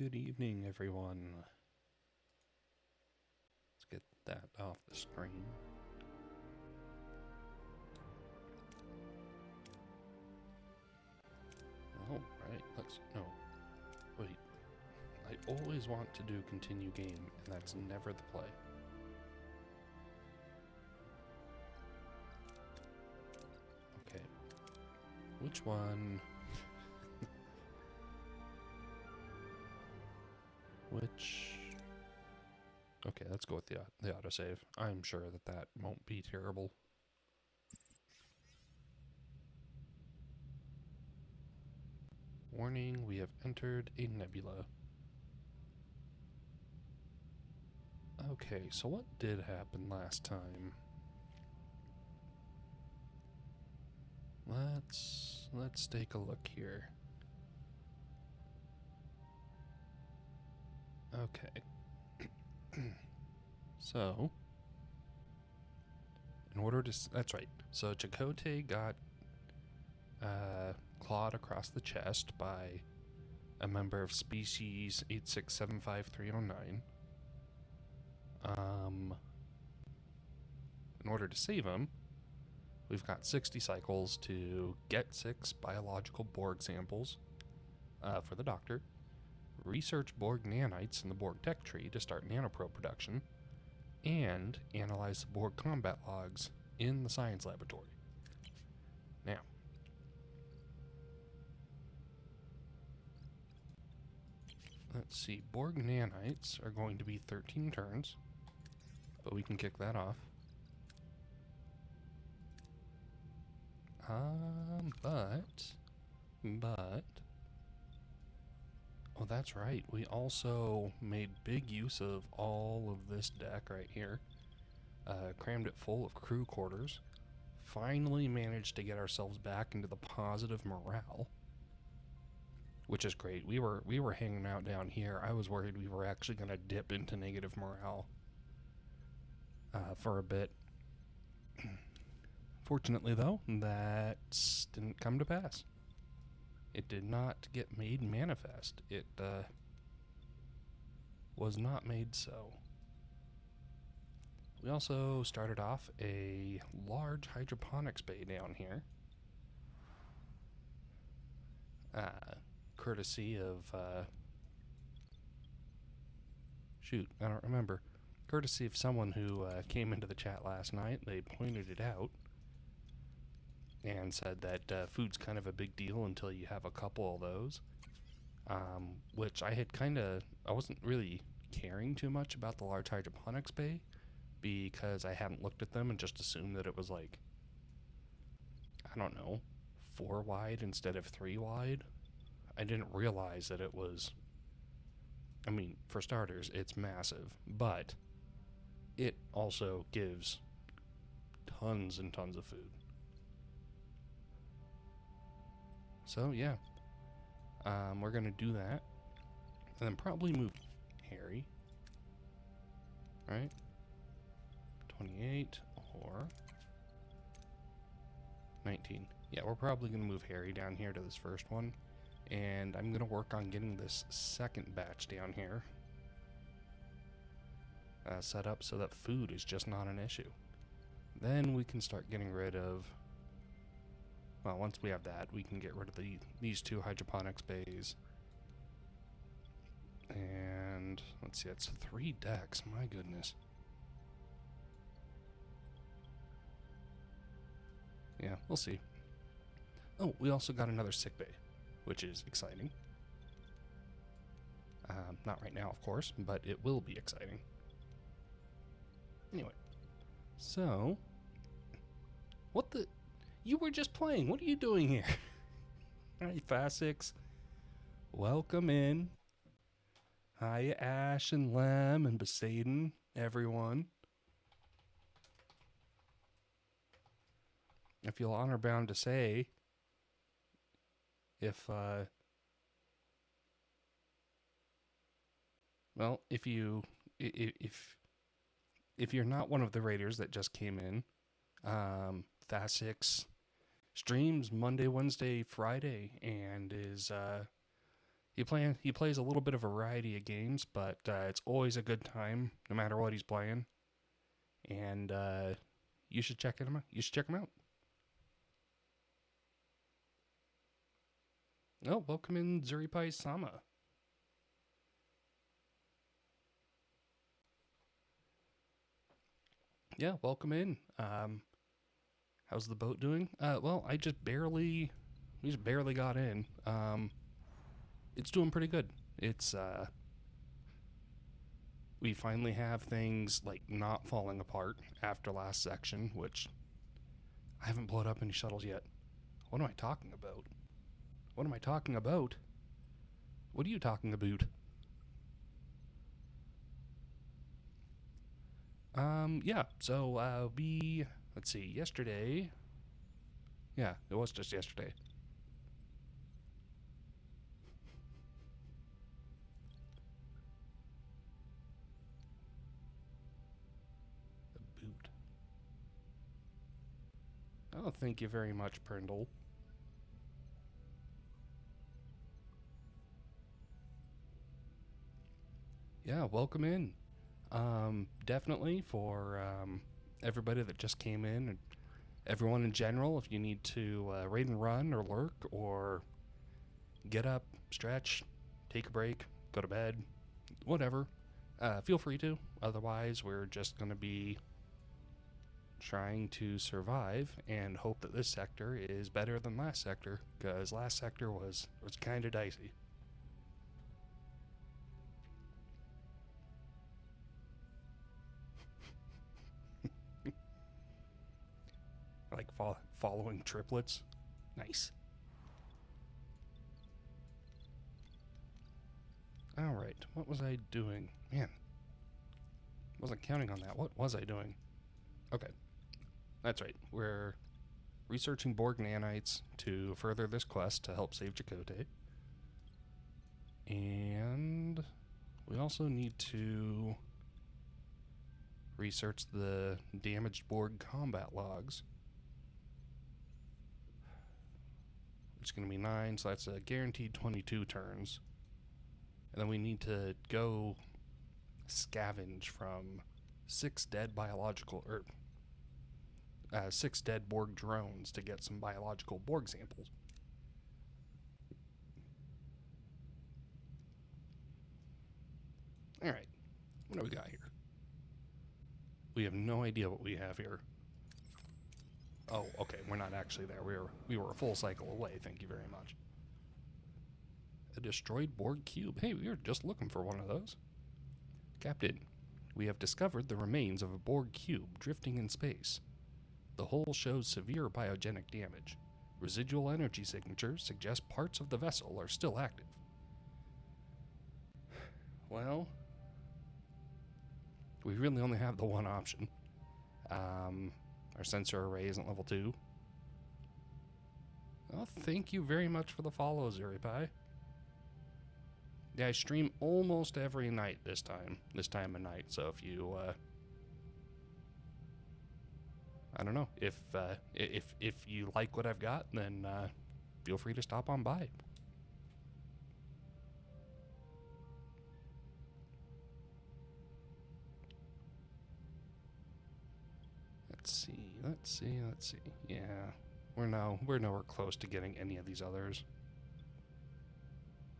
Good evening, everyone. Let's get that off the screen. All right, wait. I always want to do continue game, and that's never the play. Okay. Which one? Okay, let's go with the autosave. I'm sure that won't be terrible. Warning, we have entered a nebula. Okay, so what did happen last time? Let's take a look here. Okay. So, in order to... That's right. So, Chakotay got clawed across the chest by a member of species 8675309. In order to save him, we've got 60 cycles to get 6 biological Borg samples for the doctor, research Borg nanites in the Borg tech tree to start nanoprobe production, and analyze the Borg combat logs in the science laboratory. Now, let's see, Borg nanites are going to be 13 turns, but we can kick that off. Oh, that's right. We also made big use of all of this deck right here. Crammed it full of crew quarters. Finally managed to get ourselves back into the positive morale, which is great. We were hanging out down here. I was worried we were actually going to dip into negative morale for a bit. Fortunately, though, that didn't come to pass. It did not get made manifest. It was not made so. We also started off a large hydroponics bay down here. Courtesy of... shoot, I don't remember. Courtesy of someone who came into the chat last night. They pointed it out and said that food's kind of a big deal until you have a couple of those. Which I wasn't really caring too much about the large hydroponics bay because I hadn't looked at them and just assumed that it was like, I don't know, 4 wide instead of 3 wide. I didn't realize that it was, I mean, for starters, it's massive, but it also gives tons and tons of food. So, yeah. We're going to do that. And then probably move Harry. Right? 28 or 19. Yeah, we're probably going to move Harry down here to this first one. And I'm going to work on getting this second batch down here set up so that food is just not an issue. Then we can start getting rid of... Well, once we have that, we can get rid of these 2 hydroponics bays. And let's see, it's 3 decks. My goodness. Yeah, we'll see. Oh, we also got another sick bay, which is exciting. Not right now, of course, but it will be exciting. Anyway, so what the... You were just playing. What are you doing here? Hi, Fast6. Welcome in. Hi, Ash and Lem and Besaden, everyone. I feel honor bound to say, if you're not one of the raiders that just came in, Fast6 streams Monday, Wednesday, Friday, and is He plays a little bit of a variety of games, but it's always a good time, no matter what he's playing. And you should check him out. You should check him out. Oh, welcome in Zuripai Sama. Yeah, welcome in. How's the boat doing? Well, we just barely got in. It's doing pretty good. It's we finally have things like not falling apart after last section, which I haven't blown up any shuttles yet. What am I talking about? What am I talking about? What are you talking about? Yeah, so, let's see, yesterday, yeah, it was just yesterday. A boot. Oh, thank you very much, Prindle. Yeah, welcome in. Definitely for everybody that just came in and everyone in general, if you need to raid and run or lurk or get up, stretch, take a break, go to bed, whatever, feel free to. Otherwise, we're just going to be trying to survive and hope that this sector is better than last sector, because last sector was kind of dicey. Like following triplets. Nice. Alright, what was I doing? Man, wasn't counting on that. What was I doing? Okay, that's right. We're researching Borg nanites to further this quest to help save Chakotay. And we also need to research the damaged Borg combat logs. It's going to be 9, so that's a guaranteed 22 turns. And then we need to go scavenge from 6 dead Borg drones to get some biological Borg samples. Alright, what do we got here? We have no idea what we have here. Oh, okay, we're not actually there. We were a full cycle away, thank you very much. A destroyed Borg cube. Hey, we were just looking for one of those. Captain, we have discovered the remains of a Borg cube drifting in space. The hull shows severe biogenic damage. Residual energy signatures suggest parts of the vessel are still active. Well, we really only have the one option. Our sensor array isn't level 2. Well, thank you very much for the follow, Zuripai. Yeah, I stream almost every night this time of night, so if you, I don't know, if you like what I've got, then, feel free to stop on by. Let's see. Yeah, we're nowhere close to getting any of these others.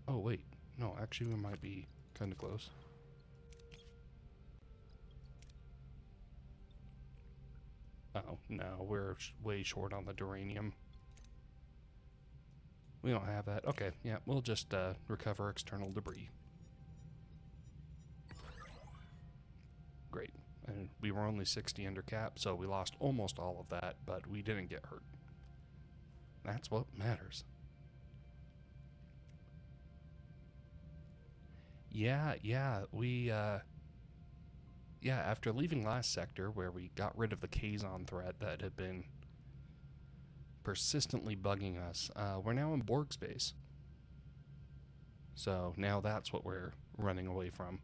Oh, wait. No, actually, we might be kind of close. Oh, no, we're way short on the duranium. We don't have that. Okay, yeah, we'll just recover external debris. Great. And we were only 60 under cap, so we lost almost all of that, but we didn't get hurt. That's what matters. Yeah, we, after leaving last sector, where we got rid of the Kazon threat that had been persistently bugging us, we're now in Borg space. So now that's what we're running away from.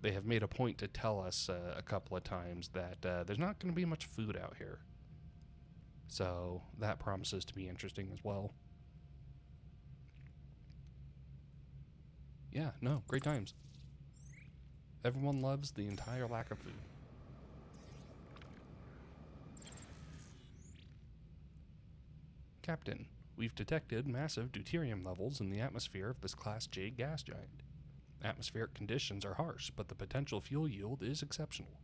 They have made a point to tell us a couple of times that there's not going to be much food out here. So that promises to be interesting as well. Yeah, no, great times. Everyone loves the entire lack of food. Captain, we've detected massive deuterium levels in the atmosphere of this Class J gas giant. Atmospheric conditions are harsh, but the potential fuel yield is exceptional.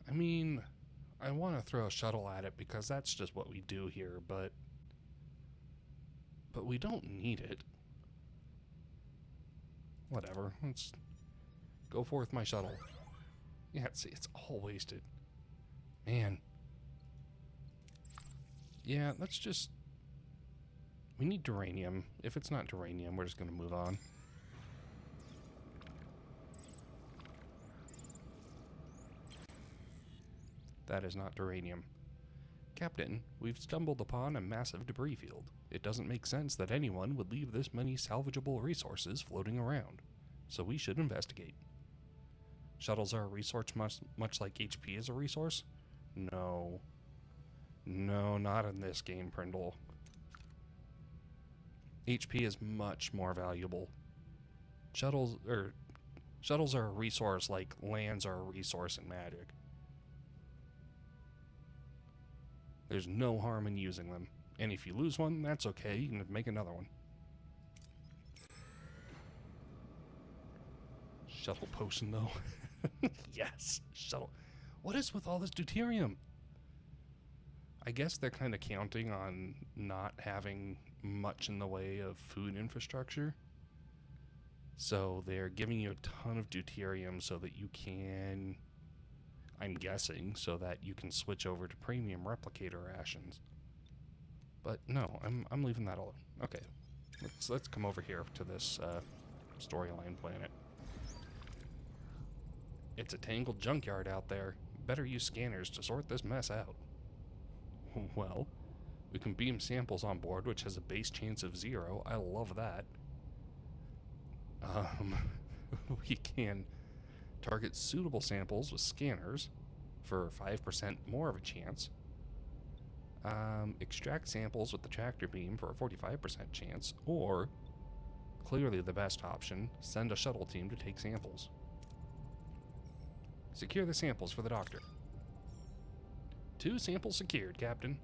I mean, I want to throw a shuttle at it because that's just what we do here, but we don't need it. Whatever, let's go forth my shuttle. Yeah, see, it's all wasted. Man. Yeah, let's just... We need duranium. If it's not duranium, we're just going to move on. That is not duranium. Captain, we've stumbled upon a massive debris field. It doesn't make sense that anyone would leave this many salvageable resources floating around, so we should investigate. Shuttles are a resource much like HP is a resource? No. No, not in this game, Prindle. HP is much more valuable. Shuttles are a resource like lands are a resource in Magic. There's no harm in using them. And if you lose one, that's okay. You can make another one. Shuttle potion, though. Yes, shuttle. What is with all this deuterium? I guess they're kind of counting on not having much in the way of food infrastructure. So they're giving you a ton of deuterium so that you can, I'm guessing, so that you can switch over to premium replicator rations. But no, I'm leaving that alone. Okay, let's come over here to this storyline planet. It's a tangled junkyard out there. Better use scanners to sort this mess out. Well, we can beam samples on board, which has a base chance of 0. I love that. We can target suitable samples with scanners for 5% more of a chance. Extract samples with the tractor beam for a 45% chance, or, clearly the best option, send a shuttle team to take samples. Secure the samples for the doctor. 2 samples secured, Captain.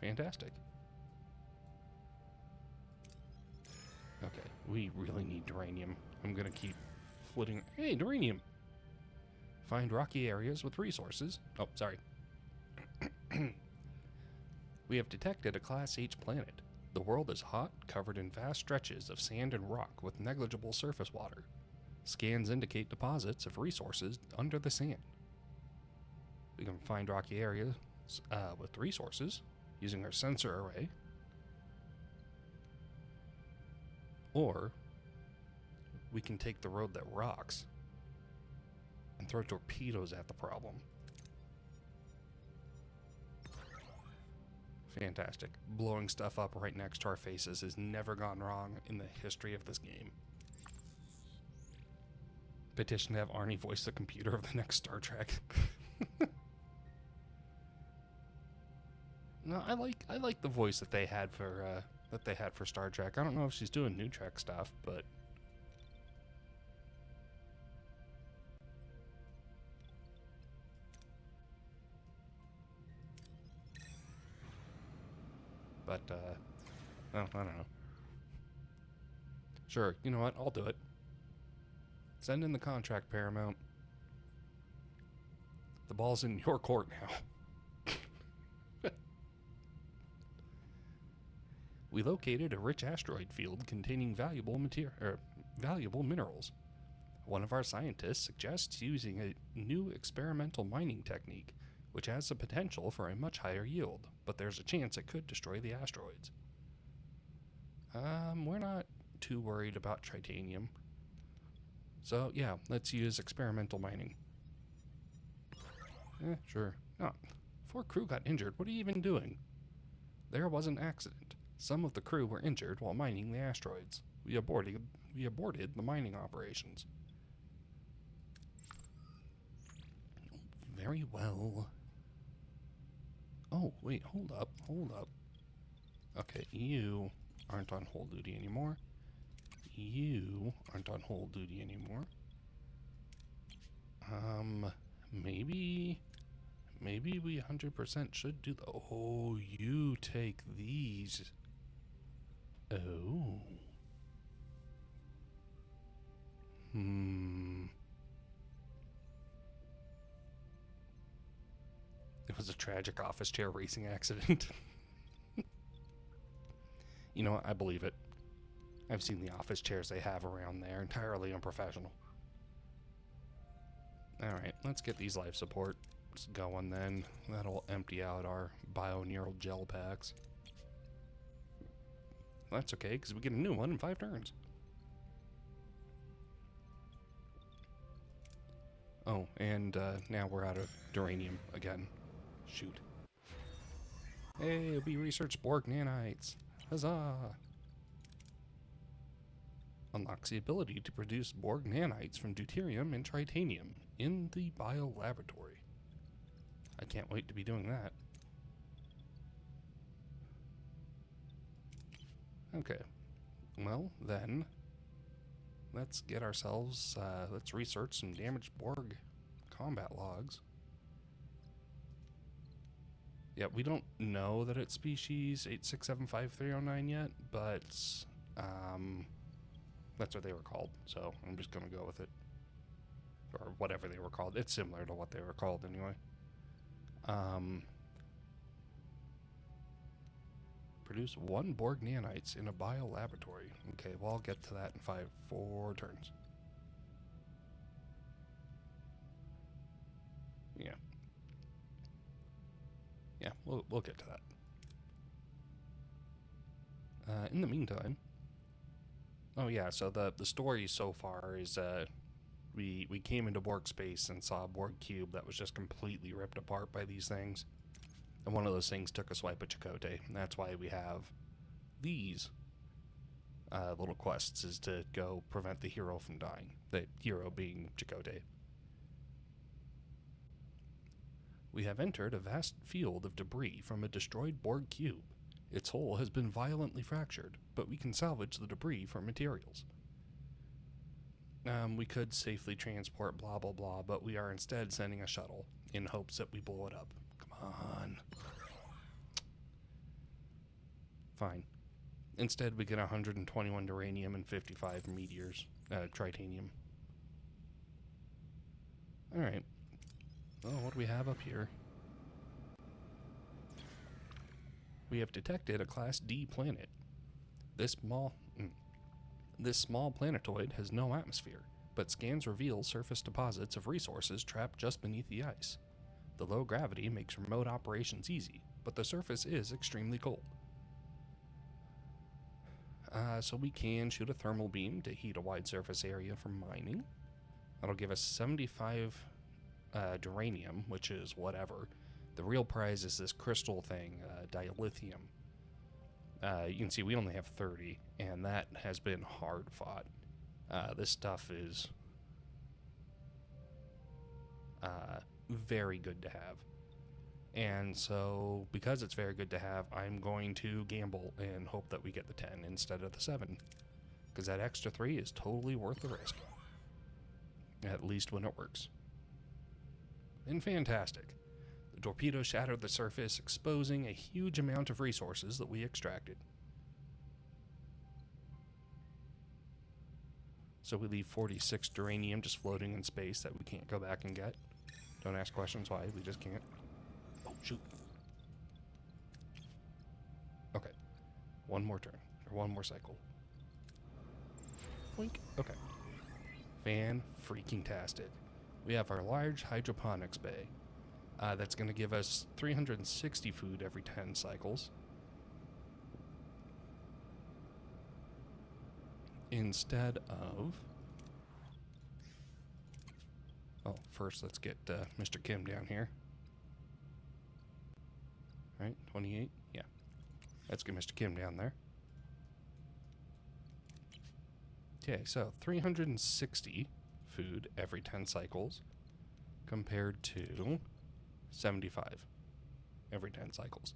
Fantastic. Okay, we really need duranium. I'm gonna keep flitting. Hey, duranium! Find rocky areas with resources. Oh, sorry. We have detected a Class H planet. The world is hot, covered in vast stretches of sand and rock with negligible surface water. Scans indicate deposits of resources under the sand. We can find rocky areas with resources using our sensor array. Or we can take the road that rocks and throw torpedoes at the problem. Fantastic. Blowing stuff up right next to our faces has never gone wrong in the history of this game. Petition to have Arnie voice the computer of the next Star Trek. No, I like the voice that they had for Star Trek. I don't know if she's doing new Trek stuff, but well, I don't know. Sure, you know what? I'll do it. Send in the contract, Paramount. The ball's in your court now. We located a rich asteroid field containing valuable minerals. One of our scientists suggests using a new experimental mining technique, which has the potential for a much higher yield, but there's a chance it could destroy the asteroids. We're not too worried about titanium. So, yeah, let's use experimental mining. Sure. Oh, 4 crew got injured. What are you even doing? There was an accident. Some of the crew were injured while mining the asteroids. We aborted the mining operations. Very well. Oh, wait, hold up. Okay, you aren't on hold duty anymore. you aren't on hold duty anymore. Maybe we 100% should do the... Oh, you take these. Oh. It was a tragic office chair racing accident. You know what? I believe it. I've seen the office chairs they have around there. Entirely unprofessional. Alright, let's get these life supports going then. That'll empty out our bioneural gel packs. That's okay, because we get a new one in 5 turns. Oh, and now we're out of duranium again. Shoot. Hey, we researched Borg nanites. Huzzah! Unlocks the ability to produce Borg nanites from deuterium and tritanium in the bio laboratory. I can't wait to be doing that. Okay. Well, then, let's get ourselves, let's research some damaged Borg combat logs. Yeah, we don't know that it's species 8675309 yet, but that's what they were called, so I'm just going to go with it. Or whatever they were called. It's similar to what they were called anyway. Produce 1 Borg nanites in a bio laboratory. Okay, well, I'll get to that in 4 turns. Yeah. Yeah, we'll get to that. In the meantime, oh yeah, so the story so far is we came into Borg space and saw a Borg cube that was just completely ripped apart by these things. And one of those things took a swipe at Chakotay. And that's why we have these little quests, is to go prevent the hero from dying. The hero being Chakotay. We have entered a vast field of debris from a destroyed Borg cube. Its hull has been violently fractured, but we can salvage the debris for materials. We could safely transport blah blah blah, but we are instead sending a shuttle in hopes that we blow it up. Come on. Fine. Instead, we get 121 duranium and 55 meteors, tritanium. Alright. Well, what do we have up here? We have detected a Class D planet. This small planetoid has no atmosphere, but scans reveal surface deposits of resources trapped just beneath the ice. The low gravity makes remote operations easy, but the surface is extremely cold. So we can shoot a thermal beam to heat a wide surface area for mining. That'll give us 75 duranium, which is whatever. The real prize is this crystal thing, dilithium. You can see we only have 30, and that has been hard fought. This stuff is very good to have. And so, because it's very good to have, I'm going to gamble and hope that we get the 10 instead of the 7. Because that extra 3 is totally worth the risk. At least when it works. And fantastic. The torpedo shattered the surface, exposing a huge amount of resources that we extracted. So we leave 46 duranium just floating in space that we can't go back and get. Don't ask questions why, we just can't. Oh, shoot. Okay. One more turn, or one more cycle. Boink. Okay. Fan-freaking-tastic. We have our large hydroponics bay. That's going to give us 360 food every 10 cycles. Instead of... Oh, first let's get Mr. Kim down here. Right, 28? Yeah. Let's get Mr. Kim down there. Okay, so 360 food every 10 cycles compared to 75 every 10 cycles.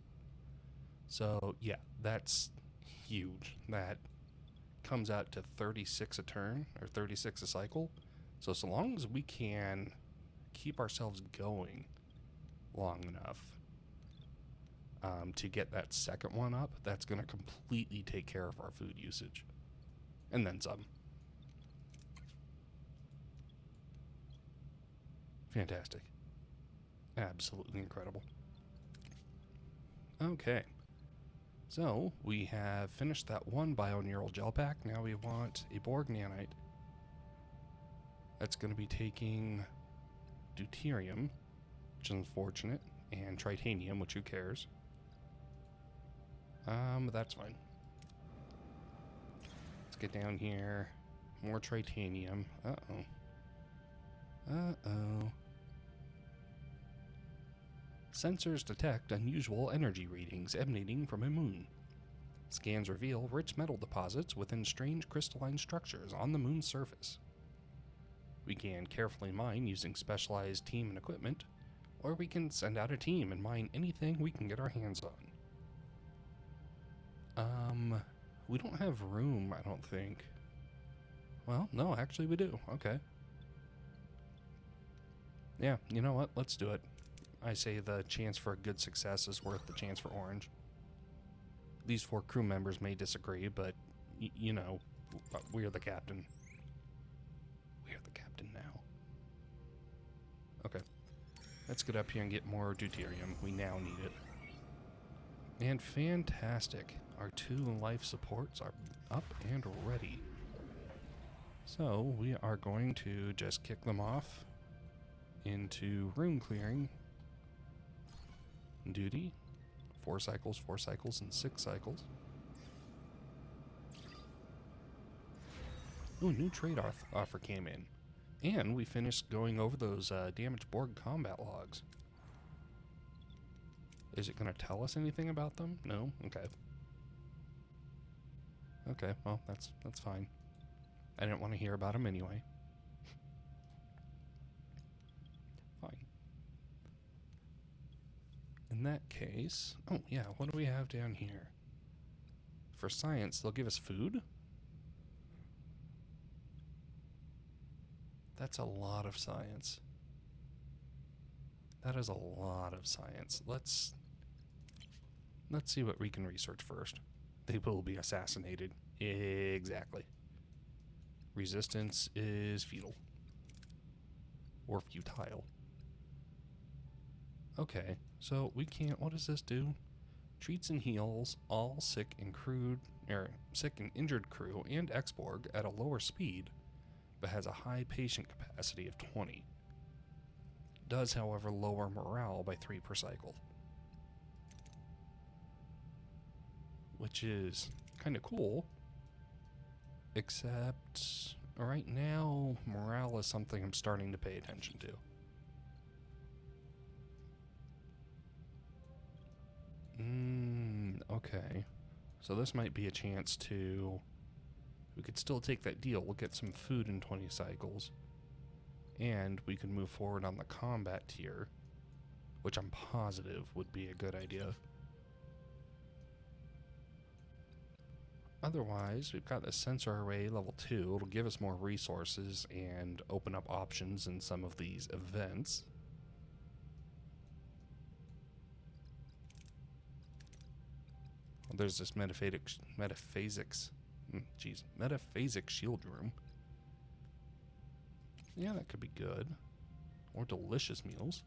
So, yeah, that's huge. That comes out to 36 a turn, or 36 a cycle. So long as we can keep ourselves going long enough to get that second one up, that's going to completely take care of our food usage. And then some. Fantastic. Absolutely incredible. Okay. So, we have finished that one bioneural gel pack. Now we want a Borg nanite. That's going to be taking deuterium, which is unfortunate, and tritanium, which who cares? That's fine. Let's get down here. More tritanium. Uh-oh. Uh-oh. Sensors detect unusual energy readings emanating from a moon. Scans reveal rich metal deposits within strange crystalline structures on the moon's surface. We can carefully mine using specialized team and equipment, or we can send out a team and mine anything we can get our hands on. We don't have room, I don't think. Well, no, actually we do. Okay. Yeah, you know what? Let's do it. I say the chance for a good success is worth the chance for orange. These 4 crew members may disagree, but, you know, we're the captain. We're the captain now. Okay. Let's get up here and get more deuterium. We now need it. And fantastic. Our 2 life supports are up and ready. So we are going to just kick them off into room clearing duty. 4 cycles, 4 cycles, and 6 cycles. Ooh, new trade offer came in. And we finished going over those damaged Borg combat logs. Is it going to tell us anything about them? No? Okay. Okay, well, that's fine. I didn't want to hear about them anyway. Fine. In that case... Oh, yeah, what do we have down here? For science, they'll give us food? That's a lot of science. That is a lot of science. Let's see what we can research first. They will be assassinated. Exactly. Resistance is futile. Or futile. Okay, so we can't... What does this do? Treats and heals all sick and injured crew and X-Borg at a lower speed, but has a high patient capacity of 20. Does, however, lower morale by 3 per cycle. Which is kind of cool. Except, right now, morale is something I'm starting to pay attention to. Okay. So this might be a chance to... We could still take that deal. We'll get some food in 20 cycles. And we could move forward on the combat tier, which I'm positive would be a good idea. Otherwise, we've got the sensor array level 2. It'll give us more resources and open up options in some of these events. Well, there's this metaphasic shield room. Yeah, that could be good. Or delicious meals.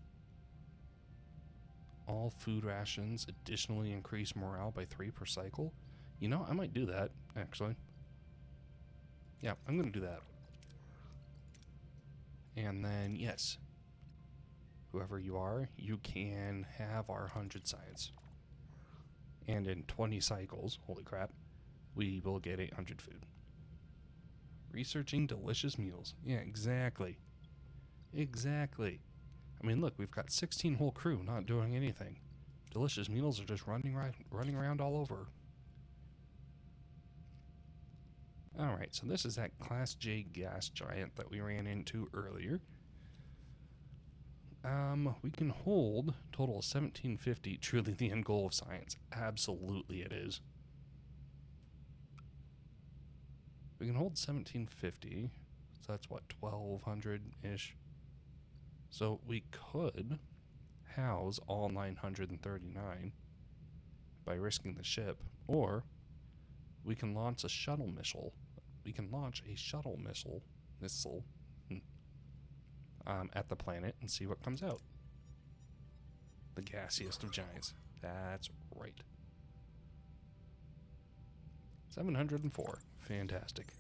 All food rations additionally increase morale by 3 per cycle. You know, I might do that, actually. Yeah, I'm going to do that. And then, yes, whoever you are, you can have our 100 science. And in 20 cycles, holy crap, we will get 800 food. Researching delicious meals. Yeah, exactly. Exactly. I mean, look, we've got 16 whole crew not doing anything. Delicious meals are just running around all over. Alright, so this is that Class J gas giant that we ran into earlier. We can hold total of 1750, truly the end goal of science. Absolutely it is. We can hold 1750. So that's what, 1200-ish? So we could house all 939 by risking the ship, or we can launch a shuttle missile. We can launch a shuttle missile at the planet and see what comes out. The gassiest of giants. That's right. 704. Fantastic.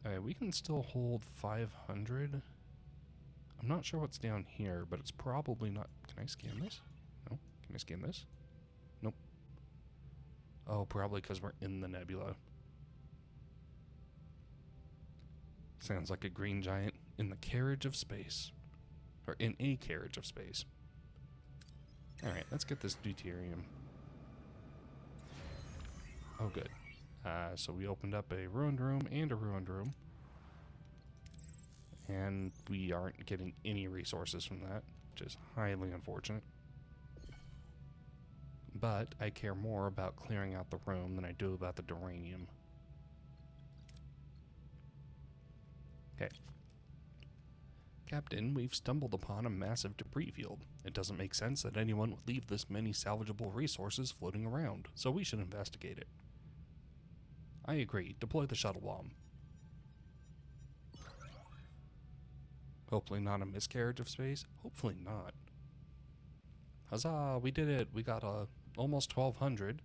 Alright, we can still hold 500. I'm not sure what's down here, but it's probably not... Can I scan this? No? Can I scan this? Nope. Oh, probably because we're in the nebula. Sounds like a green giant in the carriage of space. Or in a carriage of space. Alright, let's get this deuterium. Oh, good. So we opened up a ruined room and a ruined room. And we aren't getting any resources from that, which is highly unfortunate. But I care more about clearing out the room than I do about the duranium. Okay. Captain, we've stumbled upon a massive debris field. It doesn't make sense that anyone would leave this many salvageable resources floating around, so we should investigate it. I agree. Deploy the shuttle bomb. Hopefully not a miscarriage of space. Hopefully not. Huzzah, we did it. We got almost 1,200,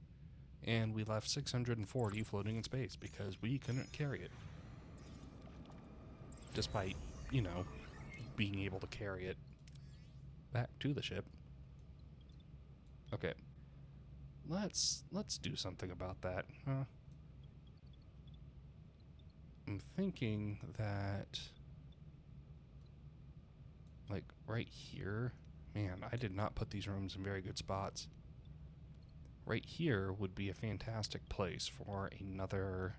and we left 640 floating in space because we couldn't carry it. Despite, you know, being able to carry it back to the ship. Okay. Let's do something about that, huh? I'm thinking that, like, right here, man, I did not put these rooms in very good spots. Right here would be a fantastic place for another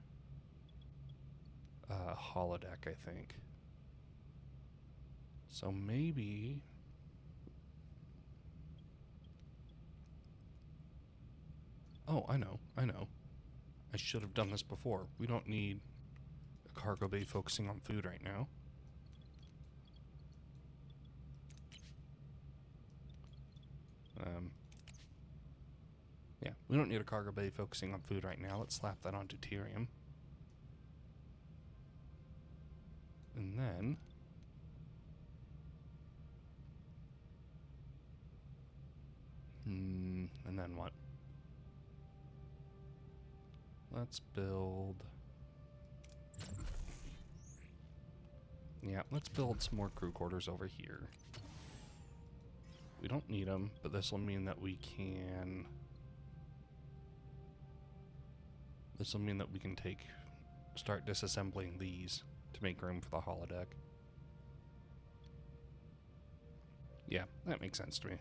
holodeck, I think. So maybe... Oh, I know. I should have done this before. We don't need a cargo bay focusing on food right now. Yeah, we don't need a cargo bay focusing on food right now. Let's slap that on deuterium. And then... and then what? Let's build... Yeah, let's build some more crew quarters over here. We don't need them, but this will mean that we can... This will mean that we can start disassembling these to make room for the holodeck. Yeah, that makes sense to me.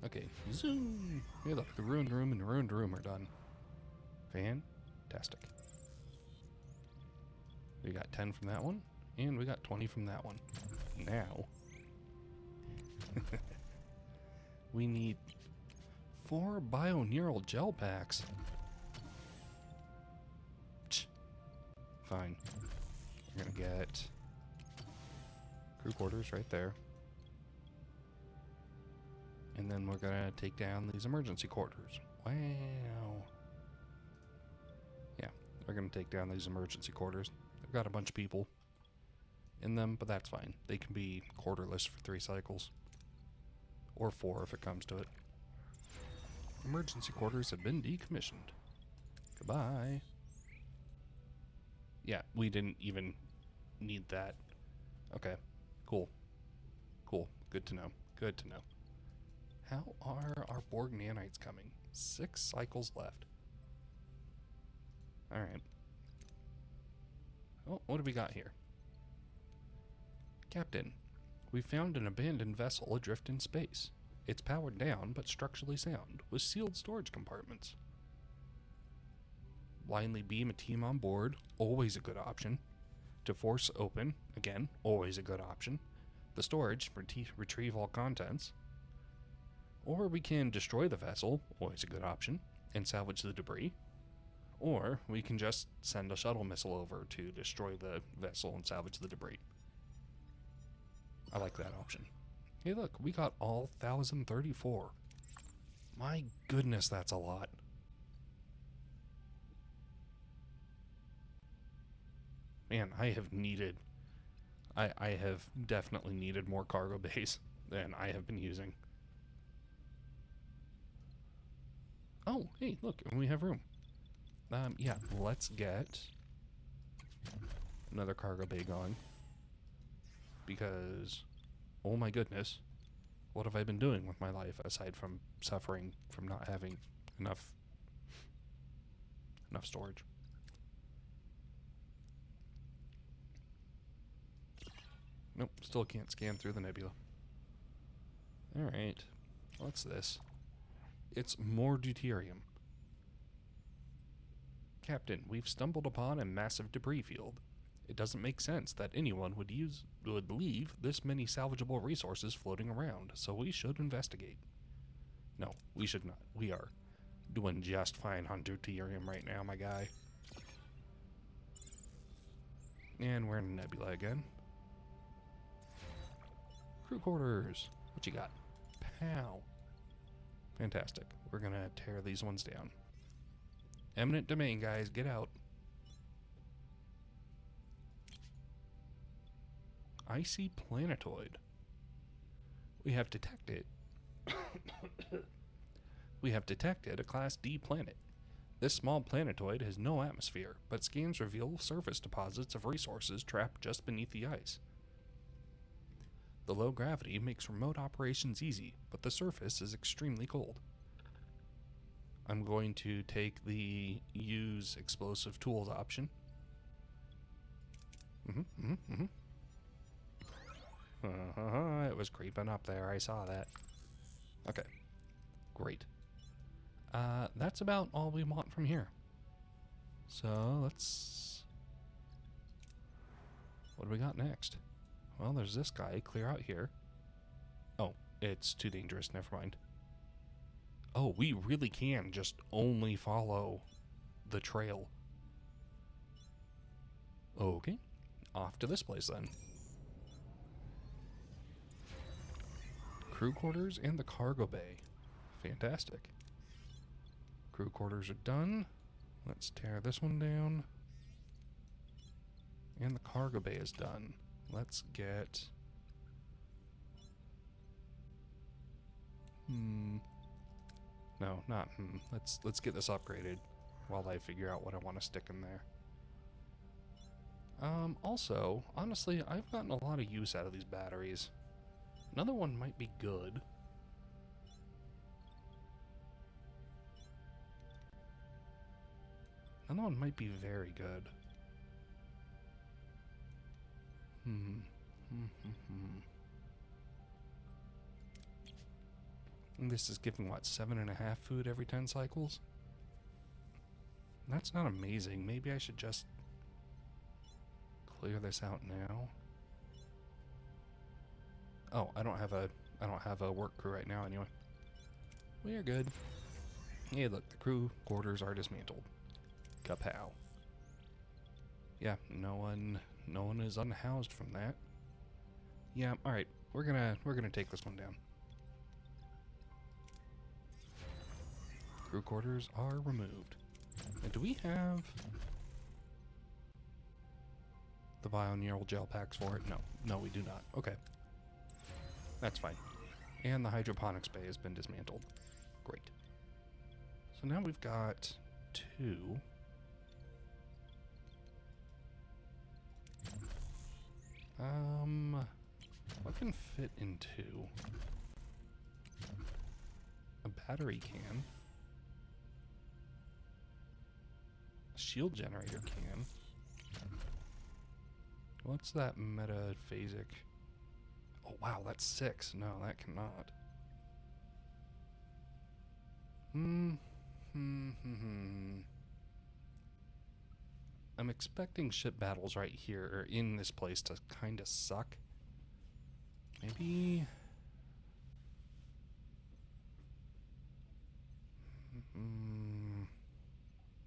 Okay, zoom! Hey look, the ruined room and the ruined room are done. Fantastic. We got 10 from that one, and we got 20 from that one. Now, we need 4 bioneural gel packs. Fine. We're gonna get crew quarters right there. And then we're gonna take down these emergency quarters. Wow. Yeah, we're gonna take down these emergency quarters. They've got a bunch of people in them, but that's fine. They can be quarterless for 3 cycles. Or 4 if it comes to it. Emergency quarters have been decommissioned. Goodbye. Yeah, we didn't even need that. Okay, cool. Good to know. How are our Borg nanites coming? 6 cycles left. Alright. Oh, what do we got here? Captain, we found an abandoned vessel adrift in space. It's powered down, but structurally sound, with sealed storage compartments. Blindly beam a team on board, always a good option. To force open, again, always a good option. The storage, retrieve all contents. Or we can destroy the vessel, always a good option, and salvage the debris. Or we can just send a shuttle missile over to destroy the vessel and salvage the debris. I like that option. Hey look, we got all 1,034. My goodness, that's a lot. Man, I have definitely needed more cargo bays than I have been using. Oh, hey, look, we have room. Yeah, let's get another cargo bay going. Because, oh my goodness, what have I been doing with my life aside from suffering from not having enough storage? Nope, still can't scan through the nebula. Alright, what's this? It's more deuterium. Captain, we've stumbled upon a massive debris field. It doesn't make sense that anyone would leave this many salvageable resources floating around, so we should investigate. No, we should not. We are doing just fine on deuterium right now, my guy. And we're in a nebula again. Crew quarters. What you got? Pow. Fantastic. We're gonna tear these ones down. Eminent domain, guys. Get out. Icy planetoid. We have detected. We have detected a Class D planet. This small planetoid has no atmosphere, but scans reveal surface deposits of resources trapped just beneath the ice. The low gravity makes remote operations easy, but the surface is extremely cold. I'm going to take the use explosive tools option. It was creeping up there. I saw that. Okay. Great. That's about all we want from here. So let's... What do we got next? Well, there's this guy. Clear out here. Oh, it's too dangerous. Never mind. Oh, we really can just only follow the trail. Okay. Off to this place then. Crew quarters and the cargo bay. Fantastic. Crew quarters are done. Let's tear this one down. And the cargo bay is done. Let's get... No, not Let's get this upgraded while I figure out what I want to stick in there. Also, honestly, I've gotten a lot of use out of these batteries. Another one might be good. Another one might be very good. And this is giving, what, 7.5 food every 10 cycles? That's not amazing. Maybe I should just clear this out now. Oh, I don't have a work crew right now anyway. We are good. Hey, look, the crew quarters are dismantled. Kapow. Yeah, no one is unhoused from that. Yeah, all right. We're gonna take this one down. Crew quarters are removed. And do we have the bioneural gel packs for it? No, we do not. Okay, that's fine. And the hydroponics bay has been dismantled. Great. So now we've got 2. What can fit in 2? A battery can. A shield generator can. What's that metaphasic? Oh wow, that's 6. No, that cannot. I'm expecting ship battles right here, or in this place, to kind of suck. Maybe...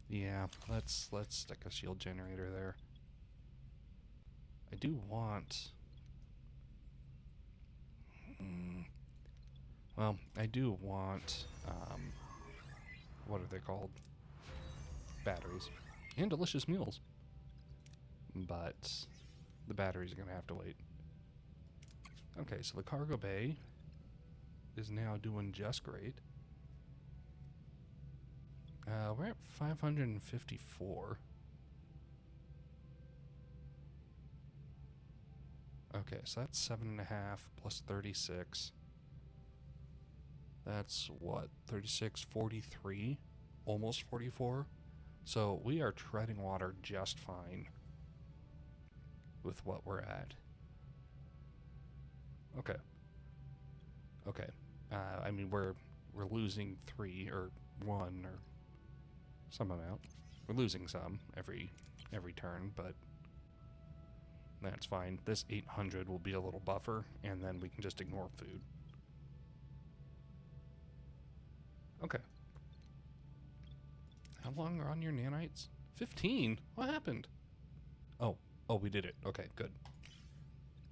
Yeah, let's stick a shield generator there. I do want... well, I do want... what are they called? Batteries. And delicious meals. But the batteries are going to have to wait. Okay, so the cargo bay is now doing just great. We're at 554. Okay, so that's 7.5 plus 36. That's what? 36, 43? Almost 44? So we are treading water just fine with what we're at. Okay. Okay. I mean, we're losing 3 or 1 or some amount. We're losing some every turn, but that's fine. This 800 will be a little buffer, and then we can just ignore food. Okay. How long are on your nanites? 15? What happened? Oh, we did it. Okay, good.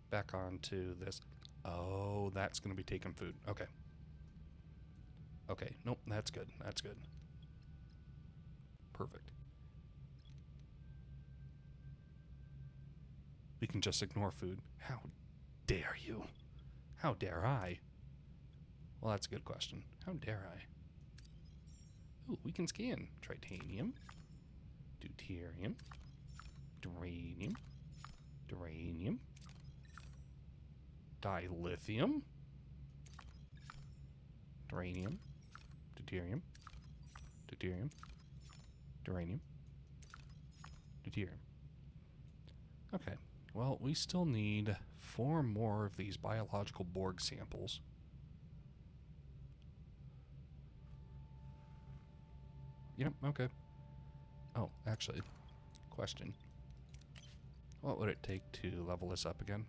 Back on to this. Oh, that's going to be taking food. Okay. Okay, nope, that's good. That's good. Perfect. We can just ignore food. How dare you? How dare I? Well, that's a good question. How dare I? Ooh, we can scan. Titanium. Deuterium. Duranium. Duranium. Dilithium. Duranium. Deuterium. Deuterium. Duranium. Deuterium. Okay. Well, we still need 4 more of these biological Borg samples. Yep, okay. Oh, actually, question. What would it take to level this up again?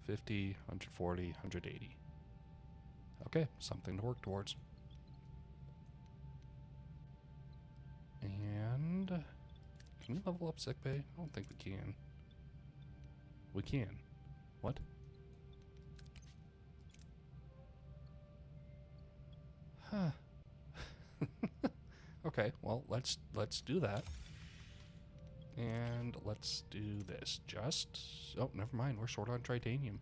50, 140, 180. Okay, something to work towards. And can we level up sickbay? I don't think we can. We can. What? Huh. Okay, well, let's do that. And let's do this. Oh, never mind. We're short on titanium.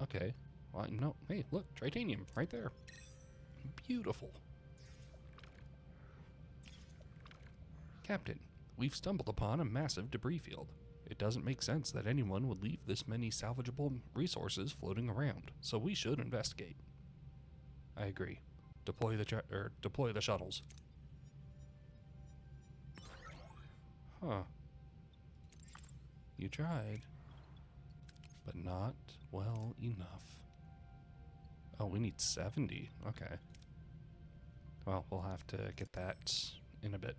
Okay. Well, no. Hey, look. Titanium. Right there. Beautiful. Captain, we've stumbled upon a massive debris field. It doesn't make sense that anyone would leave this many salvageable resources floating around, so we should investigate. I agree. Deploy the shuttles. Huh. You tried, but not well enough. Oh, we need 70. Okay. Well, we'll have to get that in a bit.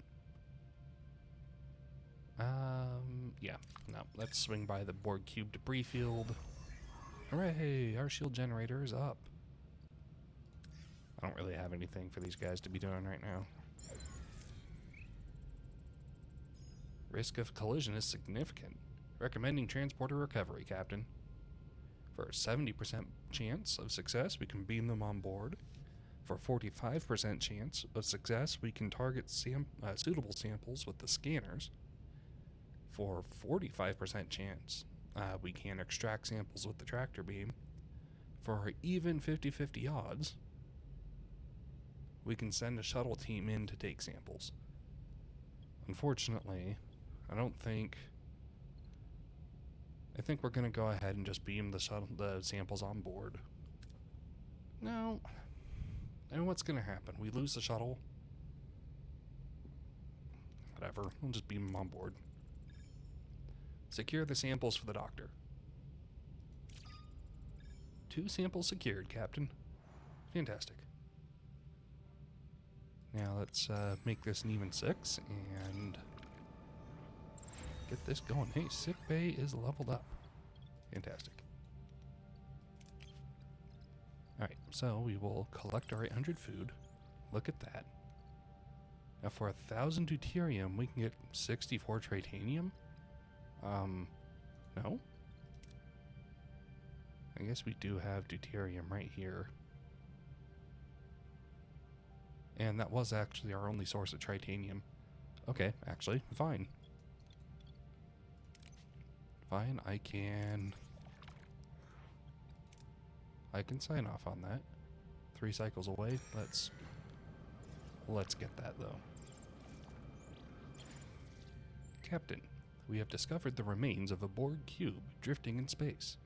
Yeah. No, let's swing by the Borg Cube debris field. Hooray! Our shield generator is up. I don't really have anything for these guys to be doing right now. Risk of collision is significant. Recommending transporter recovery, Captain. For a 70% chance of success, we can beam them on board. For a 45% chance of success, we can target suitable samples with the scanners. For 45% chance, we can extract samples with the tractor beam. For even 50-50 odds, we can send a shuttle team in to take samples. Unfortunately, I think we're going to go ahead and just beam the samples on board. No. And what's going to happen? We lose the shuttle? Whatever. We'll just beam them on board. Secure the samples for the doctor. 2 samples secured, Captain. Fantastic. Now let's make this an even 6 and get this going. Hey, sick bay is leveled up. Fantastic. Alright, so we will collect our 800 food. Look at that. Now for 1,000 deuterium, we can get 64 titanium? No? I guess we do have deuterium right here. And that was actually our only source of titanium. Okay, actually, fine. Fine, I can sign off on that. 3 cycles away. Let's get that though. Captain, we have discovered the remains of a Borg cube drifting in space.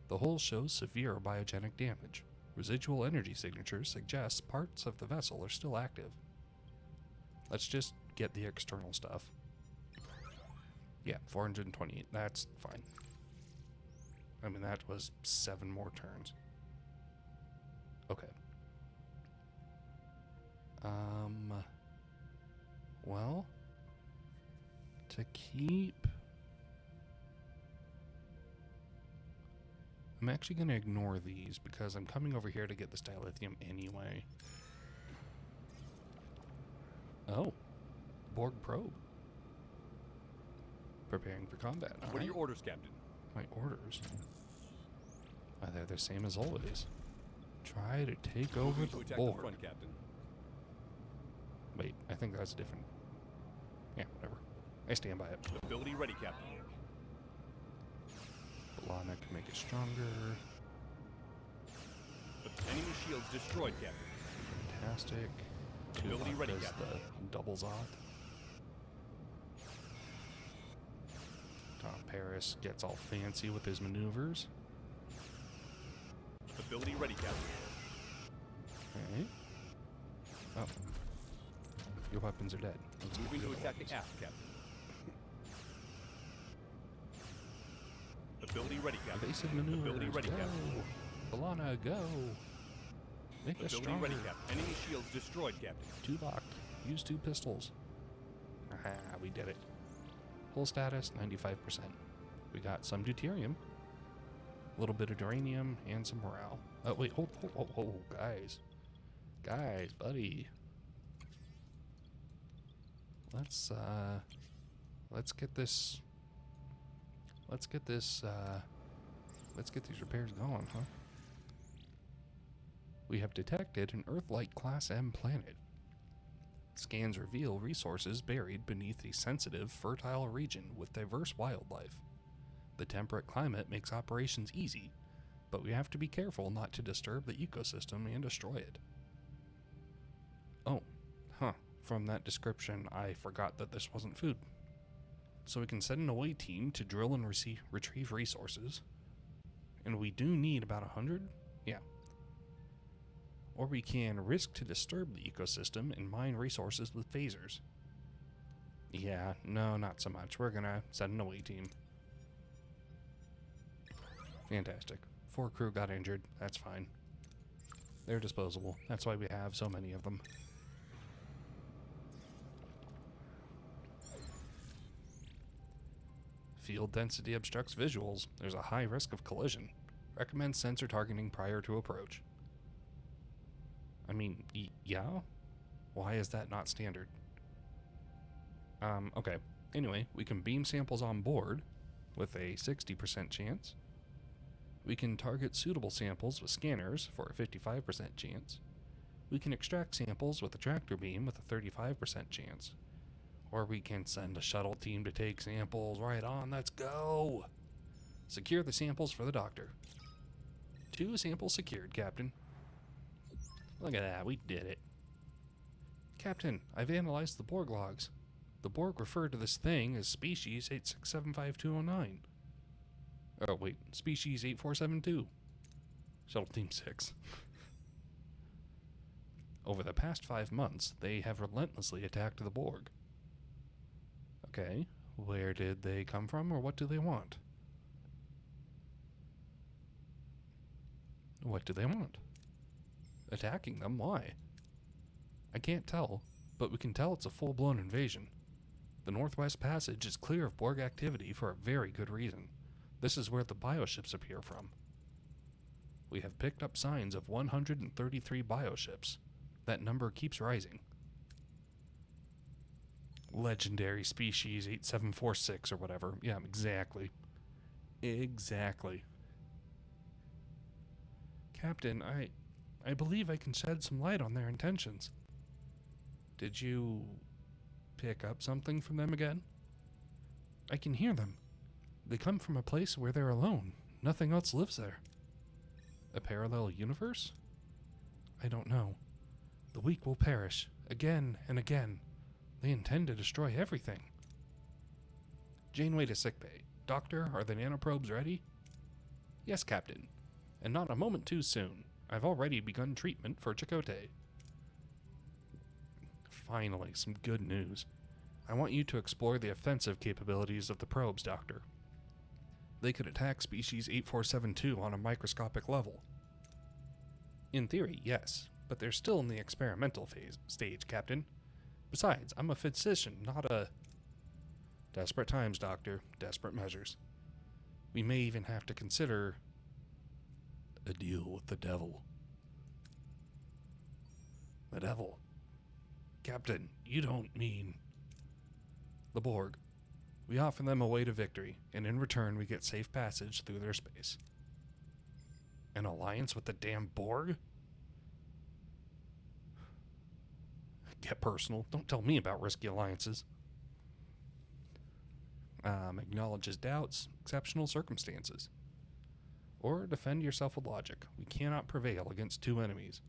The hull shows severe biogenic damage. Residual energy signatures suggest parts of the vessel are still active. Let's just get the external stuff. Yeah, 428. That's fine. I mean, that was 7 more turns. Okay. Well, to keep... I'm actually going to ignore these because I'm coming over here to get this dilithium anyway. Oh. Borg probe. Preparing for combat. What are your orders, Captain? My orders? They're the same as always. Try to take over the Borg. The front, Captain. Wait, I think that's different. Yeah, whatever. I stand by it. Ability ready, Captain. Balana can make it stronger. Enemy shields destroyed, Captain. Fantastic. Ability ready, does Captain. the doubles off. Tom Paris gets all fancy with his maneuvers. Ability ready, Captain. Okay. Oh. Your weapons are dead. Let's get Moving rid to of attack weapons. the aft, Captain. Ability ready, Captain. Evasive maneuvers. Ability ready, go. Captain. Balana, go. Make us Ability stronger. ready, Captain. Enemy shields destroyed, Captain. Tuvok, use 2 pistols. Aha, we did it. Full status, 95%. We got some deuterium, a little bit of uranium, and some morale. Oh, wait, hold, guys. Guys, buddy. Let's get these repairs going, huh? We have detected an Earth-like Class M planet. Scans reveal resources buried beneath a sensitive, fertile region with diverse wildlife. The temperate climate makes operations easy, but we have to be careful not to disturb the ecosystem and destroy it. Oh, huh. From that description, I forgot that this wasn't food. So we can send an away team to drill and retrieve resources. And we do need about 100? Yeah. Or we can risk to disturb the ecosystem and mine resources with phasers. Yeah, no, not so much. We're gonna send an away team. Fantastic. 4 crew got injured. That's fine. They're disposable. That's why we have so many of them. Field density obstructs visuals. There's a high risk of collision. Recommend sensor targeting prior to approach. I mean, yeah? Why is that not standard? Okay. Anyway, we can beam samples on board with a 60% chance. We can target suitable samples with scanners for a 55% chance. We can extract samples with a tractor beam with a 35% chance. Or we can send a shuttle team to take samples. Right on, let's go! Secure the samples for the doctor. 2 samples secured, Captain. Look at that, we did it. Captain, I've analyzed the Borg logs. The Borg referred to this thing as species 8675209. Oh, wait, species 8472. Shuttle Team 6. Over the past 5 months, they have relentlessly attacked the Borg. Okay, where did they come from, or what do they want? What do they want? Attacking them? Why? I can't tell, but we can tell it's a full-blown invasion. The Northwest Passage is clear of Borg activity for a very good reason. This is where the bioships appear from. We have picked up signs of 133 bioships. That number keeps rising. Legendary species 8746 or whatever. Yeah, exactly. Exactly. Captain, I believe I can shed some light on their intentions. Did you pick up something from them again? I can hear them. They come from a place where they're alone. Nothing else lives there. A parallel universe? I don't know. The weak will perish, again and again. They intend to destroy everything. Janeway to sickbay. Doctor, are the nanoprobes ready? Yes, Captain. And not a moment too soon. I've already begun treatment for Chakotay. Finally, some good news. I want you to explore the offensive capabilities of the probes, Doctor. They could attack species 8472 on a microscopic level. In theory, yes, but they're still in the experimental stage, Captain. Besides, I'm a physician, not a... Desperate times, Doctor. Desperate measures. We may even have to consider a deal with the devil. The devil? Captain, you don't mean... The Borg. We offer them a way to victory, and in return we get safe passage through their space. An alliance with the damn Borg? Get personal. Don't tell me about risky alliances. Acknowledges doubts, exceptional circumstances. Or defend yourself with logic. We cannot prevail against two enemies.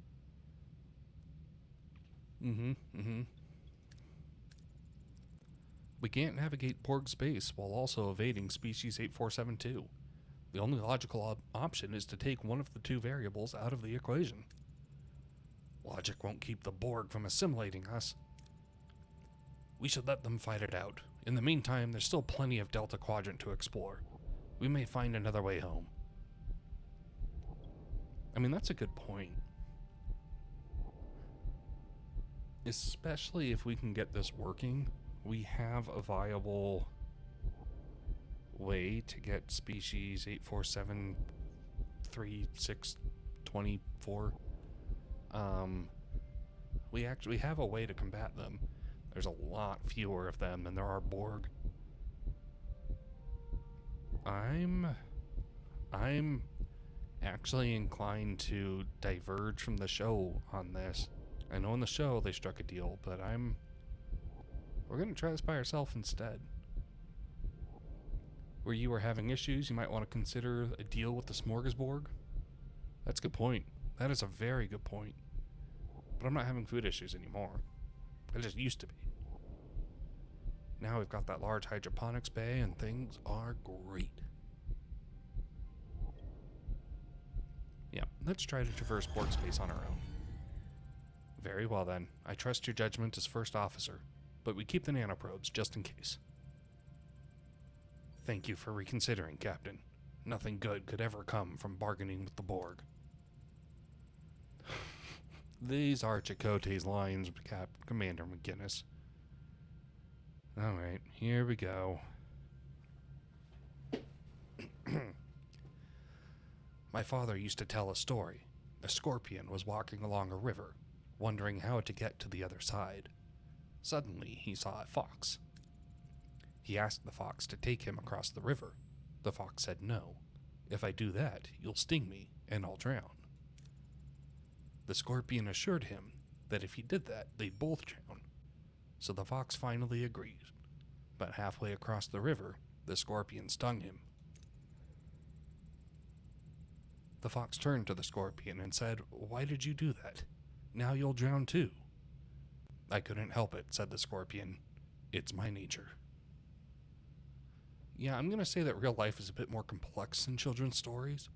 We can't navigate Borg space while also evading species 8472. The only logical option is to take one of the two variables out of the equation. Logic won't keep the Borg from assimilating us. We should let them fight it out. In the meantime, there's still plenty of Delta Quadrant to explore. We may find another way home. I mean, that's a good point. Especially if we can get this working, we have a viable way to get species 8473-624. We actually have a way to combat them. There's a lot fewer of them than there are Borg. I'm actually inclined to diverge from the show on this. I know in the show they struck a deal, but we're gonna try this by ourselves instead. Where you are having issues, you might want to consider a deal with the smorgasbord. That's a good point. That is a very good point. But I'm not having food issues anymore. I just used to be. Now we've got that large hydroponics bay and things are great. Yeah, let's try to traverse Borg space on our own. Very well then. I trust your judgment as first officer, but we keep the nanoprobes just in case. Thank you for reconsidering, Captain. Nothing good could ever come from bargaining with the Borg. These are Chakotay's lines, Commander McGinnis. Alright, here we go. My father used to tell a story. A scorpion was walking along a river, wondering how to get to the other side. Suddenly, he saw a fox. He asked the fox to take him across the river. The fox said no. If I do that, you'll sting me, and I'll drown. The scorpion assured him that if he did that, they'd both drown. So the fox finally agreed. But halfway across the river, the scorpion stung him. The fox turned to the scorpion and said, "Why did you do that? Now you'll drown too." "I couldn't help it," said the scorpion. "It's my nature." Yeah, I'm going to say that real life is a bit more complex than children's stories.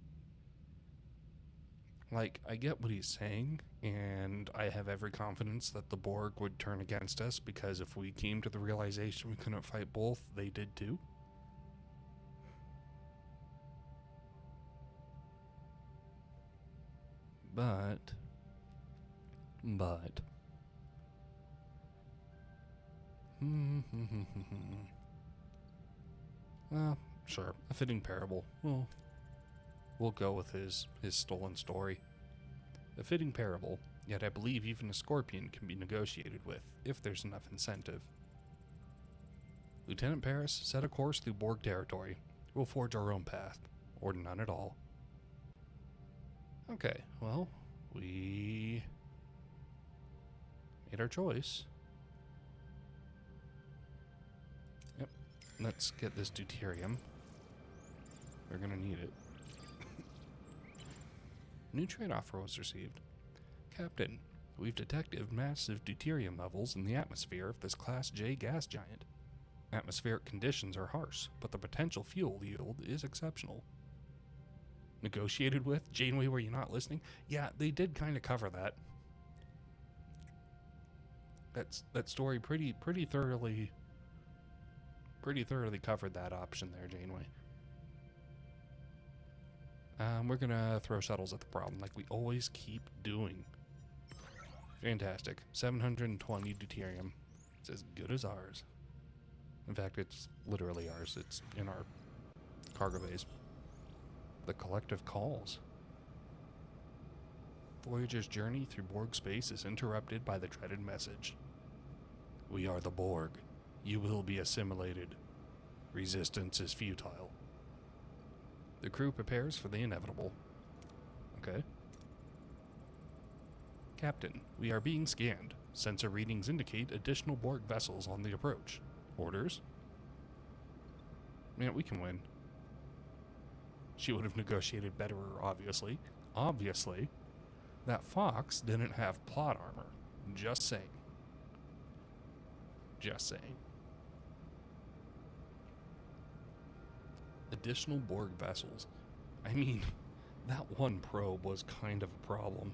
Like, I get what he's saying, and I have every confidence that the Borg would turn against us, because if we came to the realization we couldn't fight both, they did too. But... Sure, a fitting parable. We'll go with his stolen story. A fitting parable Yet I believe even a scorpion can be negotiated with, if there's enough incentive. Lieutenant Paris, set a course through Borg territory. We'll forge our own path, or none at all. Okay, well, we made our choice. Yep, let's get this deuterium. We're gonna need it. New trade offer was received. Captain, we've detected massive deuterium levels in the atmosphere of this Class J gas giant. Atmospheric conditions are harsh, but the potential fuel yield is exceptional. Negotiated with? Janeway, were you not listening? Yeah, they did kind of cover that. That story pretty thoroughly covered that option there, Janeway. We're gonna throw shuttles at the problem like we always keep doing. Fantastic. 720 deuterium. It's as good as ours. In fact, it's literally ours. It's in our cargo bays. The collective calls. Voyager's journey through Borg space is interrupted by the dreaded message. We are the Borg. You will be assimilated. Resistance is futile. The crew prepares for the inevitable. Okay. Captain, we are being scanned. Sensor readings indicate additional Borg vessels on the approach. Orders? Man, we can win. She would have negotiated better, obviously. Obviously. That Fox didn't have plot armor. Just saying. Just saying. Additional Borg vessels. I mean, that one probe was kind of a problem.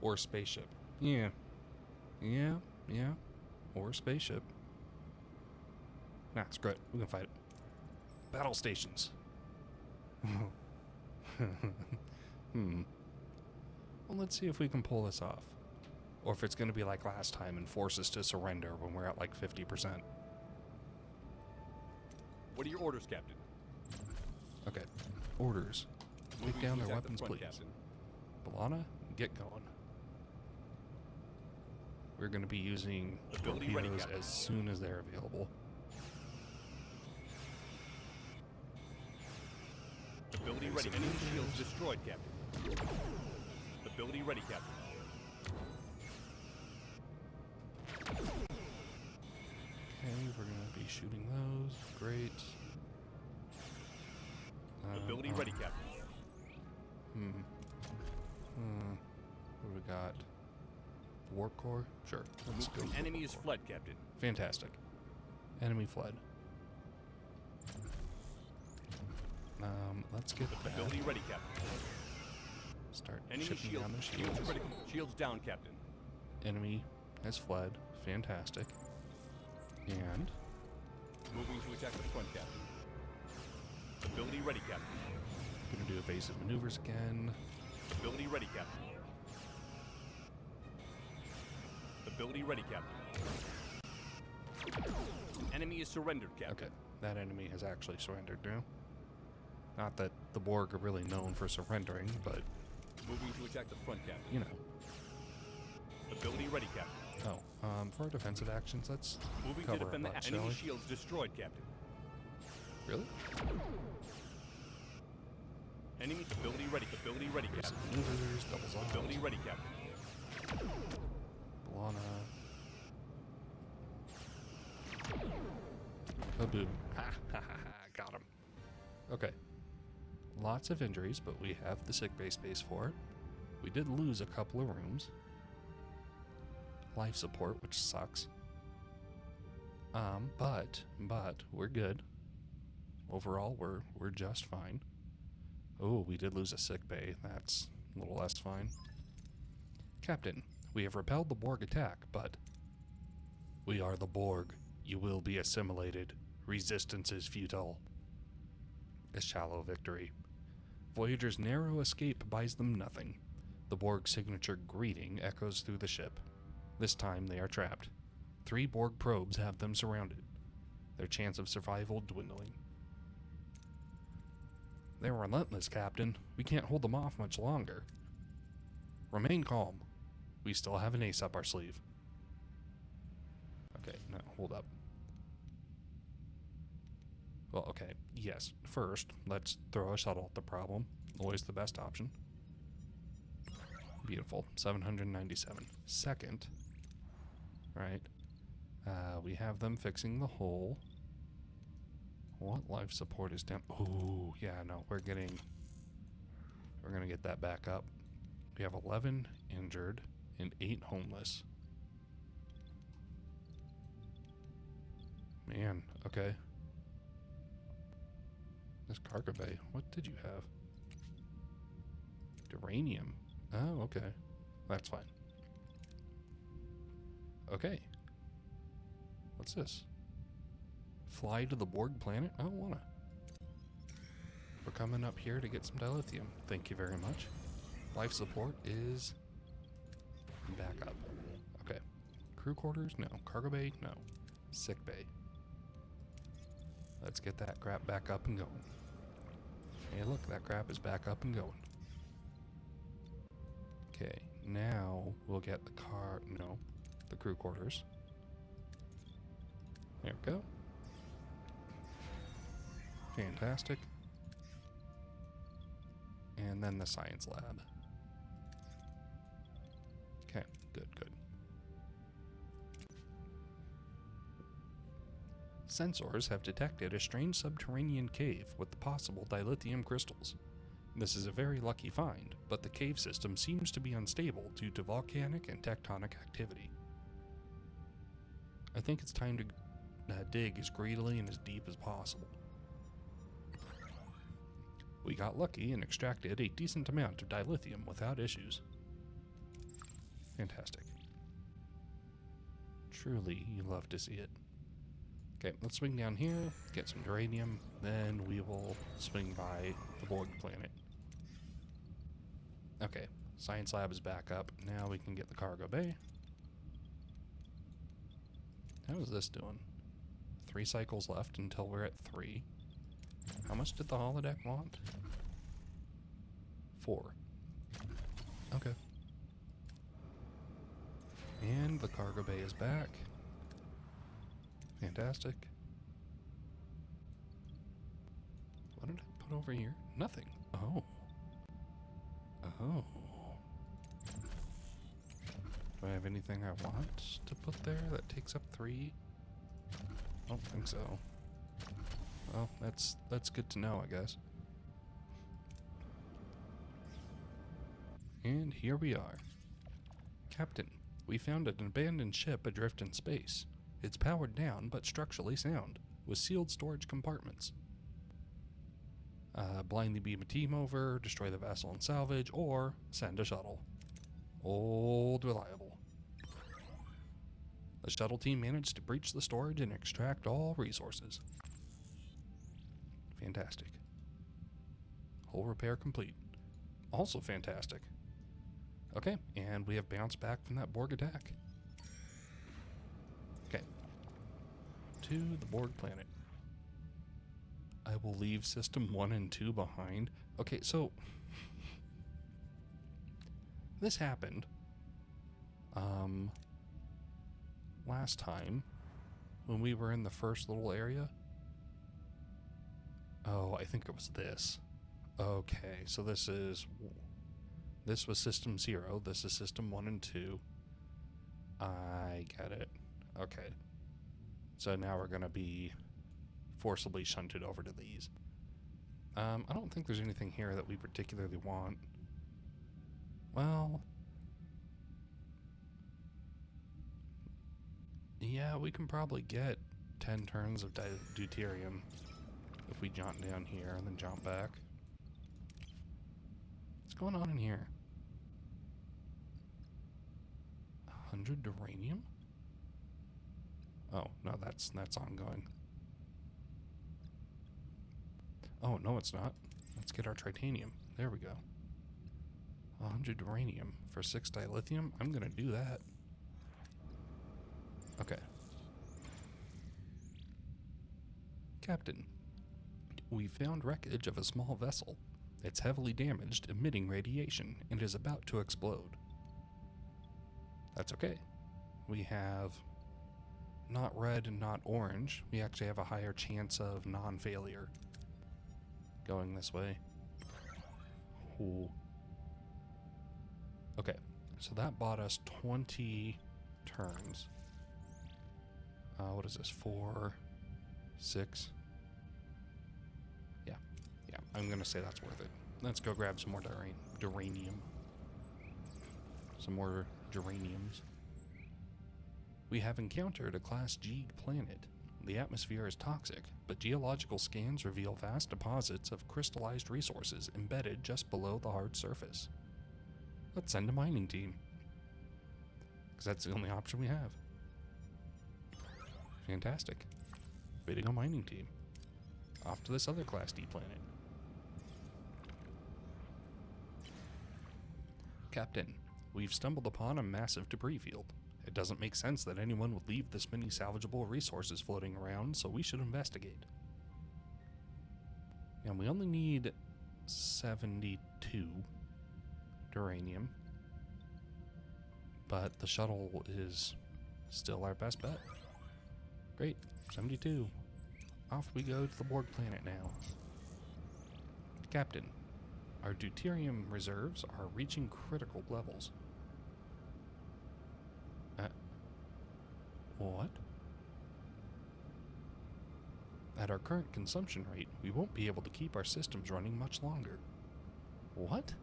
Or spaceship. Yeah. Or spaceship. Nah, screw it. We can fight it. Battle stations. Well, let's see if we can pull this off. Or if it's going to be like last time and force us to surrender when we're at like 50%. What are your orders, Captain? Okay. Orders. Take down their weapons, please. Captain. B'Elanna, get going. We're going to be using Ability ready, torpedoes Captain. as soon as they're available. Ability ready. Enemy shields destroyed, Captain. Ability ready, Captain. Okay, we're going to be shooting those. Great. Ability ready, Captain. What do we got? The warp core? Sure. Let's go. The for enemy warp is core. fled, Captain. Fantastic. Enemy fled. Let's get that. Ability ready, Captain. Start Enemy shipping shields. down their Shields shields. critical. Shields down, Captain. Enemy has fled. Fantastic. And Moving to attack the front, Captain. Ability ready, Captain. gonna do evasive maneuvers again. Ability ready, Captain. Ability ready, Captain. Enemy is surrendered, Captain. Okay, that enemy has actually surrendered now. Not that the Borg are really known for surrendering, but, Moving to attack the front, Captain. you know. Ability ready, Captain. Oh, for our defensive actions, let's Moving to cover our defend the butts, shall enemy we? shields destroyed, Captain. Really? Enemy ability ready. Ability ready, Evasive Captain. maneuvers, doubles off. Ability ready, Captain. B'Elanna. Kaboom. Ha ha ha ha. Got him. Okay. Lots of injuries, but we have the sickbay space for it. We did lose a couple of rooms. Life support, which sucks. But we're good. Overall, we're just fine. Oh, we did lose a sickbay. That's a little less fine. Captain, we have repelled the Borg attack, but we are the Borg. You will be assimilated. Resistance is futile. A shallow victory. Voyager's narrow escape buys them nothing. The Borg signature greeting echoes through the ship. This time they are trapped. 3 Borg probes have them surrounded. Their chance of survival dwindling. They're relentless, Captain. We can't hold them off much longer. Remain calm. We still have an ace up our sleeve. Okay, no, hold up. Well, okay, yes. First, let's throw a shuttle at the problem. Always the best option. Beautiful. 797. Second, right, we have them fixing the hole. What life support is down? Ooh, yeah, no, we're gonna get that back up. We have 11 injured and 8 homeless. Man, okay. This cargo bay, what did you have? Uranium. Oh, okay. That's fine. Okay. What's this? Fly to the Borg planet? I don't wanna. We're coming up here to get some dilithium. Thank you very much. Life support is back up. Okay. Crew quarters? No. Cargo bay? No. Sick bay. Let's get that crap back up and going. Hey, look, that crap is back up and going. Okay, now we'll get the crew quarters. There we go. Fantastic. And then the science lab. Okay, good. Sensors have detected a strange subterranean cave with possible dilithium crystals. This is a very lucky find, but the cave system seems to be unstable due to volcanic and tectonic activity. I think it's time to dig as greedily and as deep as possible. We got lucky and extracted a decent amount of dilithium without issues. Fantastic. Truly, you love to see it. Okay, let's swing down here, get some uranium, then we will swing by the Borg planet. Okay, science lab is back up. Now we can get the cargo bay. How is this doing? 3 cycles left until we're at 3. How much did the holodeck want? 4. Okay. And the cargo bay is back. Fantastic. What did I put over here? Nothing. Oh. Do I have anything I want to put there that takes up 3? I don't think so. Well, that's good to know, I guess. And here we are. Captain, we found an abandoned ship adrift in space. It's powered down, but structurally sound, with sealed storage compartments. Blindly beam a team over, destroy the vessel and salvage, or send a shuttle. Old reliable. The shuttle team managed to breach the storage and extract all resources. Fantastic. Hull repair complete. Also fantastic. Okay, and we have bounced back from that Borg attack. Okay. To the Borg planet. I will leave system 1 and 2 behind. Okay, so this happened last time when we were in the first little area. Oh, I think it was this. Okay, so this was system 0. This is system 1 and 2. I get it. Okay. So now we're going to be forcibly shunted over to these. I don't think there's anything here that we particularly want. Well, yeah, we can probably get 10 turns of deuterium if we jaunt down here and then jump back. What's going on in here? 100 uranium? Oh, no, that's ongoing. Oh, no, it's not. Let's get our titanium. There we go. 100 uranium for 6 dilithium. I'm going to do that. Okay. Captain, we found wreckage of a small vessel. It's heavily damaged, emitting radiation, and is about to explode. That's okay. We have not red and not orange. We actually have a higher chance of non-failure going this way. Ooh. Okay, so that bought us 20 turns. What is this? 4, 6. Yeah, I'm gonna say that's worth it. Let's go grab some more duranium. Some more geraniums. We have encountered a Class G planet. The atmosphere is toxic, but geological scans reveal vast deposits of crystallized resources embedded just below the hard surface. Let's send a mining team, because that's the only option we have. Fantastic. Way to go, mining team. Off to this other Class D planet. Captain, we've stumbled upon a massive debris field. It doesn't make sense that anyone would leave this many salvageable resources floating around, so we should investigate. And we only need 72 duranium, but the shuttle is still our best bet. Great, 72. Off we go to the Borg planet now. Captain, our deuterium reserves are reaching critical levels. What? At our current consumption rate, we won't be able to keep our systems running much longer. What?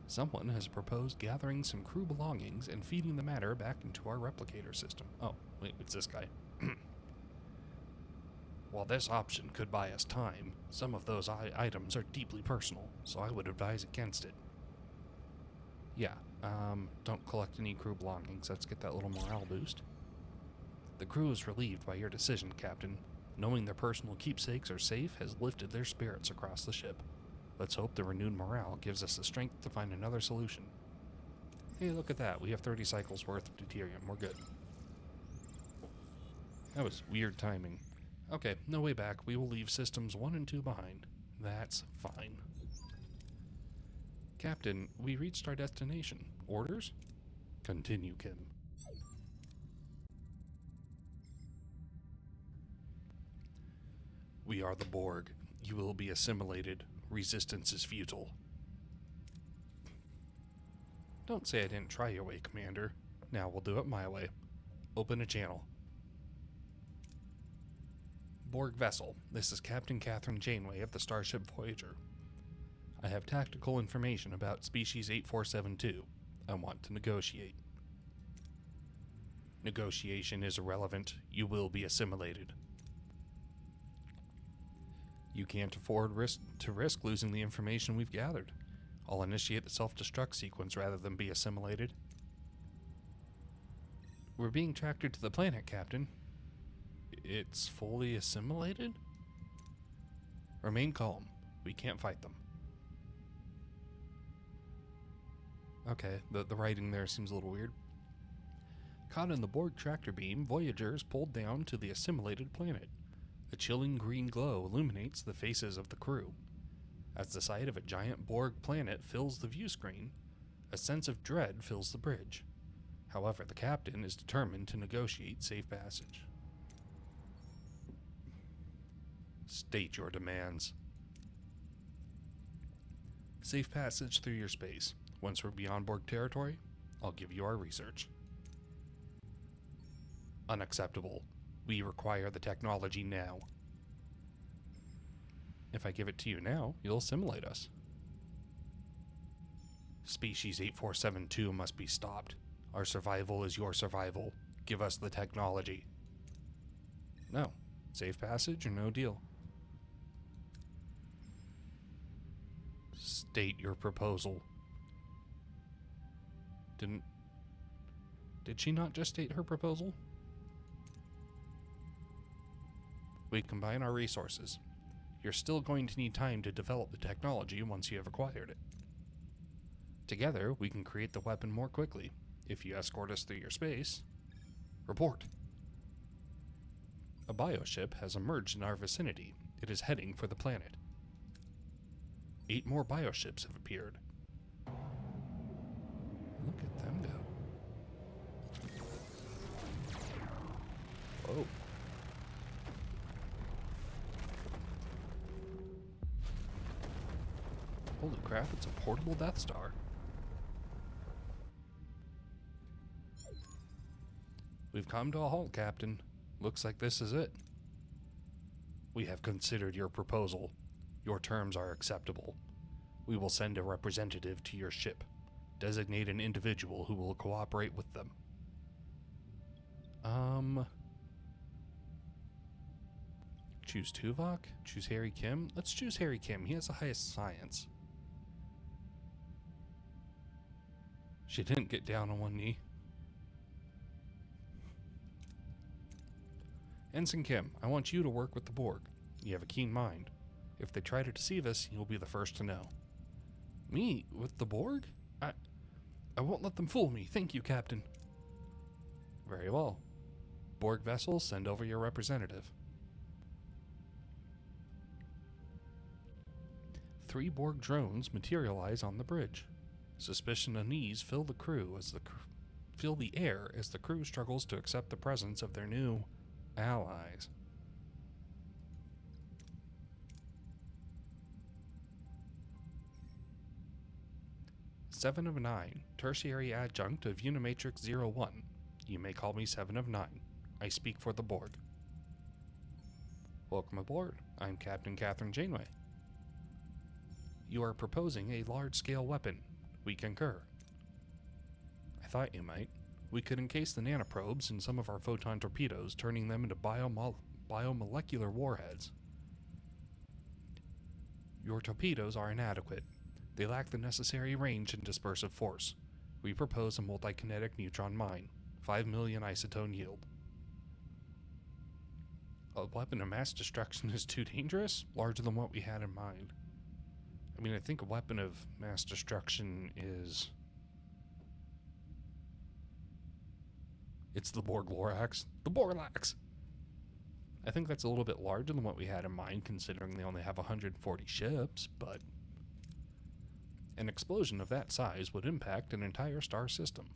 Someone has proposed gathering some crew belongings and feeding the matter back into our replicator system. Oh, wait, it's this guy. While this option could buy us time, some of those items are deeply personal, so I would advise against it. Yeah, don't collect any crew belongings. Let's get that little morale boost. The crew is relieved by your decision, Captain. Knowing their personal keepsakes are safe has lifted their spirits across the ship. Let's hope the renewed morale gives us the strength to find another solution. Hey, look at that. We have 30 cycles worth of deuterium. We're good. That was weird timing. Okay, no way back. We will leave systems 1 and 2 behind. That's fine. Captain, we reached our destination. Orders? Continue, Kim. We are the Borg. You will be assimilated. Resistance is futile. Don't say I didn't try your way, Commander. Now we'll do it my way. Open a channel. Borg vessel, this is Captain Catherine Janeway of the Starship Voyager. I have tactical information about species 8472. I want to negotiate. Negotiation is irrelevant. You will be assimilated. You can't afford to risk losing the information we've gathered. I'll initiate the self-destruct sequence rather than be assimilated. We're being tracked to the planet, Captain. It's fully assimilated? Remain calm. We can't fight them. Okay, the writing there seems a little weird. Caught in the Borg tractor beam, Voyager is pulled down to the assimilated planet. A chilling green glow illuminates the faces of the crew. As the sight of a giant Borg planet fills the view screen, a sense of dread fills the bridge. However, the captain is determined to negotiate safe passage. State your demands. Safe passage through your space. Once we're beyond Borg territory, I'll give you our research. Unacceptable. We require the technology now. If I give it to you now, you'll assimilate us. Species 8472 must be stopped. Our survival is your survival. Give us the technology. No. Safe passage or no deal? State your proposal. Did she not just state her proposal? We combine our resources. You're still going to need time to develop the technology once you have acquired it. Together, we can create the weapon more quickly. If you escort us through your space, report. A bioship has emerged in our vicinity. It is heading for the planet. 8 more bioships have appeared. Holy crap, it's a portable Death Star. We've come to a halt, Captain. Looks like this is it. We have considered your proposal. Your terms are acceptable. We will send a representative to your ship. Designate an individual who will cooperate with them. Choose Tuvok? Choose Harry Kim? Let's choose Harry Kim. He has the highest science. She didn't get down on one knee. Ensign Kim, I want you to work with the Borg. You have a keen mind. If they try to deceive us, you'll be the first to know. Me? With the Borg? I won't let them fool me. Thank you, Captain. Very well. Borg vessels, send over your representative. 3 Borg drones materialize on the bridge. Suspicion and unease fill the air as the crew struggles to accept the presence of their new allies. Seven of 9, tertiary adjunct of Unimatrix 01. You may call me 7 of 9. I speak for the Borg. Welcome aboard. I'm Captain Catherine Janeway. You are proposing a large-scale weapon. We concur. I thought you might. We could encase the nanoprobes in some of our photon torpedoes, turning them into biomolecular warheads. Your torpedoes are inadequate. They lack the necessary range and dispersive force. We propose a multikinetic neutron mine. 5 million isotone yield. A weapon of mass destruction is too dangerous? Larger than what we had in mind. I mean, I think a weapon of mass destruction is... It's the Borg Lorax. The Borlax! I think that's a little bit larger than what we had in mind, considering they only have 140 ships, but... An explosion of that size would impact an entire star system.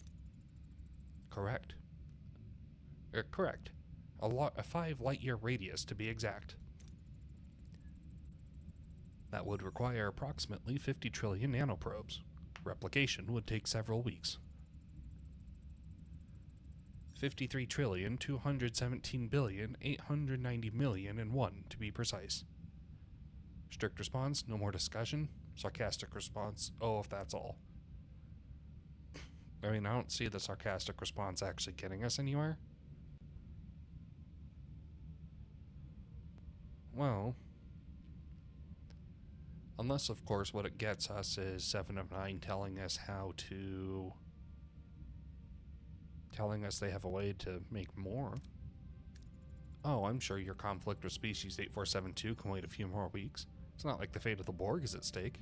Correct. Correct. A 5 light-year radius, to be exact. That would require approximately 50 trillion nanoprobes. Replication would take several weeks. 53,217,890,000,001 to be precise. Strict response, no more discussion. Sarcastic response, oh, if that's all. I mean, I don't see the sarcastic response actually getting us anywhere. Well, unless, of course, what it gets us is 7 of 9 telling us telling us they have a way to make more. Oh, I'm sure your conflict with Species 8472 can wait a few more weeks. It's not like the fate of the Borg is at stake.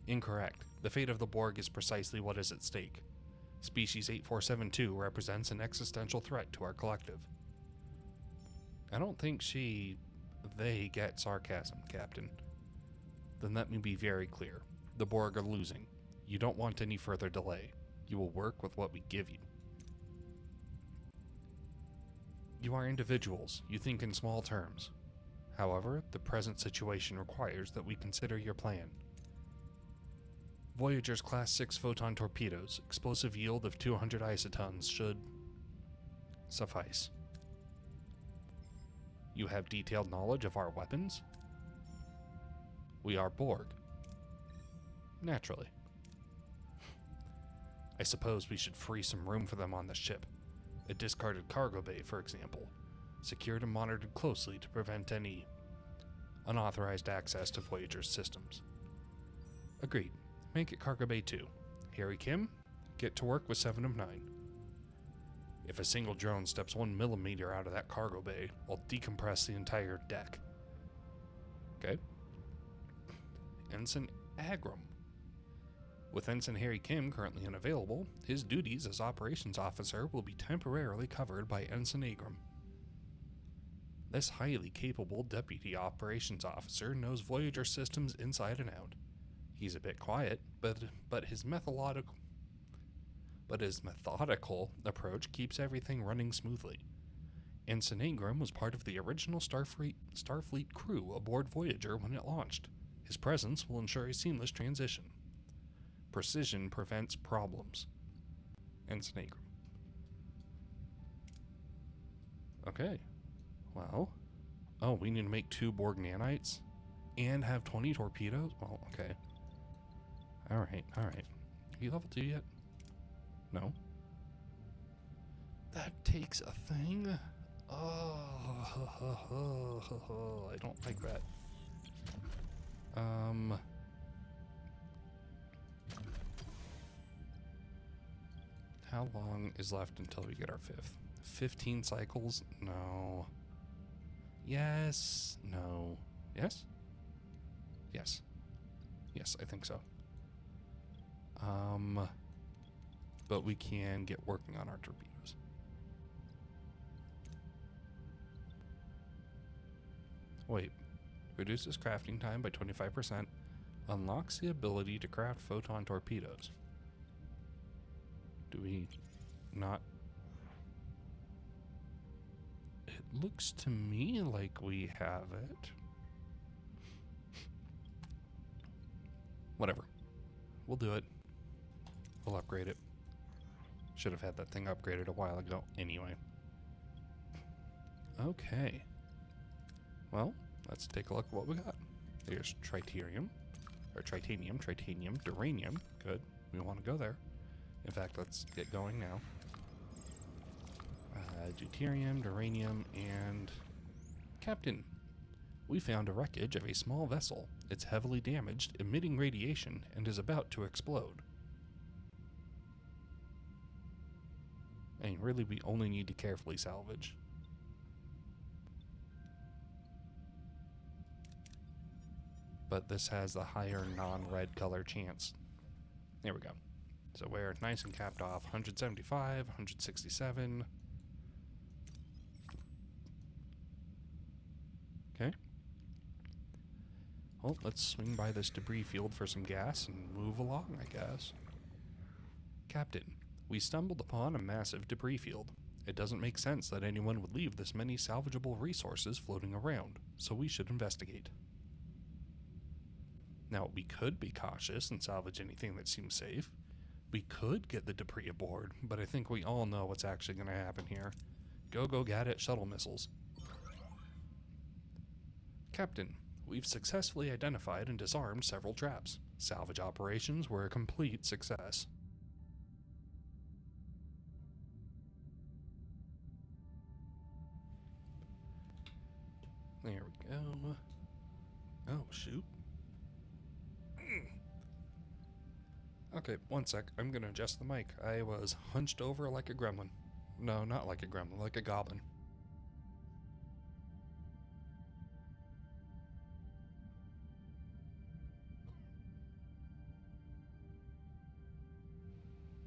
Incorrect. The fate of the Borg is precisely what is at stake. Species 8472 represents an existential threat to our collective. I don't think they get sarcasm, Captain. Then let me be very clear. The Borg are losing. You don't want any further delay. You will work with what we give you. You are individuals. You think in small terms. However, the present situation requires that we consider your plan. Voyager's Class 6 photon torpedoes, explosive yield of 200 isotons should suffice. You have detailed knowledge of our weapons? We are Borg. Naturally. I suppose we should free some room for them on the ship. A discarded cargo bay, for example, secured and monitored closely to prevent any unauthorized access to Voyager's systems. Agreed. Make it cargo bay 2. Harry Kim, get to work with 7 of 9. If a single drone steps 1 millimeter out of that cargo bay, I'll decompress the entire deck. Okay. Ensign Agram. With Ensign Harry Kim currently unavailable, his duties as operations officer will be temporarily covered by Ensign Agram. This highly capable deputy operations officer knows Voyager systems inside and out. He's a bit quiet, but his methodical approach keeps everything running smoothly. Ensign Agram was part of the original Starfleet crew aboard Voyager when it launched. His presence will ensure a seamless transition. Precision prevents problems. And snake. Okay. Well. Oh, we need to make 2 Borg nanites? And have 20 torpedoes? Well, okay. Alright, alright. Are you level 2 yet? No. That takes a thing? Oh, I don't like that. How long is left until we get our 5th? 15 cycles? No. Yes. No. Yes? Yes. Yes, I think so. But we can get working on our torpedoes. Wait. Reduces crafting time by 25%. Unlocks the ability to craft photon torpedoes. Do we not? It looks to me like we have it. Whatever. We'll do it. We'll upgrade it. Should have had that thing upgraded a while ago anyway. Okay. Well, let's take a look at what we got. There's tritanium, duranium. Good. We want to go there. In fact, let's get going now. Deuterium, duranium, and... Captain, we found a wreckage of a small vessel. It's heavily damaged, emitting radiation, and is about to explode. And really, we only need to carefully salvage. But this has the higher non-red color chance. There we go. So we're nice and capped off. 175, 167. Okay. Well, let's swing by this debris field for some gas and move along, I guess. Captain, we stumbled upon a massive debris field. It doesn't make sense that anyone would leave this many salvageable resources floating around, so we should investigate. Now, we could be cautious and salvage anything that seems safe. We could get the debris aboard, but I think we all know what's actually going to happen here. Go get it, shuttle missiles. Captain, we've successfully identified and disarmed several traps. Salvage operations were a complete success. There we go. Oh, shoot. Okay, one sec. I'm gonna adjust the mic. I was hunched over like a gremlin. No, not like a gremlin, like a goblin.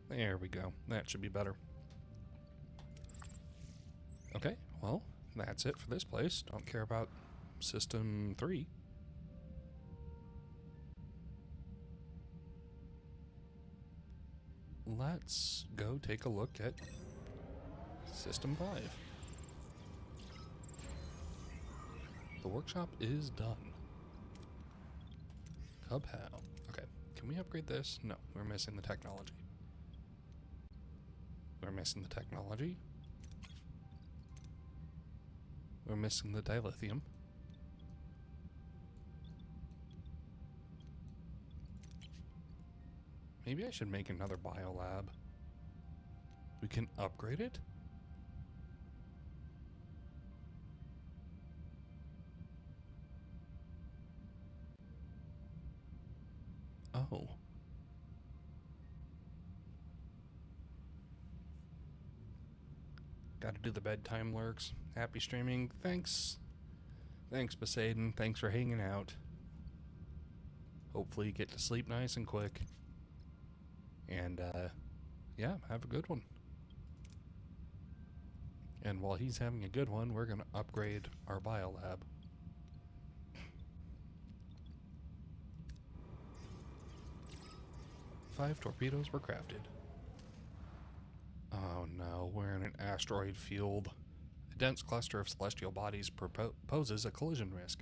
There we go. That should be better. Okay, well, that's it for this place. Don't care about System 3. Let's go take a look at System 5. The workshop is done. Cubhow. Okay, can we upgrade this? No, we're missing the technology. We're missing the technology. We're missing the dilithium. Maybe I should make another biolab. We can upgrade it? Oh. Gotta do the bedtime lurks. Happy streaming. Thanks. Thanks, Poseidon. Thanks for hanging out. Hopefully you get to sleep nice and quick. And, yeah, have a good one. And while he's having a good one, we're going to upgrade our biolab. Five torpedoes were crafted. Oh no, we're in an asteroid field. A dense cluster of celestial bodies poses a collision risk.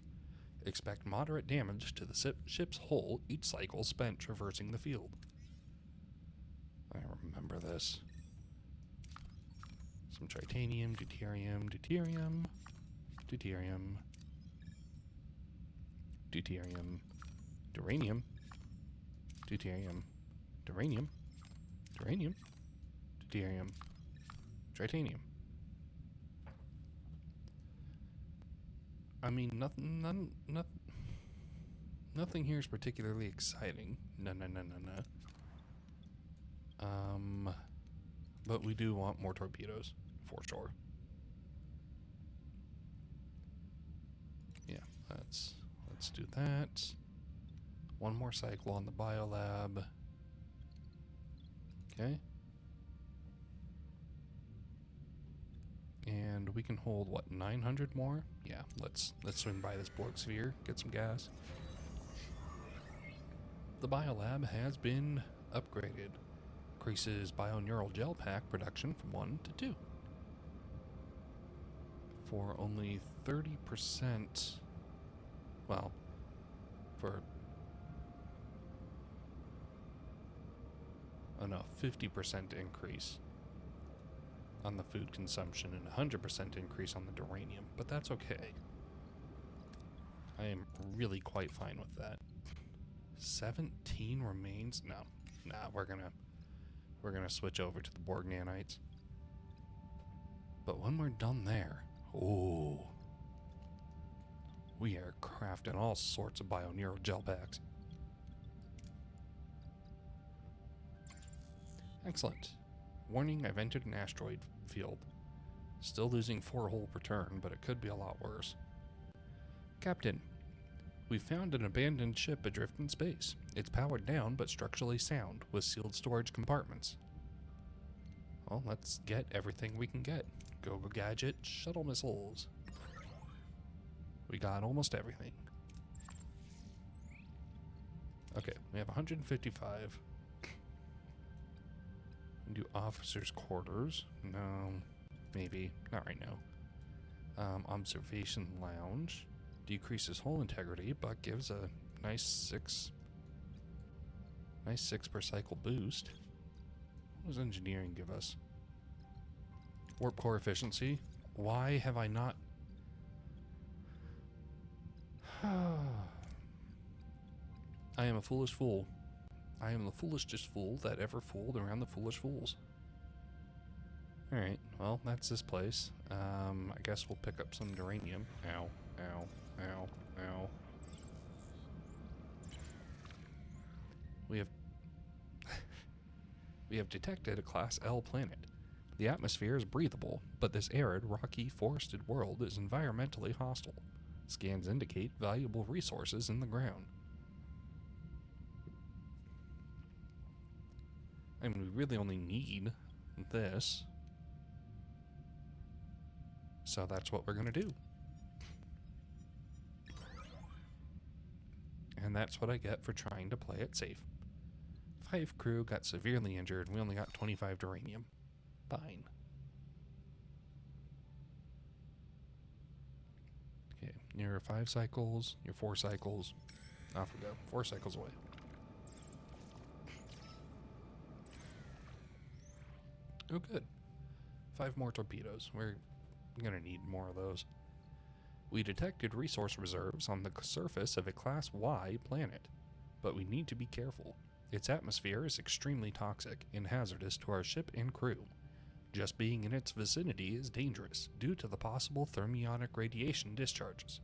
Expect moderate damage to the ship's hull each cycle spent traversing the field. I remember this. Some tritanium, deuterium, deuterium, deuterium, deuterium, duranium, deuterium, duranium, duranium, deuterium, tritanium. I mean, nothing here is particularly exciting. No. But we do want more torpedoes, for sure. Yeah, let's do that. One more cycle on the biolab. Okay. And we can hold, what, 900 more? Yeah, let's swing by this Borg sphere, get some gas. The biolab has been upgraded. Increases bioneural gel pack production from 1 to 2. For only 30%, well, for, oh no, 50% increase on the food consumption and 100% increase on the duranium, but that's okay. I am really quite fine with that. 17 remains? No. Nah, we're gonna switch over to the Borg nanites. But when we're done there, oh, we are crafting all sorts of bioneural gel packs. Excellent. Warning, I've entered an asteroid field. Still losing 4 hull per turn, but it could be a lot worse. Captain, we found an abandoned ship adrift in space. It's powered down, but structurally sound, with sealed storage compartments. Well, let's get everything we can get. Go gadget, shuttle missiles. We got almost everything. Okay, we have 155. Do officers' quarters. No, maybe. Not right now. Observation lounge. Decreases hull integrity, but gives a nice 6 per cycle boost. What does engineering give us? Warp core efficiency. Why have I not... I am a foolish fool. I am the foolishest fool that ever fooled around the foolish fools. Alright, well, that's this place. I guess we'll pick up some duranium. Ow, ow, ow, ow. We have detected a Class L planet. The atmosphere is breathable, but this arid, rocky, forested world is environmentally hostile. Scans indicate valuable resources in the ground. I mean, we really only need this. So that's what we're going to do. And that's what I get for trying to play it safe. 5 crew got severely injured, and we only got 25 duranium. Fine. Okay, you're 5 cycles, you're 4 cycles. Off we go. 4 cycles away. Oh, good. 5 more torpedoes. We're gonna need more of those. We detected resource reserves on the surface of a Class Y planet, but we need to be careful. Its atmosphere is extremely toxic and hazardous to our ship and crew. Just being in its vicinity is dangerous due to the possible thermionic radiation discharges.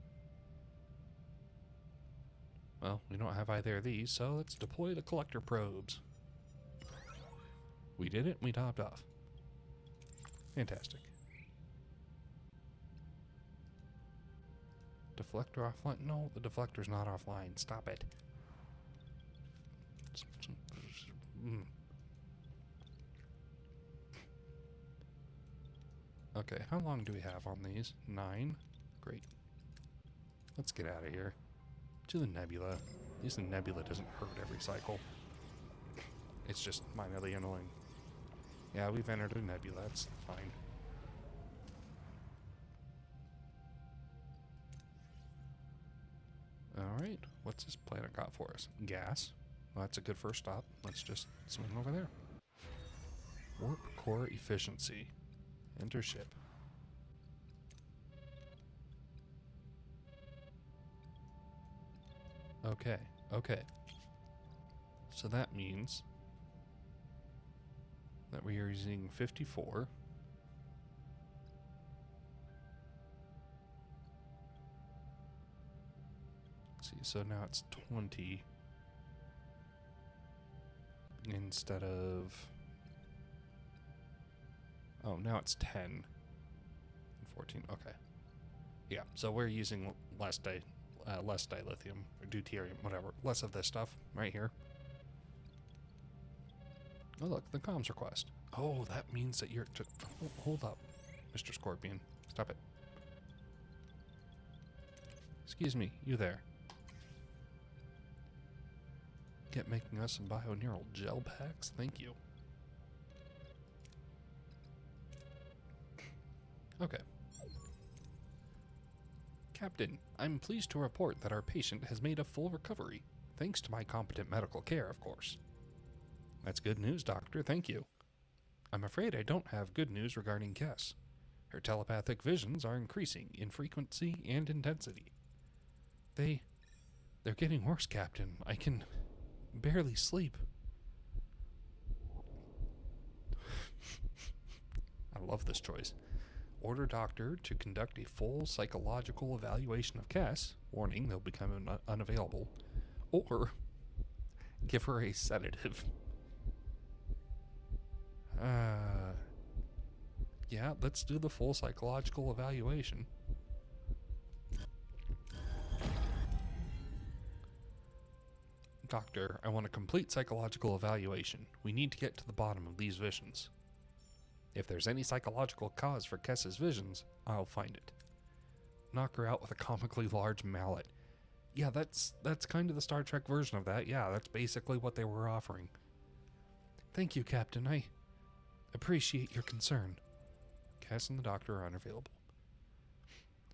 Well, we don't have either of these, so let's deploy the collector probes. We did it, we topped off. Fantastic. Deflector offline? No, the deflector's not offline. Stop it. Okay, how long do we have on these? 9? Great. Let's get out of here. To the nebula. At least the nebula doesn't hurt every cycle. It's just minorly annoying. Yeah, we've entered a nebula. That's fine. Alright, what's this planet got for us? Gas. Well, that's a good first stop. Let's just swing over there. Warp core efficiency. Enter ship. Okay, okay. So that means that we are using 54. Let's see, so now it's 20 instead of... Oh, now it's 10 and 14. Okay. Yeah, so we're using less dilithium or deuterium, whatever. Less of this stuff right here. Oh, look, the comms request. Oh, that means that you're just... Hold up, Mr. Scorpion. Stop it. Excuse me, you there. Get making us some bioneural gel packs? Thank you. Okay. Captain, I'm pleased to report that our patient has made a full recovery, thanks to my competent medical care, of course. That's good news, Doctor. Thank you. I'm afraid I don't have good news regarding Kess. Her telepathic visions are increasing in frequency and intensity. They're getting worse, Captain. I can barely sleep. I love this choice. Order doctor to conduct a full psychological evaluation of Kess. Warning, they'll become unavailable. Or give her a sedative. Yeah, let's do the full psychological evaluation. Doctor, I want a complete psychological evaluation. We need to get to the bottom of these visions. If there's any psychological cause for Kess's visions, I'll find it. Knock her out with a comically large mallet. Yeah, that's kind of the Star Trek version of that. Yeah, that's basically what they were offering. Thank you, Captain. I appreciate your concern. Kess and the Doctor are unavailable.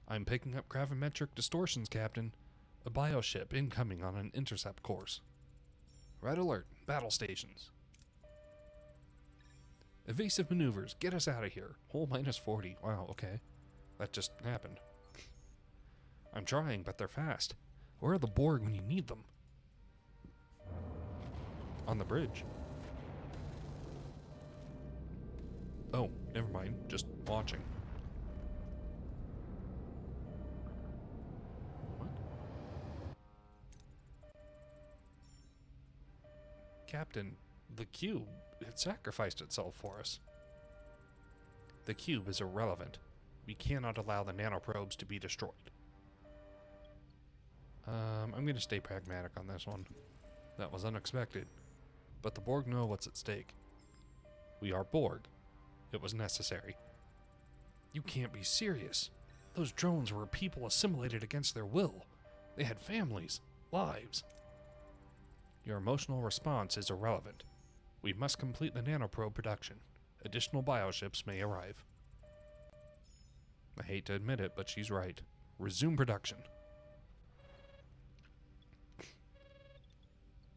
I'm picking up gravimetric distortions, Captain. A bioship incoming on an intercept course. Red alert. Battle stations. Evasive maneuvers. Get us out of here. Hull minus 40. Wow, okay. That just happened. I'm trying, but they're fast. Where are the Borg when you need them? On the bridge. Oh, never mind. Just watching. What? Captain, the cube, it sacrificed itself for us. The cube is irrelevant. We cannot allow the nanoprobes to be destroyed. I'm going to stay pragmatic on this one. That was unexpected. But the Borg know what's at stake. We are Borg. It was necessary. You can't be serious. Those drones were people assimilated against their will. They had families, lives. Your emotional response is irrelevant. We must complete the nanoprobe production. Additional bioships may arrive. I hate to admit it, but she's right. Resume production.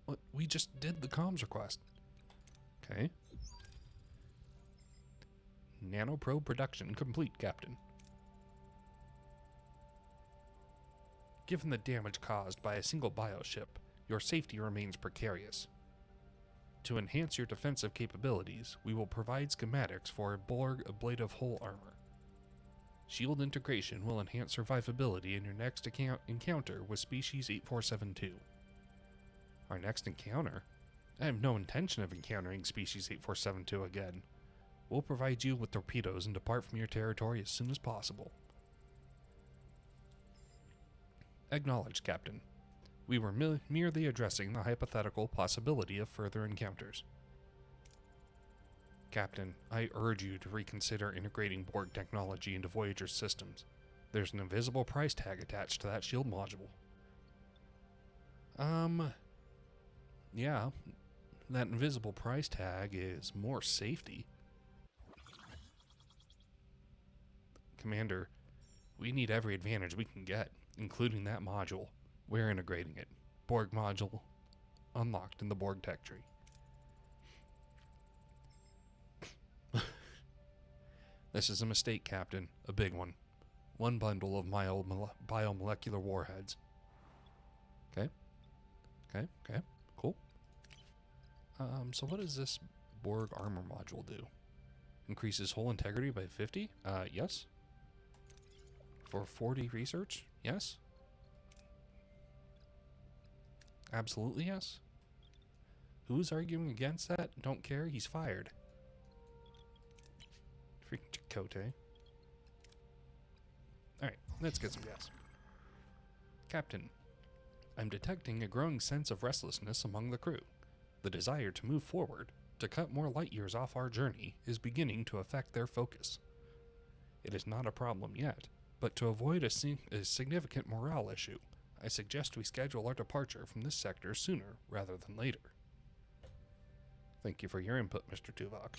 What? We just did the comms request. Okay. Nanoprobe production complete, Captain. Given the damage caused by a single bioship, your safety remains precarious. To enhance your defensive capabilities, we will provide schematics for a Borg ablative hull armor. Shield integration will enhance survivability in your next encounter with Species 8472. Our next encounter? I have no intention of encountering Species 8472 again. We'll provide you with torpedoes and depart from your territory as soon as possible. Acknowledged, Captain. We were merely addressing the hypothetical possibility of further encounters. Captain, I urge you to reconsider integrating Borg technology into Voyager's systems. There's an invisible price tag attached to that shield module. Yeah. That invisible price tag is more safety. Commander, we need every advantage we can get, including that module. We're integrating it. Borg module unlocked in the Borg tech tree. This is a mistake, Captain. A big one. One bundle of biomolecular warheads. Okay. Okay. Cool. So what does this Borg armor module do? Increases hull integrity by 50? Yes. For 40 research? Yes. Absolutely yes. Who's arguing against that? Don't care. He's fired. Freaking Chakotay. Alright, let's get some gas. Captain, I'm detecting a growing sense of restlessness among the crew. The desire to move forward, to cut more light years off our journey, is beginning to affect their focus. It is not a problem yet, but to avoid a significant morale issue, I suggest we schedule our departure from this sector sooner rather than later. Thank you for your input, Mr. Tuvok.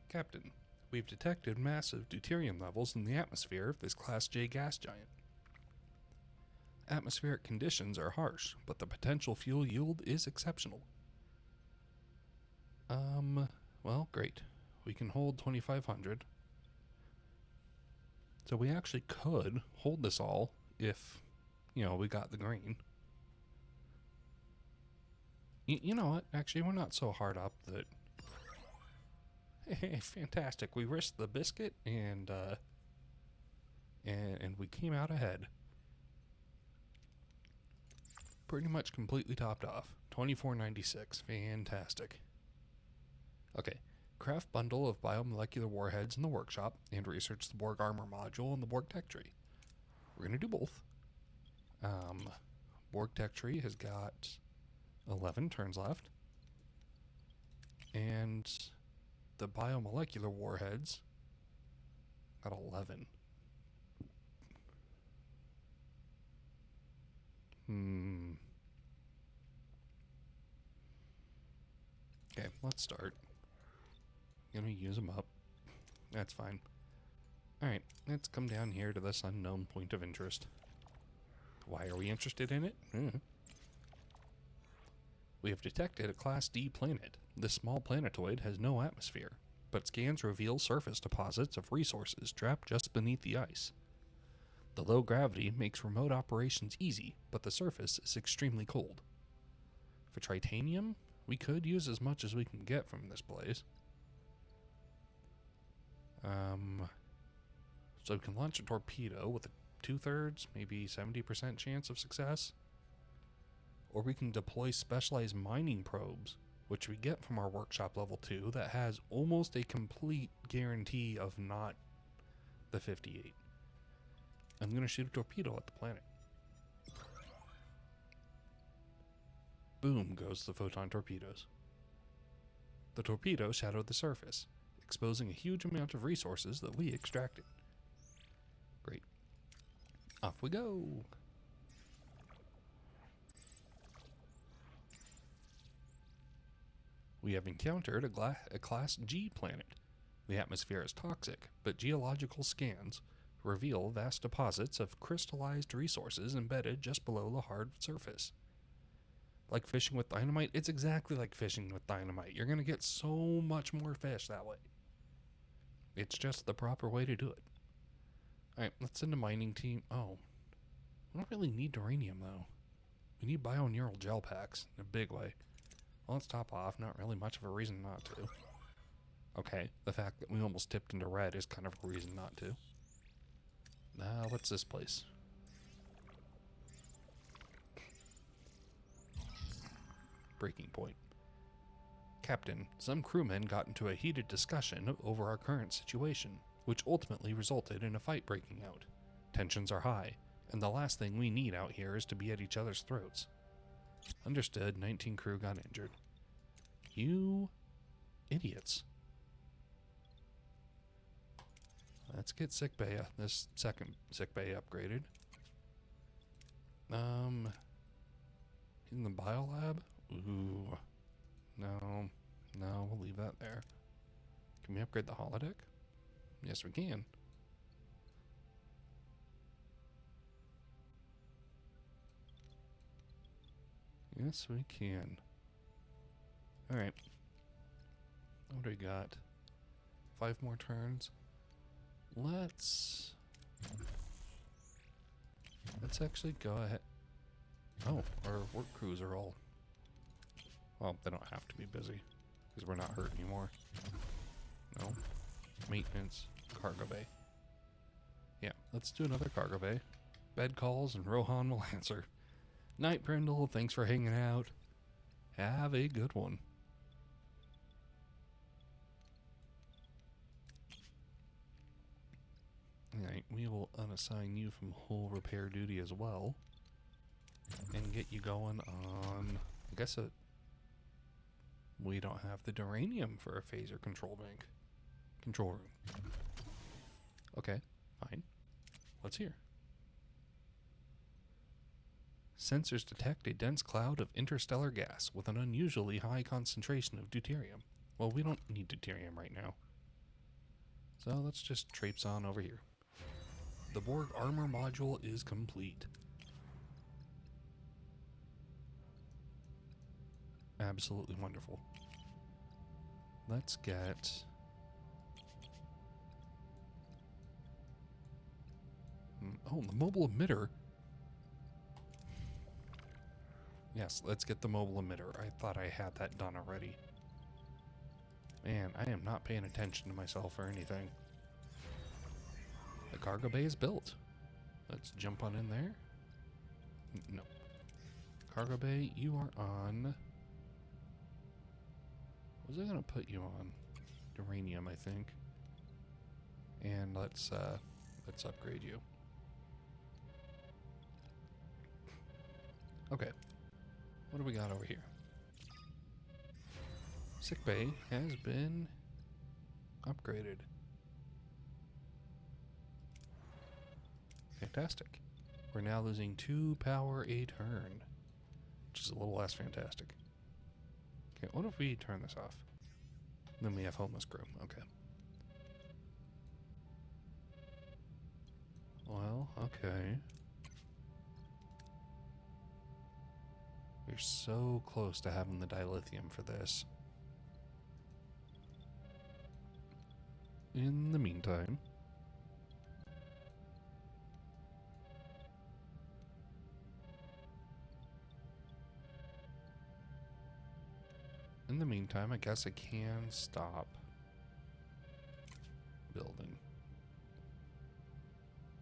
Captain, we've detected massive deuterium levels in the atmosphere of this Class J gas giant. Atmospheric conditions are harsh, but the potential fuel yield is exceptional. Well, great. We can hold 2,500. So we actually could hold this all if, we got the green. You know what? Actually, we're not so hard up that... Hey, fantastic. We risked the biscuit and we came out ahead. Pretty much completely topped off. 2496. Fantastic. Okay. Craft bundle of biomolecular warheads in the workshop and research the Borg armor module and the Borg tech tree. We're going to do both. Borg tech tree has got 11 turns left. And the biomolecular warheads got 11. Okay, let's start. Gonna use them up. That's fine. Alright, let's come down here to this unknown point of interest. Why are we interested in it? We have detected a Class D planet. This small planetoid has no atmosphere, but scans reveal surface deposits of resources trapped just beneath the ice. The low gravity makes remote operations easy, but the surface is extremely cold. For titanium, we could use as much as we can get from this place. So we can launch a torpedo with a 2/3, maybe 70% chance of success. Or we can deploy specialized mining probes, which we get from our workshop level 2 that has almost a complete guarantee of not the 58. I'm going to shoot a torpedo at the planet. Boom goes the photon torpedoes. The torpedo shadowed the surface, exposing a huge amount of resources that we extracted. Great. Off we go. We have encountered a Class G planet. The atmosphere is toxic, but geological scans reveal vast deposits of crystallized resources embedded just below the hard surface. Like fishing with dynamite, it's exactly like fishing with dynamite. You're going to get so much more fish that way. It's just the proper way to do it. Alright, let's send a mining team. Oh, we don't really need uranium though. We need bioneural gel packs in a big way. Well, let's top off. Not really much of a reason not to. Okay, the fact that we almost tipped into red is kind of a reason not to. Now, what's this place? Breaking point. Captain, some crewmen got into a heated discussion over our current situation, which ultimately resulted in a fight breaking out. Tensions are high, and the last thing we need out here is to be at each other's throats. Understood, 19 crew got injured. You idiots. Let's get sickbay, this second sickbay upgraded. In the biolab? Ooh. No. No, we'll leave that there. Can we upgrade the holodeck? Yes, we can. Yes, we can. Alright. What do we got? 5 more turns. Let's actually go ahead. Oh, our work crews are all... Well, they don't have to be busy, because we're not hurt anymore. No. Maintenance. Cargo bay. Yeah, let's do another cargo bay. Bed calls and Rohan will answer. Night, Brindle. Thanks for hanging out. Have a good one. Alright, we will unassign you from hull repair duty as well. And get you going on... I guess we don't have the duranium for a phaser control bank. Control room. Okay, fine. What's here? Sensors detect a dense cloud of interstellar gas with an unusually high concentration of deuterium. Well, we don't need deuterium right now. So let's just traipse on over here. The Borg armor module is complete. Absolutely wonderful. Let's get... Oh, the mobile emitter. Yes, let's get the mobile emitter. I thought I had that done already. Man, I am not paying attention to myself or anything. The cargo bay is built. Let's jump on in there. No. Cargo bay, you are on... What was I going to put you on? Uranium, I think. And let's upgrade you. Okay. What do we got over here? Sick bay has been upgraded. Fantastic. We're now losing 2 power a turn, which is a little less fantastic. Okay, what if we turn this off? Then we have homeless crew. Okay. Well, okay. We're so close to having the dilithium for this. In the meantime... I guess I can stop building.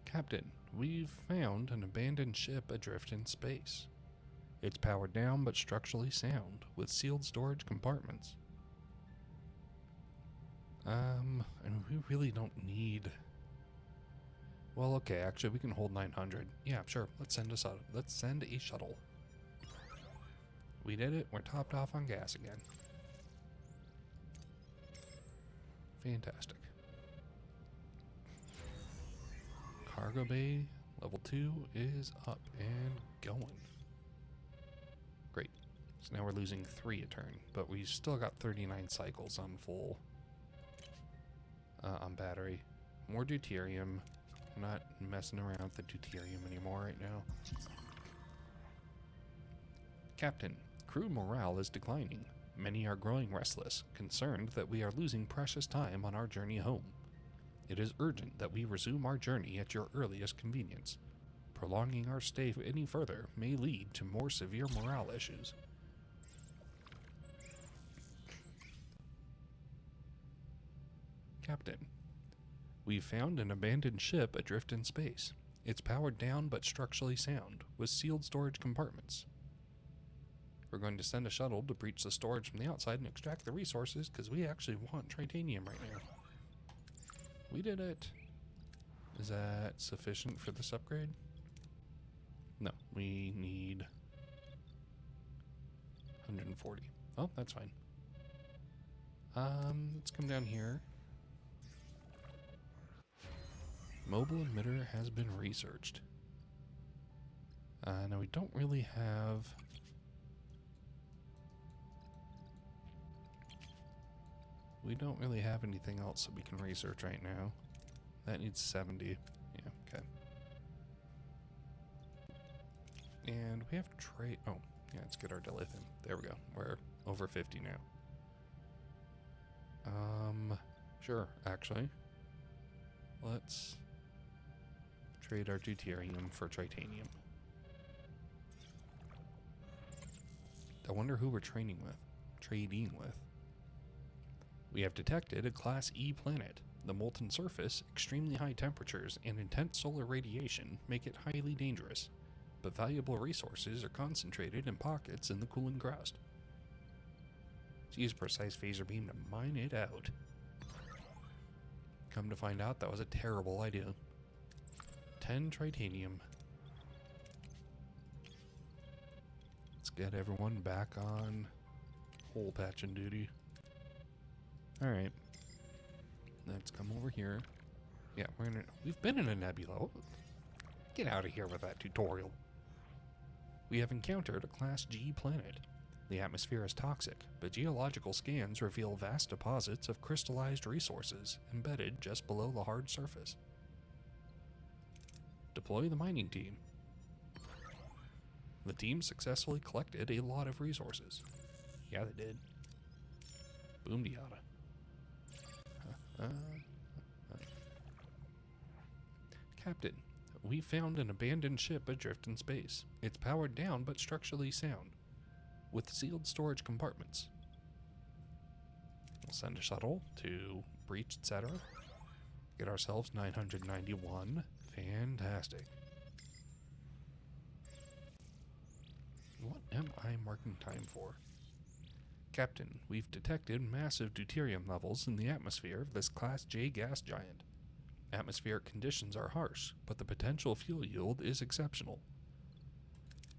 Captain, we've found an abandoned ship adrift in space. It's powered down but structurally sound, with sealed storage compartments. And we really don't need... Well, okay, actually we can hold 900. Yeah, sure, let's send a shuttle. We did it, we're topped off on gas again. Fantastic. Cargo bay level 2 is up and going. Great. So now we're losing 3 a turn, but we've still got 39 cycles on full on battery. More deuterium. I'm not messing around with the deuterium anymore right now. Captain, crew morale is declining. Many are growing restless, concerned that we are losing precious time on our journey home. It is urgent that we resume our journey at your earliest convenience. Prolonging our stay any further may lead to more severe morale issues. Captain, we've found an abandoned ship adrift in space. It's powered down but structurally sound, with sealed storage compartments. We're going to send a shuttle to breach the storage from the outside and extract the resources, because we actually want titanium right now. We did it. Is that sufficient for this upgrade? No, we need 140. Oh, that's fine. Let's come down here. Mobile emitter has been researched. Now we don't really have... we don't really have anything else that we can research right now. That needs 70. Yeah, okay. And we have trade. Oh, yeah, let's get our dilithium. There we go. We're over 50 now. Sure, actually. Let's trade our deuterium for titanium. I wonder who we're trading with. We have detected a Class E planet. The molten surface, extremely high temperatures, and intense solar radiation make it highly dangerous, but valuable resources are concentrated in pockets in the cooling crust. Let's use a precise phaser beam to mine it out. Come to find out, that was a terrible idea. 10 titanium. Let's get everyone back on hole patching duty. Alright. Let's come over here. Yeah, we've been in a nebula. Get out of here with that tutorial. We have encountered a Class G planet. The atmosphere is toxic, but geological scans reveal vast deposits of crystallized resources embedded just below the hard surface. Deploy the mining team. The team successfully collected a lot of resources. Yeah, they did. Boom diata. Captain, we found an abandoned ship adrift in space. It's powered down but structurally sound, with sealed storage compartments. We'll send a shuttle to breach, etc. Get ourselves 991. Fantastic. What am I marking time for? Captain, we've detected massive deuterium levels in the atmosphere of this Class J gas giant. Atmospheric conditions are harsh, but the potential fuel yield is exceptional.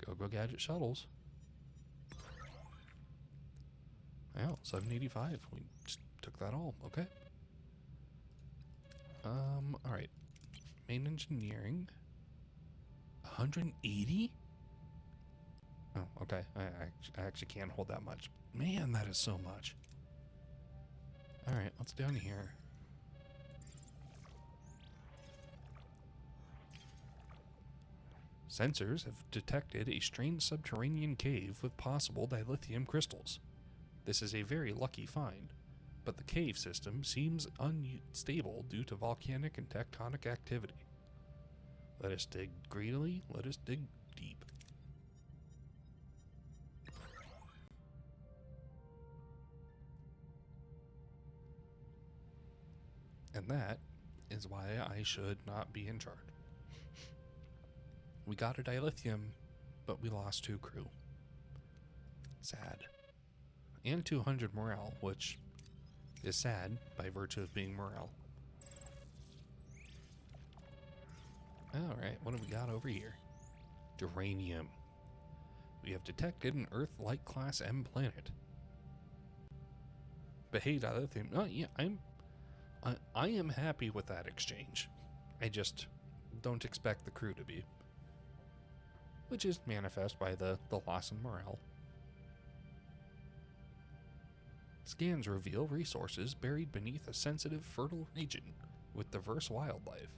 Go gadget shuttles. Wow, 785. We just took that all. Okay. Alright. Main engineering. 180? Oh, okay. I actually can't hold that much. Man, that is so much. Alright, what's down here? Sensors have detected a strange subterranean cave with possible dilithium crystals. This is a very lucky find, but the cave system seems unstable due to volcanic and tectonic activity. Let us dig greedily, let us dig deep. And that is why I should not be in charge. We got a dilithium, but we lost 2 crew. Sad. And 200 morale, which is sad by virtue of being morale. Alright, what do we got over here? Duranium. We have detected an Earth-like Class M planet. But hey, dilithium. Oh yeah, I am happy with that exchange. I just don't expect the crew to be. Which is manifest by the loss in morale. Scans reveal resources buried beneath a sensitive, fertile region with diverse wildlife.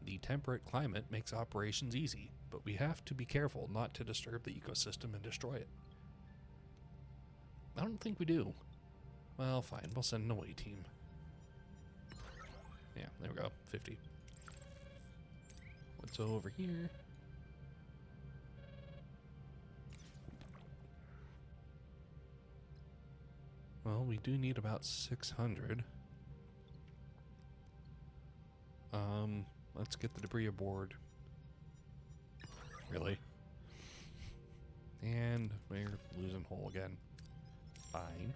The temperate climate makes operations easy, but we have to be careful not to disturb the ecosystem and destroy it. I don't think we do. Well, fine, we'll send an away team. Yeah, there we go, 50. What's over here? Well, we do need about 600. Let's get the debris aboard. Really? And we're losing hull again. Fine.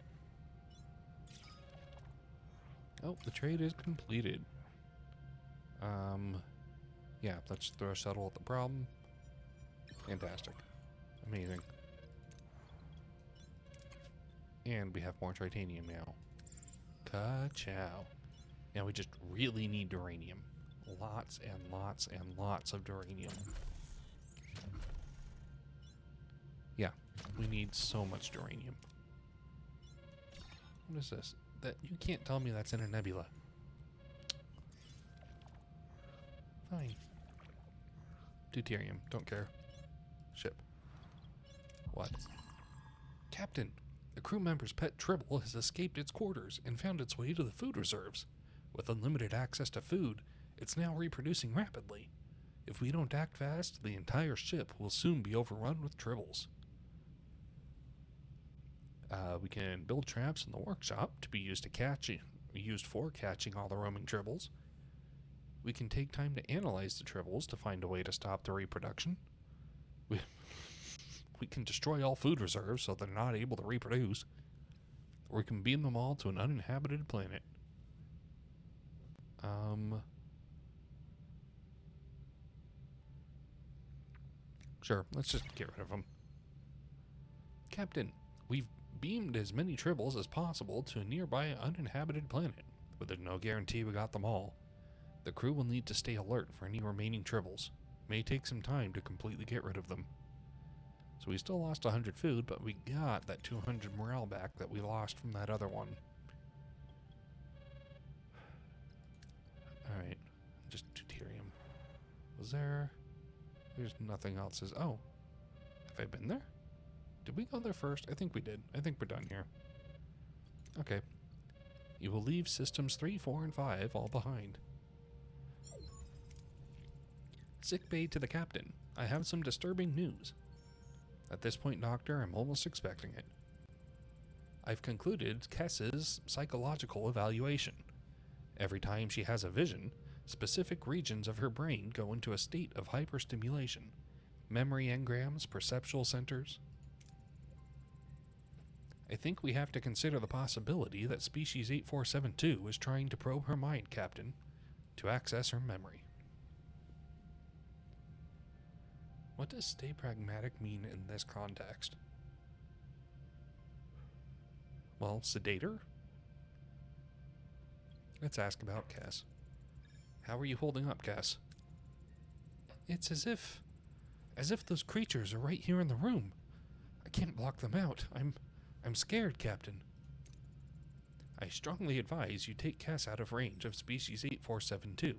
Oh, the trade is completed. Yeah, let's throw a shuttle at the problem. Fantastic. Amazing. And we have more titanium now. Ka-chow. Now we just really need duranium. Lots and lots and lots of duranium. Yeah, we need so much duranium. What is this? That you can't tell me that's in a nebula. Fine. Deuterium. Don't care. Ship. What? Captain, a crew member's pet Tribble has escaped its quarters and found its way to the food reserves. With unlimited access to food, it's now reproducing rapidly. If we don't act fast, the entire ship will soon be overrun with Tribbles. We can build traps in the workshop to be used for catching all the roaming Tribbles. We can take time to analyze the Tribbles to find a way to stop the reproduction. We can destroy all food reserves so they're not able to reproduce. Or we can beam them all to an uninhabited planet. Sure, let's just get rid of them. Captain, we've beamed as many Tribbles as possible to a nearby uninhabited planet, but there's no guarantee we got them all. The crew will need to stay alert for any remaining Tribbles. May take some time to completely get rid of them. So we still lost 100 food, but we got that 200 morale back that we lost from that other one. Alright, just deuterium. Was there... There's nothing else. Oh, have I been there? Did we go there first? I think we did. I think we're done here. Okay. You will leave systems 3, 4, and 5 all behind. Sick bay to the captain. I have some disturbing news. At this point, Doctor, I'm almost expecting it. I've concluded Kess's psychological evaluation. Every time she has a vision, specific regions of her brain go into a state of hyperstimulation. Memory engrams, perceptual centers. I think we have to consider the possibility that species 8472 is trying to probe her mind, Captain, to access her memory. What does stay pragmatic mean in this context? Well, sedate her? Let's ask about Cass. How are you holding up, Cass? It's as if those creatures are right here in the room. I can't block them out. I'm scared, Captain. I strongly advise you take Cass out of range of species 8472.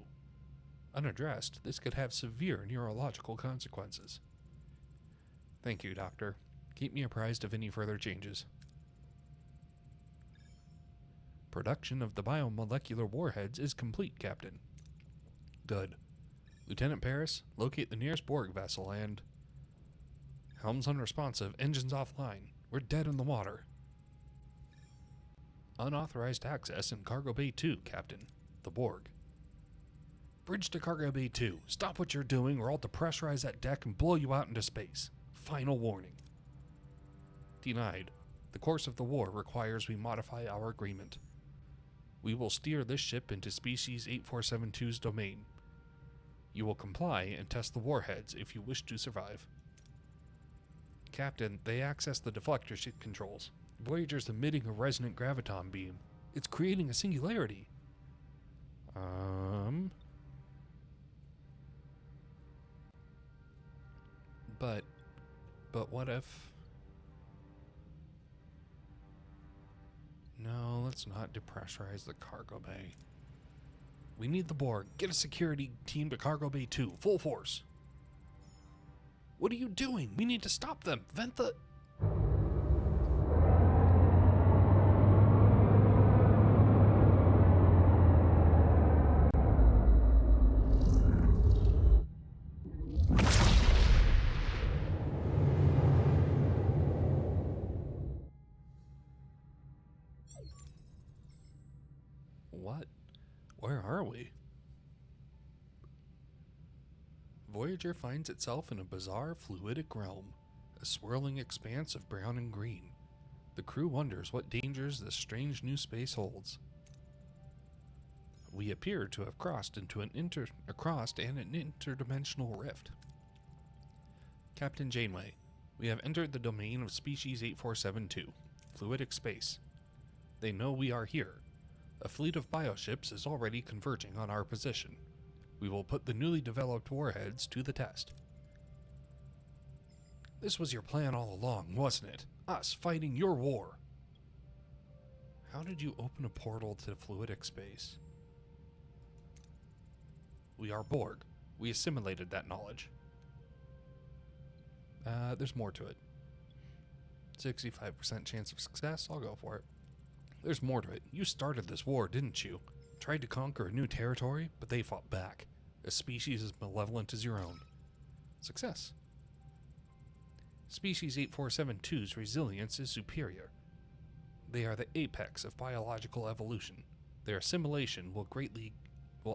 Unaddressed, this could have severe neurological consequences. Thank you, Doctor. Keep me apprised of any further changes. Production of the biomolecular warheads is complete, Captain. Good. Lieutenant Paris, locate the nearest Borg vessel and... Helms unresponsive, engines offline. We're dead in the water. Unauthorized access in Cargo Bay 2, Captain. The Borg. Bridge to Cargo Bay 2. Stop what you're doing or I'll depressurize that deck and blow you out into space. Final warning. Denied. The course of the war requires we modify our agreement. We will steer this ship into species 8472's domain. You will comply and test the warheads if you wish to survive. Captain, they access the deflector ship controls. Voyager's emitting a resonant graviton beam. It's creating a singularity. But what if... No, let's not depressurize the cargo bay. We need the Borg. Get a security team to Cargo Bay 2. Full force. What are you doing? We need to stop them. Vent the... What? Where are we? Voyager finds itself in a bizarre, fluidic realm, a swirling expanse of brown and green. The crew wonders what dangers this strange new space holds. We appear to have crossed into an interdimensional rift. Captain Janeway, we have entered the domain of species 8472, fluidic space. They know we are here. A fleet of bioships is already converging on our position. We will put the newly developed warheads to the test. This was your plan all along, wasn't it? Us fighting your war. How did you open a portal to fluidic space? We are Borg. We assimilated that knowledge. There's more to it. 65% chance of success, I'll go for it. There's more to it. You started this war, didn't you? Tried to conquer a new territory, but they fought back. A species as malevolent as your own. Success. Species 8472's resilience is superior. They are the apex of biological evolution. Their assimilation will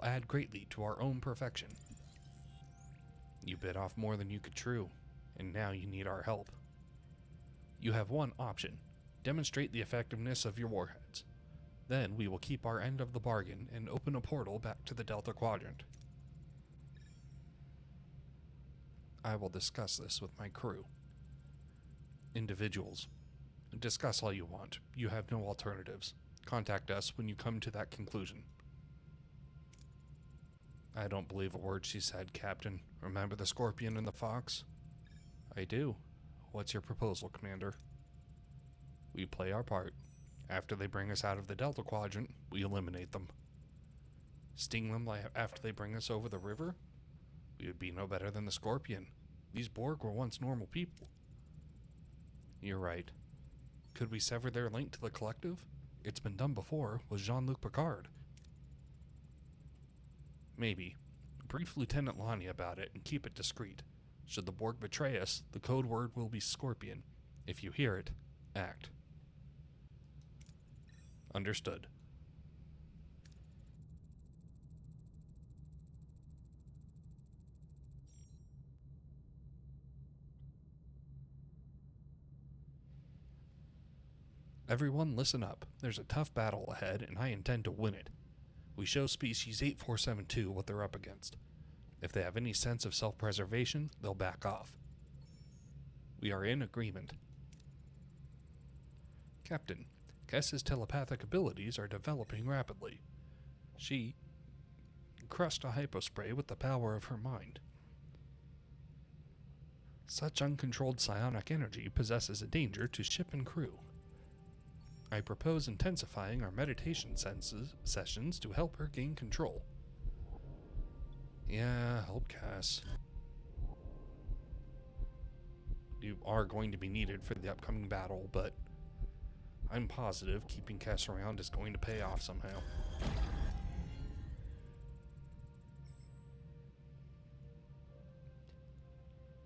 add greatly to our own perfection. You bit off more than you could chew, and now you need our help. You have one option. Demonstrate the effectiveness of your warheads. Then we will keep our end of the bargain and open a portal back to the Delta Quadrant. I will discuss this with my crew. Individuals. Discuss all you want. You have no alternatives. Contact us when you come to that conclusion. I don't believe a word she said, Captain. Remember the Scorpion and the Fox? I do. What's your proposal, Commander? We play our part. After they bring us out of the Delta Quadrant, we eliminate them. Sting them after they bring us over the river? We would be no better than the Scorpion. These Borg were once normal people. You're right. Could we sever their link to the collective? It's been done before with Jean-Luc Picard. Maybe. Brief Lieutenant Lonnie about it and keep it discreet. Should the Borg betray us, the code word will be Scorpion. If you hear it, act. Understood. Everyone listen up. There's a tough battle ahead, and I intend to win it. We show species 8472 what they're up against. If they have any sense of self-preservation, they'll back off. We are in agreement. Captain, Kess's telepathic abilities are developing rapidly. She crushed a hypospray with the power of her mind. Such uncontrolled psionic energy possesses a danger to ship and crew. I propose intensifying our meditation sessions to help her gain control. Yeah, help Cass. You are going to be needed for the upcoming battle, but I'm positive keeping Cass around is going to pay off somehow.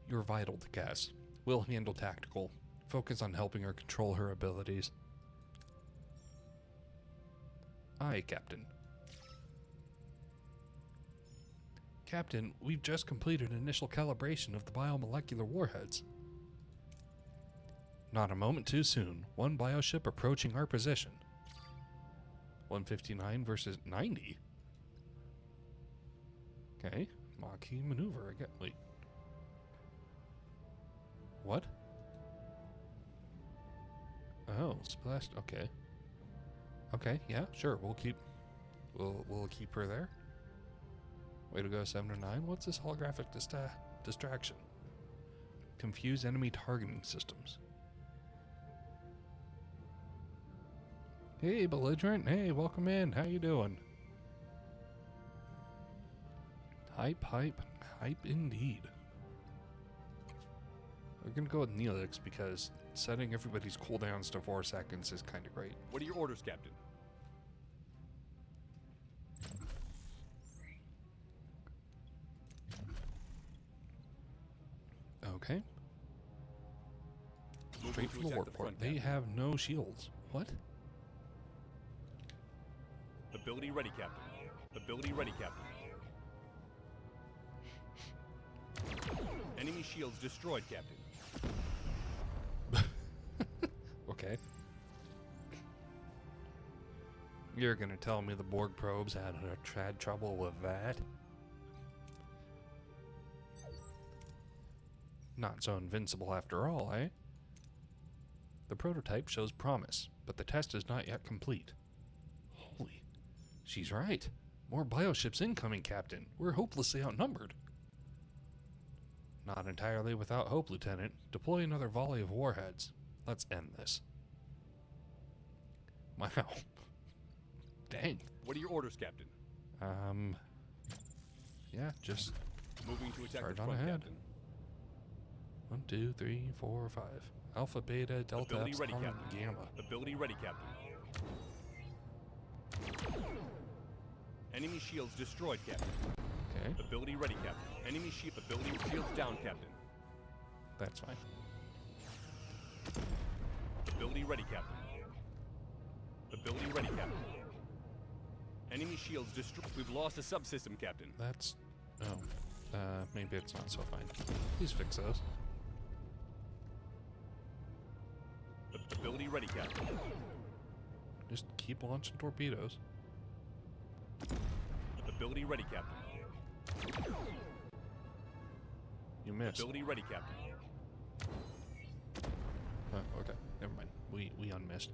You're vital to Cass. We'll handle tactical. Focus on helping her control her abilities. Aye, Captain. Captain, we've just completed initial calibration of the biomolecular warheads. Not a moment too soon. One bioship approaching our position. 159 versus 90? Okay. Maquis maneuver again. Wait. What? Oh, splashed. Okay. Okay, yeah, sure. We'll keep her there. Way to go, 7 to 9. What's this holographic distraction? Confuse enemy targeting systems. Hey, belligerent. Hey, welcome in. How you doing? Hype, hype, hype indeed. We're gonna go with Neelix because setting everybody's cooldowns to 4 seconds is kind of great. What are your orders, Captain? Okay. Straight from the attack warport. front, They Captain. have no shields. What? Ability ready, Captain. Ability ready, Captain. Enemy shields destroyed, Captain. Okay. You're gonna tell me the Borg probes had trouble with that? Not so invincible after all, eh? The prototype shows promise, but the test is not yet complete. Holy, she's right. More bioships incoming, Captain. We're hopelessly outnumbered. Not entirely without hope, Lieutenant. Deploy another volley of warheads. Let's end this. Wow. Dang. What are your orders, Captain? Yeah, just Moving to attack Charge the on front, ahead. Captain. 1, 2, 3, 4, 5. Alpha, Beta, Delta, Ability ready, Epsilon, Captain. Gamma. Ability ready, Captain. Enemy shields destroyed, Captain. Okay, Ability ready, Captain. Enemy ability shields down, Captain. that's fine. Ability ready, Captain. Ability ready, Captain. Enemy shields destroyed. We've lost a subsystem, Captain. That's... Oh. Maybe it's not so fine. Please fix those. Ability ready, Captain. Just keep launching torpedoes. Ability ready, Captain. You missed. Ability ready, Captain. Oh, okay. Never mind. We unmissed.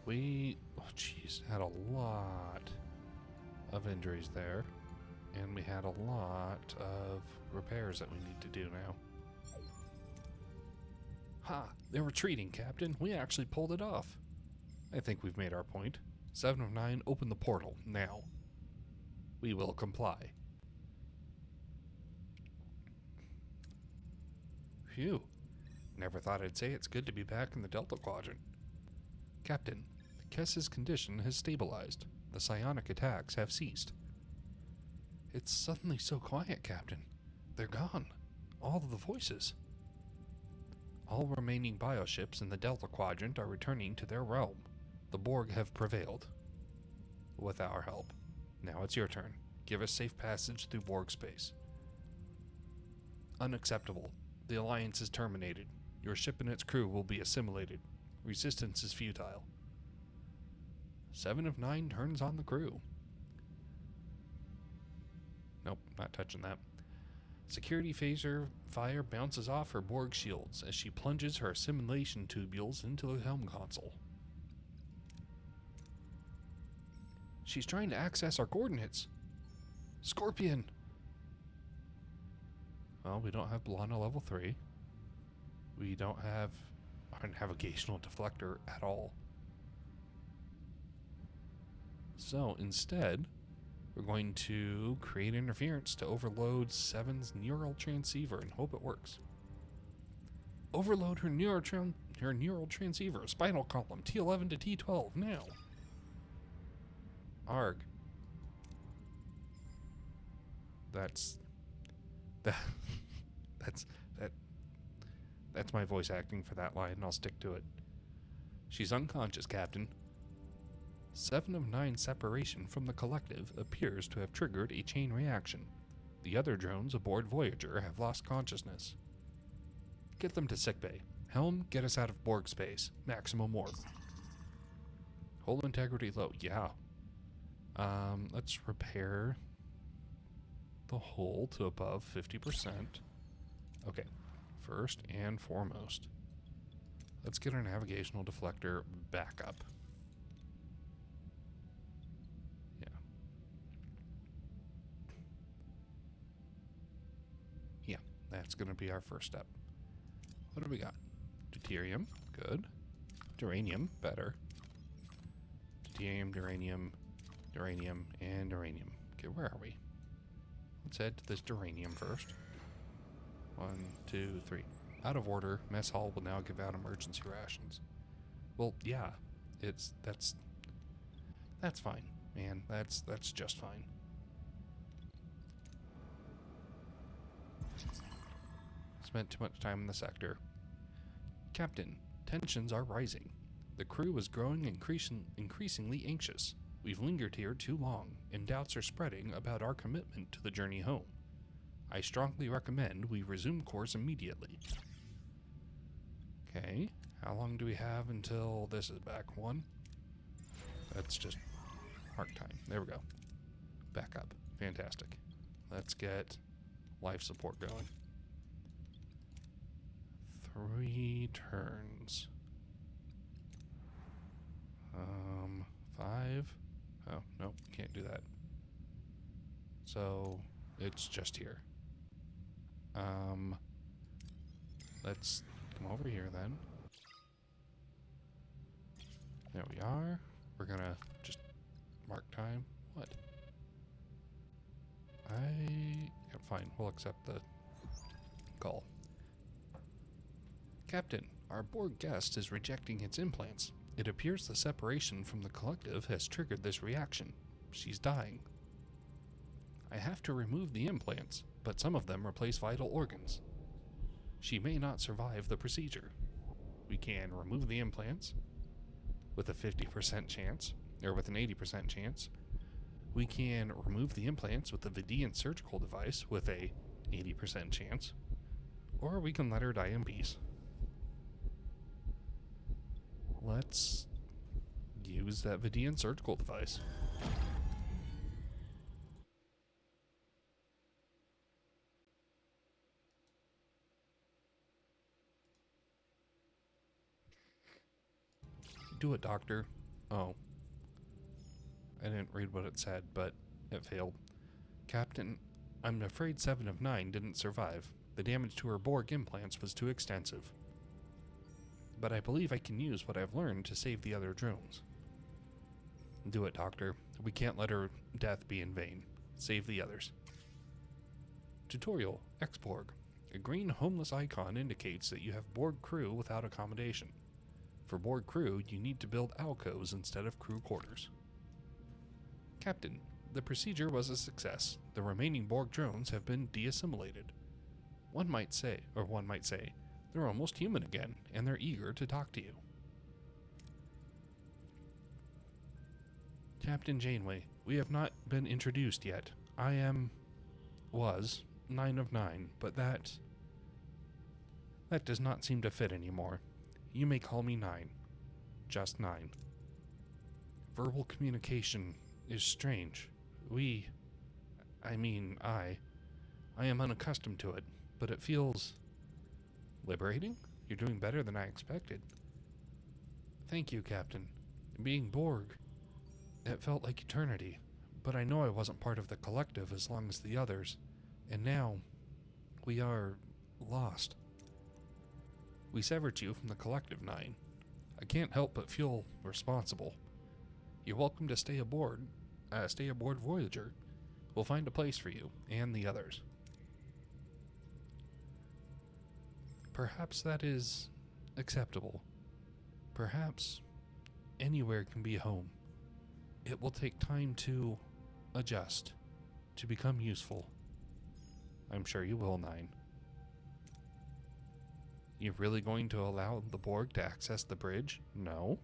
We... Oh, jeez. Had a lot of injuries there. And we had a lot of repairs that we need to do now. Ha! They're retreating, Captain. We actually pulled it off. I think we've made our point. 7 of 9, open the portal, now. We will comply. Phew. Never thought I'd say it's good to be back in the Delta Quadrant. Captain, Kess's condition has stabilized. The psionic attacks have ceased. It's suddenly so quiet, Captain. They're gone. All of the voices. All remaining bioships in the Delta Quadrant are returning to their realm. The Borg have prevailed. With our help. Now it's your turn. Give us safe passage through Borg space. Unacceptable. The Alliance is terminated. Your ship and its crew will be assimilated. Resistance is futile. 7 of 9 turns on the crew. Nope, not touching that. Security phaser fire bounces off her Borg shields as she plunges her assimilation tubules into the helm console. She's trying to access our coordinates. Scorpion! Well, we don't have B'Elanna level 3. We don't have our navigational deflector at all. So instead, we're going to create interference to overload 7's neural transceiver and hope it works. Overload her neural transceiver, spinal column, T11 to T12, now. Arg. That's my voice acting for that line, and I'll stick to it. She's unconscious, Captain. 7 of 9 separation from the collective appears to have triggered a chain reaction. The other drones aboard Voyager have lost consciousness. Get them to sickbay. Helm, get us out of Borg space. Maximum warp. Hull integrity low. Yeah. Let's repair the hull to above 50%. Okay. First and foremost, let's get our navigational deflector back up. Yeah, that's going to be our first step. What do we got? Deuterium, good. Duranium, better. Deuterium, duranium, duranium, and uranium. Okay, where are we? Let's head to this duranium first. 1, 2, 3. Out of order. Mess hall will now give out emergency rations. Well, yeah, that's fine, man. That's just fine. Spent too much time in the sector. Captain, tensions are rising. The crew is growing increasingly anxious. We've lingered here too long, and doubts are spreading about our commitment to the journey home. I strongly recommend we resume course immediately. Okay, how long do we have until this is back? 1? That's just mark time. There we go. Back up. Fantastic. Let's get life support going. 3 turns. 5. Oh, nope, can't do that. So, it's just here. Let's come over here then. There we are. We're gonna just mark time. What? Yeah, fine. We'll accept the call. Captain, our Borg guest is rejecting its implants. It appears the separation from the collective has triggered this reaction. She's dying. I have to remove the implants, but some of them replace vital organs. She may not survive the procedure. We can remove the implants with a 50% chance, or with an 80% chance. We can remove the implants with the Vidian surgical device with a 80% chance, or we can let her die in peace. Let's use that Vidian surgical device. Do it, doctor. Oh. I didn't read what it said, but it failed. Captain, I'm afraid 7 of 9 didn't survive. The damage to her Borg implants was too extensive. But I believe I can use what I've learned to save the other drones. Do it, Doctor. We can't let her death be in vain. Save the others. Tutorial, X-Borg. A green homeless icon indicates that you have Borg crew without accommodation. For Borg crew, you need to build alcoves instead of crew quarters. Captain, the procedure was a success. The remaining Borg drones have been de-assimilated. One might say, they're almost human again, and they're eager to talk to you. Captain Janeway, we have not been introduced yet. Was 9 of 9, but that does not seem to fit anymore. You may call me 9. Just 9. Verbal communication is strange. I am unaccustomed to it, but it feels liberating? You're doing better than I expected. Thank you, Captain. Being Borg, it felt like eternity, but I know I wasn't part of the collective as long as the others, and now we are lost. We severed you from the collective, 9. I can't help but feel responsible. You're welcome to stay aboard Voyager. We'll find a place for you and the others. Perhaps that is acceptable. Perhaps anywhere can be home. It will take time to adjust, to become useful. I'm sure you will, 9. You really going to allow the Borg to access the bridge? No.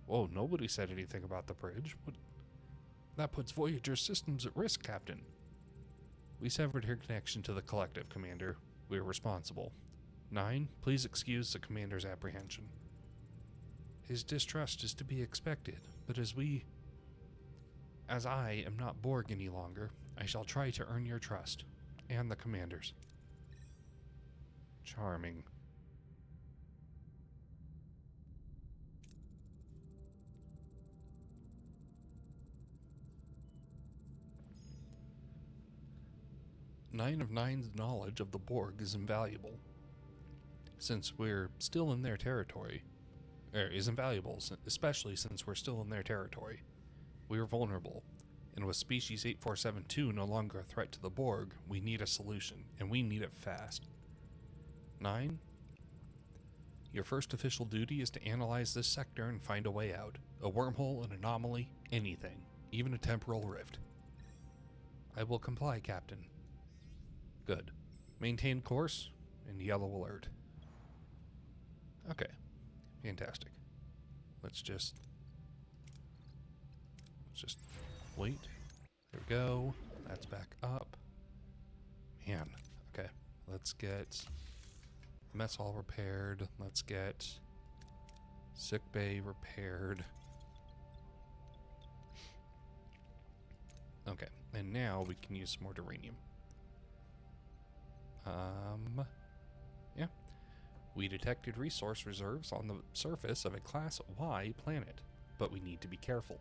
Whoa, nobody said anything about the bridge. That puts Voyager's systems at risk, Captain. We severed her connection to the collective, Commander. We are responsible. 9, please excuse the Commander's apprehension. His distrust is to be expected, but as I am not Borg any longer, I shall try to earn your trust, and the Commander's. Charming. Nine of Nine's knowledge of the Borg is invaluable. Since we're still in their territory, is invaluable, especially since we're still in their territory. We are vulnerable, and with Species 8472 no longer a threat to the Borg, we need a solution, and we need it fast. 9, your first official duty is to analyze this sector and find a way out. A wormhole, an anomaly, anything, even a temporal rift. I will comply, Captain. Good. Maintain course, and yellow alert. Okay. Fantastic. Let's just wait. There we go. That's back up. Man. Okay. Let's get mess hall repaired. Let's get sick bay repaired. Okay. And now we can use some more duranium. Yeah. We detected resource reserves on the surface of a Class Y planet, but we need to be careful.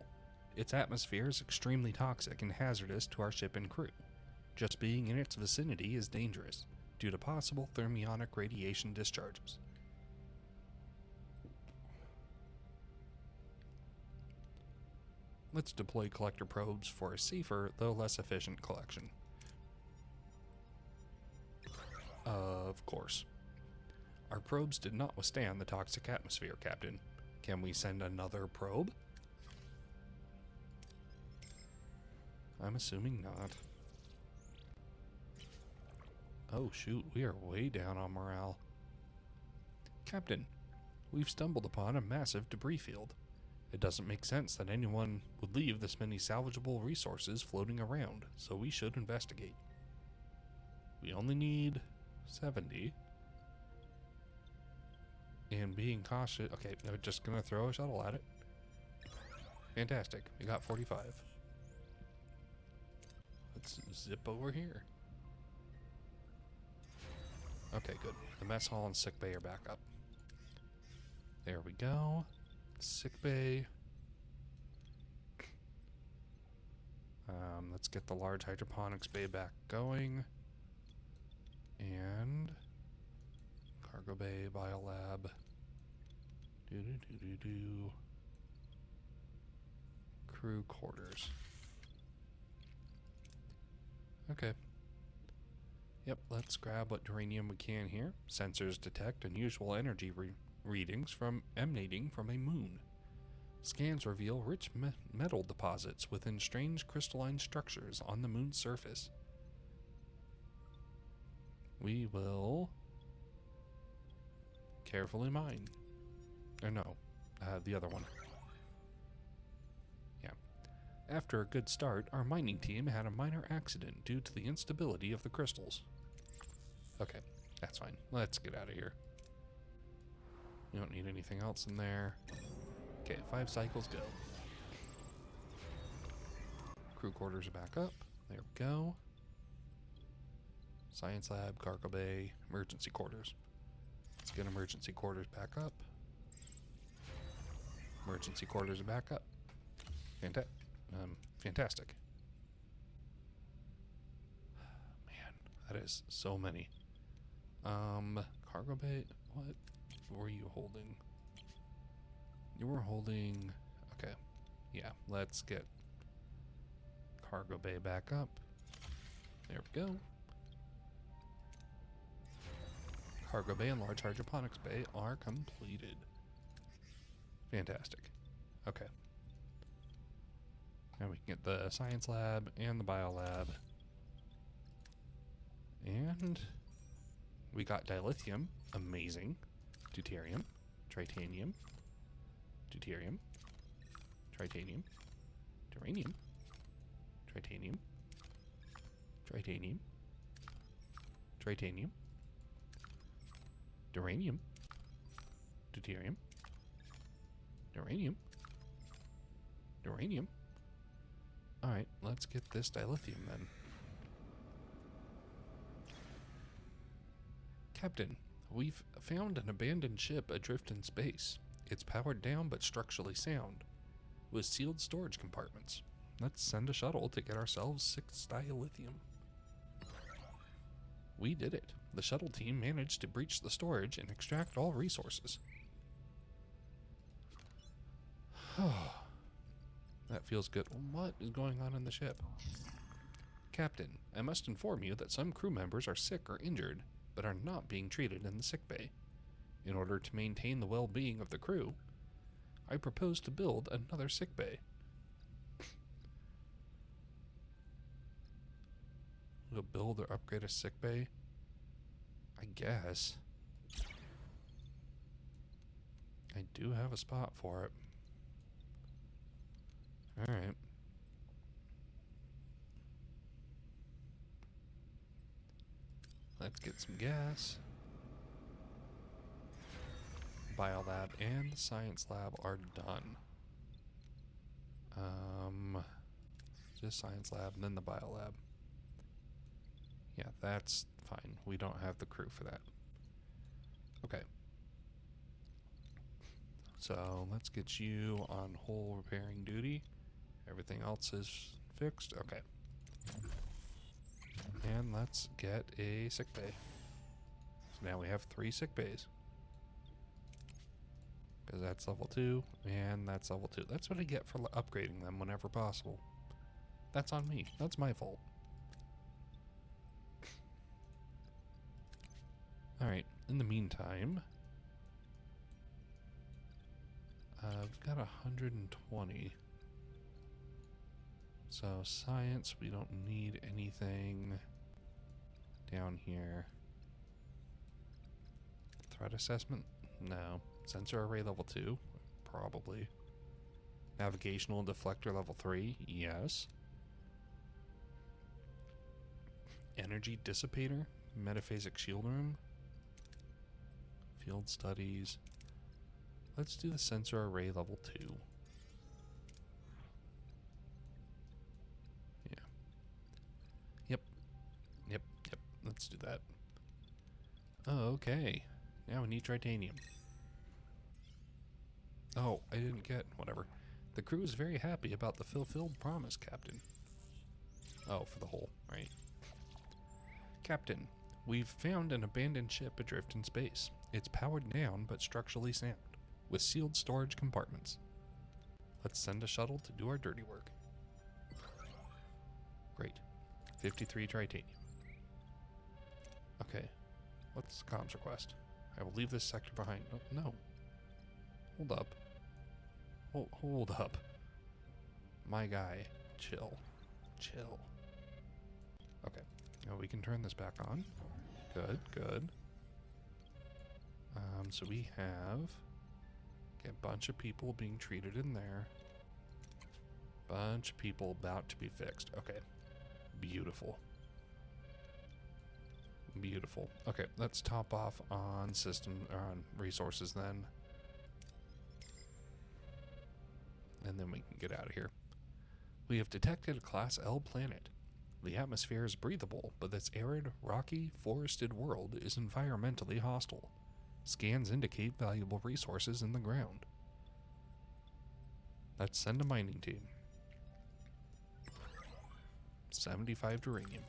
Its atmosphere is extremely toxic and hazardous to our ship and crew. Just being in its vicinity is dangerous, due to possible thermionic radiation discharges. Let's deploy collector probes for a safer, though less efficient collection. Of course. Our probes did not withstand the toxic atmosphere, Captain. Can we send another probe? I'm assuming not. Oh shoot, we are way down on morale. Captain, we've stumbled upon a massive debris field. It doesn't make sense that anyone would leave this many salvageable resources floating around, so we should investigate. We only need 70. And being cautious... Okay, I'm just gonna throw a shuttle at it. Fantastic, we got 45. Let's zip over here. Okay, good. The mess hall and sick bay are back up. There we go. Sick bay. Let's get the large hydroponics bay back going. And cargo bay, biolab. Crew quarters. Okay. Yep, let's grab what uranium we can here. Sensors detect unusual energy readings emanating from a moon. Scans reveal rich metal deposits within strange crystalline structures on the moon's surface. We will carefully mine. Or no, the other one. Yeah. After a good start, our mining team had a minor accident due to the instability of the crystals. Okay, that's fine. Let's get out of here. We don't need anything else in there. Okay, 5 cycles go. Crew quarters are back up. There we go. Science lab, cargo bay, emergency quarters. Let's get emergency quarters back up. Emergency quarters are back up. Fantastic. Man, that is so many. Cargo bay, what were you holding? You were holding, okay. Yeah, let's get cargo bay back up. There we go. Cargo bay and large hydroponics bay are completed. Fantastic. Okay. Now we can get the science lab and the bio lab. And we got dilithium. Amazing. Deuterium. Titanium. Deuterium. Titanium. Uranium. Titanium. Titanium. Titanium. Uranium. Deuterium. Uranium. Uranium. Alright, let's get this dilithium then. Captain, we've found an abandoned ship adrift in space. It's powered down but structurally sound, with sealed storage compartments. Let's send a shuttle to get ourselves 6 dilithium. We did it. The shuttle team managed to breach the storage and extract all resources. That feels good. What is going on in the ship? Captain, I must inform you that some crew members are sick or injured, but are not being treated in the sick bay. In order to maintain the well-being of the crew, I propose to build another sick bay. We'll build or upgrade a sick bay? I guess. I do have a spot for it. Alright. Let's get some gas. Biolab and the science lab are done. Just science lab and then the biolab. Yeah, that's fine. We don't have the crew for that. Okay. So let's get you on hull repairing duty. Everything else is fixed. Okay. And let's get a sick bay. So now we have 3 sick bays. Because that's level 2, and that's level 2. That's what I get for upgrading them whenever possible. That's on me. That's my fault. Alright, in the meantime, we've got 120. So science, we don't need anything down here. Threat assessment? No. Sensor array level 2? Probably. Navigational deflector level 3? Yes. Energy dissipator? Metaphasic shield room? Field studies. Let's do the sensor array level 2. Yeah. Yep. Let's do that. Oh, okay. Now we need titanium. Oh, I didn't get... whatever. The crew is very happy about the fulfilled promise, Captain. Oh, for the hole, right. Captain, we've found an abandoned ship adrift in space. It's powered down, but structurally sound, with sealed storage compartments. Let's send a shuttle to do our dirty work. Great. 53 titanium. Okay. What's the comms request? I will leave this sector behind. Oh, no. Hold up. Hold up. My guy. Chill. Okay. Now we can turn this back on. Good. So we have a bunch of people being treated in there. Bunch of people about to be fixed. Okay. Beautiful. Okay, let's top off on on resources then. And then we can get out of here. We have detected a Class L planet. The atmosphere is breathable, but this arid, rocky, forested world is environmentally hostile. Scans indicate valuable resources in the ground. Let's send a mining team. 75 uranium.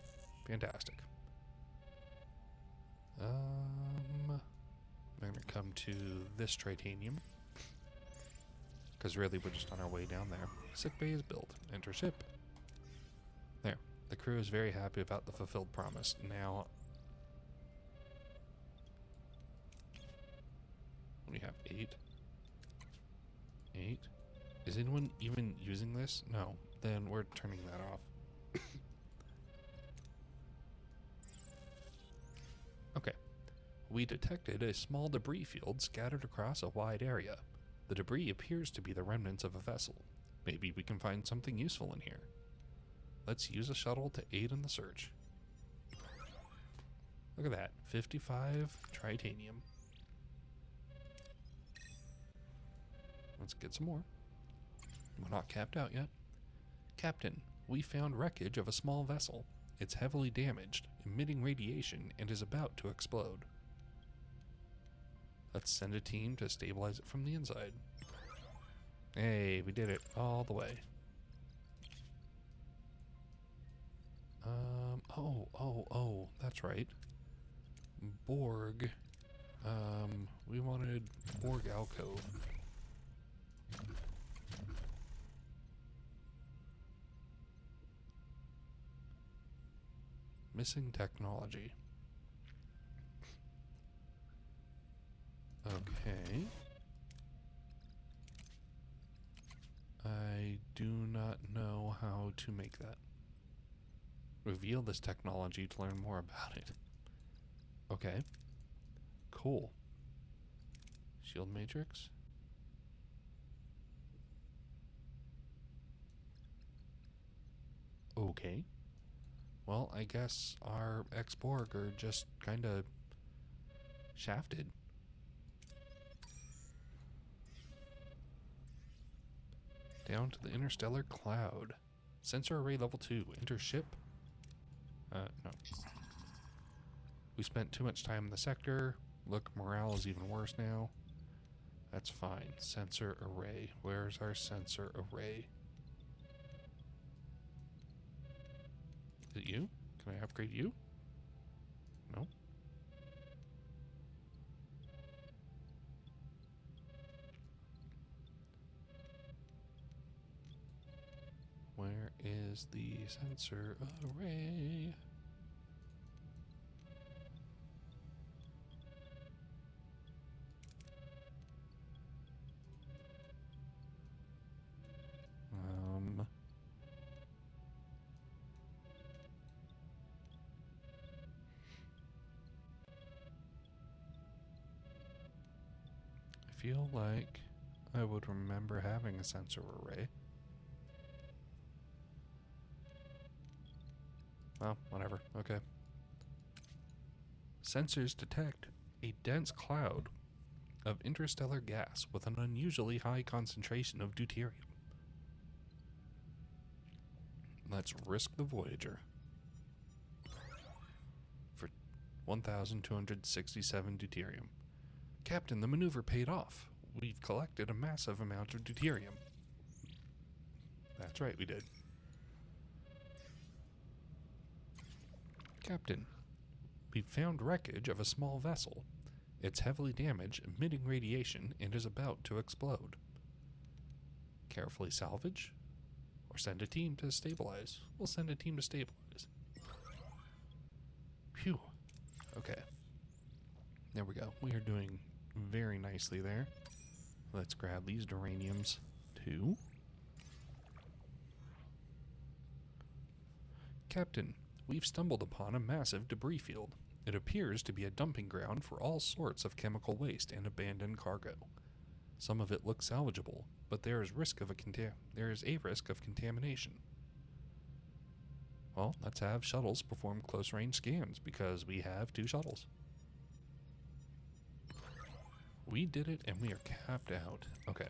Fantastic. I'm gonna come to this titanium. Because really we're just on our way down there. Sick bay is built. Enter ship. There. The crew is very happy about the fulfilled promise. Now, we have 8. Is anyone even using this? No. Then we're turning that off. Okay. We detected a small debris field scattered across a wide area. The debris appears to be the remnants of a vessel. Maybe we can find something useful in here. Let's use a shuttle to aid in the search. Look at that. 55 titanium. Let's get some more. We're not capped out yet. Captain, we found wreckage of a small vessel. It's heavily damaged, emitting radiation, and is about to explode. Let's send a team to stabilize it from the inside. Hey, we did it all the way. Oh, that's right. Borg. We wanted Borg alcove. Missing technology. Okay. I do not know how to make that. Reveal this technology to learn more about it. Okay. Cool. Shield matrix. Okay. Well, I guess our ex-Borg are just kind of shafted. Down to the interstellar cloud. Sensor array level 2. Enter ship. No. We spent too much time in the sector. Look, morale is even worse now. That's fine. Sensor array. Where's our sensor array? Is it you? Can I upgrade you? No. is the sensor array? I feel like I would remember having a sensor array. Well, whatever. Okay. Sensors detect a dense cloud of interstellar gas with an unusually high concentration of deuterium. Let's risk the Voyager for 1,267 deuterium. Captain, the maneuver paid off. We've collected a massive amount of deuterium. That's right, we did. Captain, we've found wreckage of a small vessel. It's heavily damaged, emitting radiation, and is about to explode. Carefully salvage, or send a team to stabilize. We'll send a team to stabilize. Phew. Okay. There we go. We are doing very nicely there. Let's grab these duraniums too. Captain, we've stumbled upon a massive debris field. It appears to be a dumping ground for all sorts of chemical waste and abandoned cargo. Some of it looks salvageable, but there is a risk of contamination. Well, let's have shuttles perform close-range scans because we have 2 shuttles. We did it, and we are capped out. Okay.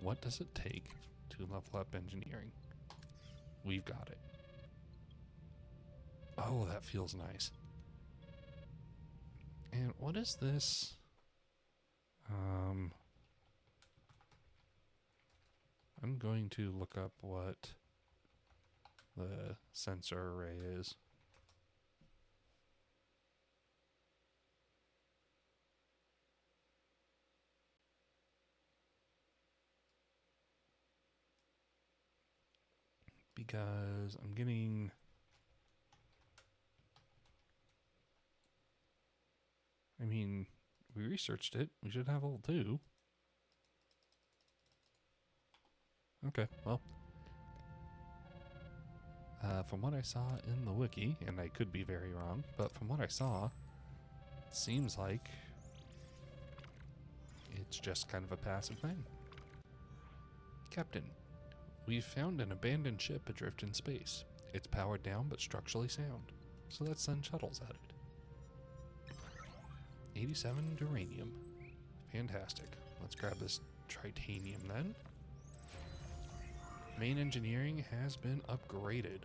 What does it take to level up engineering? We've got it. Oh, that feels nice. And what is this? I'm going to look up what the sensor array is. Because I'm getting... I mean, we researched it. We should have all 2. Okay, well. From what I saw in the wiki, and I could be very wrong, but from what I saw, it seems like it's just kind of a passive thing. Captain, we've found an abandoned ship adrift in space. It's powered down but structurally sound, so let's send shuttles at it. 87 duranium. Fantastic. Let's grab this tritanium then. Main engineering has been upgraded.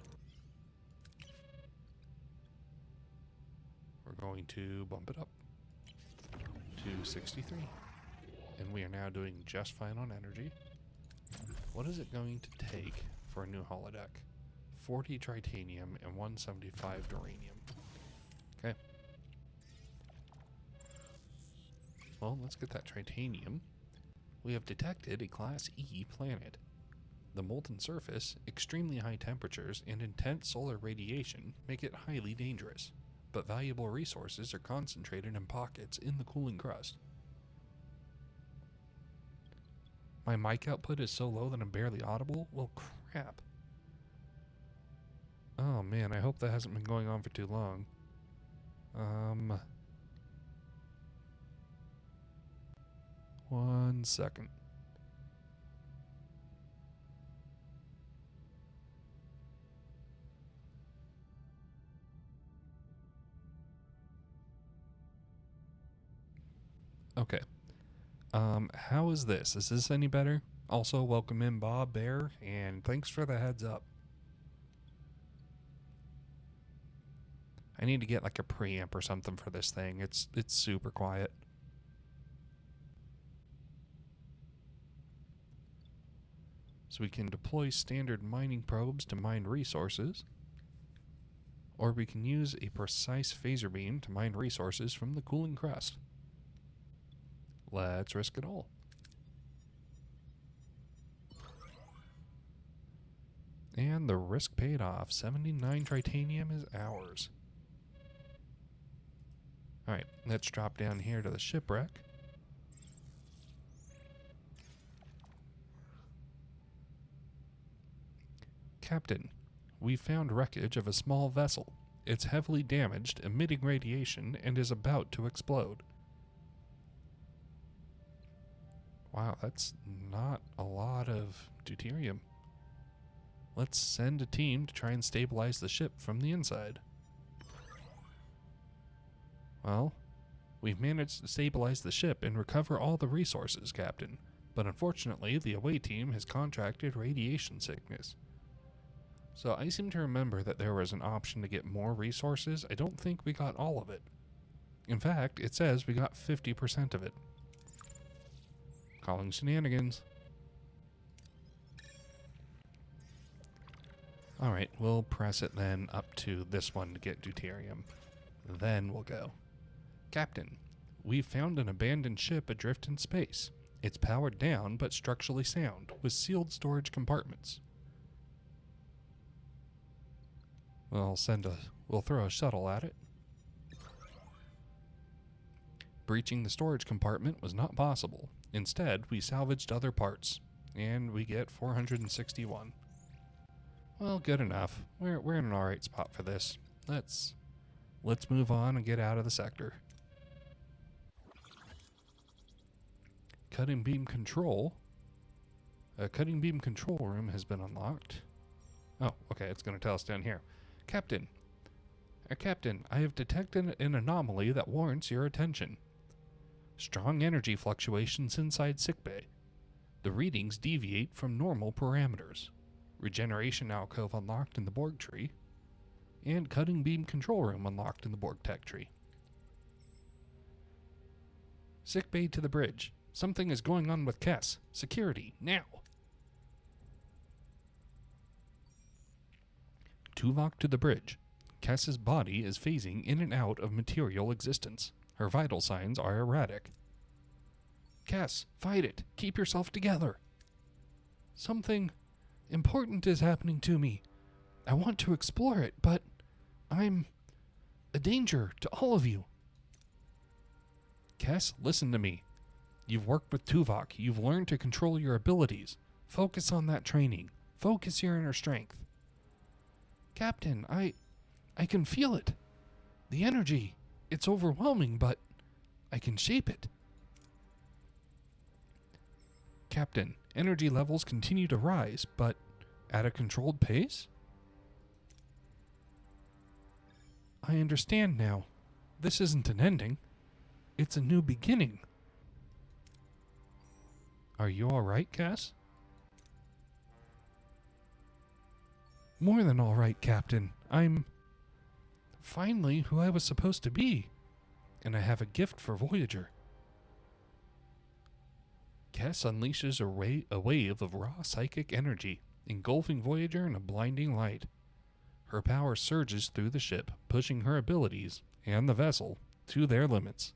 We're going to bump it up to 63. And we are now doing just fine on energy. What is it going to take for a new holodeck? 40 tritanium and 175 duranium. Okay. Well, let's get that tritanium. We have detected a Class E planet. The molten surface, extremely high temperatures, and intense solar radiation make it highly dangerous, but valuable resources are concentrated in pockets in the cooling crust. My mic output is so low that I'm barely audible? Well, crap. Oh man, I hope that hasn't been going on for too long. 1 second. Okay. How is this? Is this any better? Also, welcome in Bob Bear, and thanks for the heads up. I need to get like a preamp or something for this thing. It's super quiet. So we can deploy standard mining probes to mine resources, or we can use a precise phaser beam to mine resources from the cooling crust. Let's risk it all. And the risk paid off. 79 titanium is ours. Alright, let's drop down here to the shipwreck. Captain, we found wreckage of a small vessel. It's heavily damaged, emitting radiation, and is about to explode. Wow, that's not a lot of deuterium. Let's send a team to try and stabilize the ship from the inside. Well, we've managed to stabilize the ship and recover all the resources, Captain. But unfortunately, the away team has contracted radiation sickness. So I seem to remember that there was an option to get more resources. I don't think we got all of it. In fact, it says we got 50% of it. Calling shenanigans. Alright, we'll press it then up to this one to get deuterium. Then we'll go. Captain, we've found an abandoned ship adrift in space. It's powered down but structurally sound, with sealed storage compartments. We'll throw a shuttle at it. Breaching the storage compartment was not possible. Instead, we salvaged other parts, and we get 461. Well, good enough. We're in an alright spot for this. Let's move on and get out of the sector. Cutting beam control. A cutting beam control room has been unlocked. Oh, okay, it's going to tell us down here. Captain, I have detected an anomaly that warrants your attention. Strong energy fluctuations inside sickbay. The readings deviate from normal parameters. Regeneration alcove unlocked in the Borg tree. And cutting beam control room unlocked in the Borg tech tree. Sickbay to the bridge. Something is going on with Kess. Security, now! Tuvok to the bridge. Kess's body is phasing in and out of material existence. Her vital signs are erratic. Kess, fight it. Keep yourself together. Something important is happening to me. I want to explore it, but I'm a danger to all of you. Kess, listen to me. You've worked with Tuvok. You've learned to control your abilities. Focus on that training. Focus your inner strength. Captain, I can feel it. The energy. It's overwhelming, but I can shape it. Captain, energy levels continue to rise, but at a controlled pace? I understand now. This isn't an ending. It's a new beginning. Are you all right, Cass? More than all right, Captain. I'm finally who I was supposed to be, and I have a gift for Voyager. Cass unleashes a wave of raw psychic energy, engulfing Voyager in a blinding light. Her power surges through the ship, pushing her abilities, and the vessel, to their limits.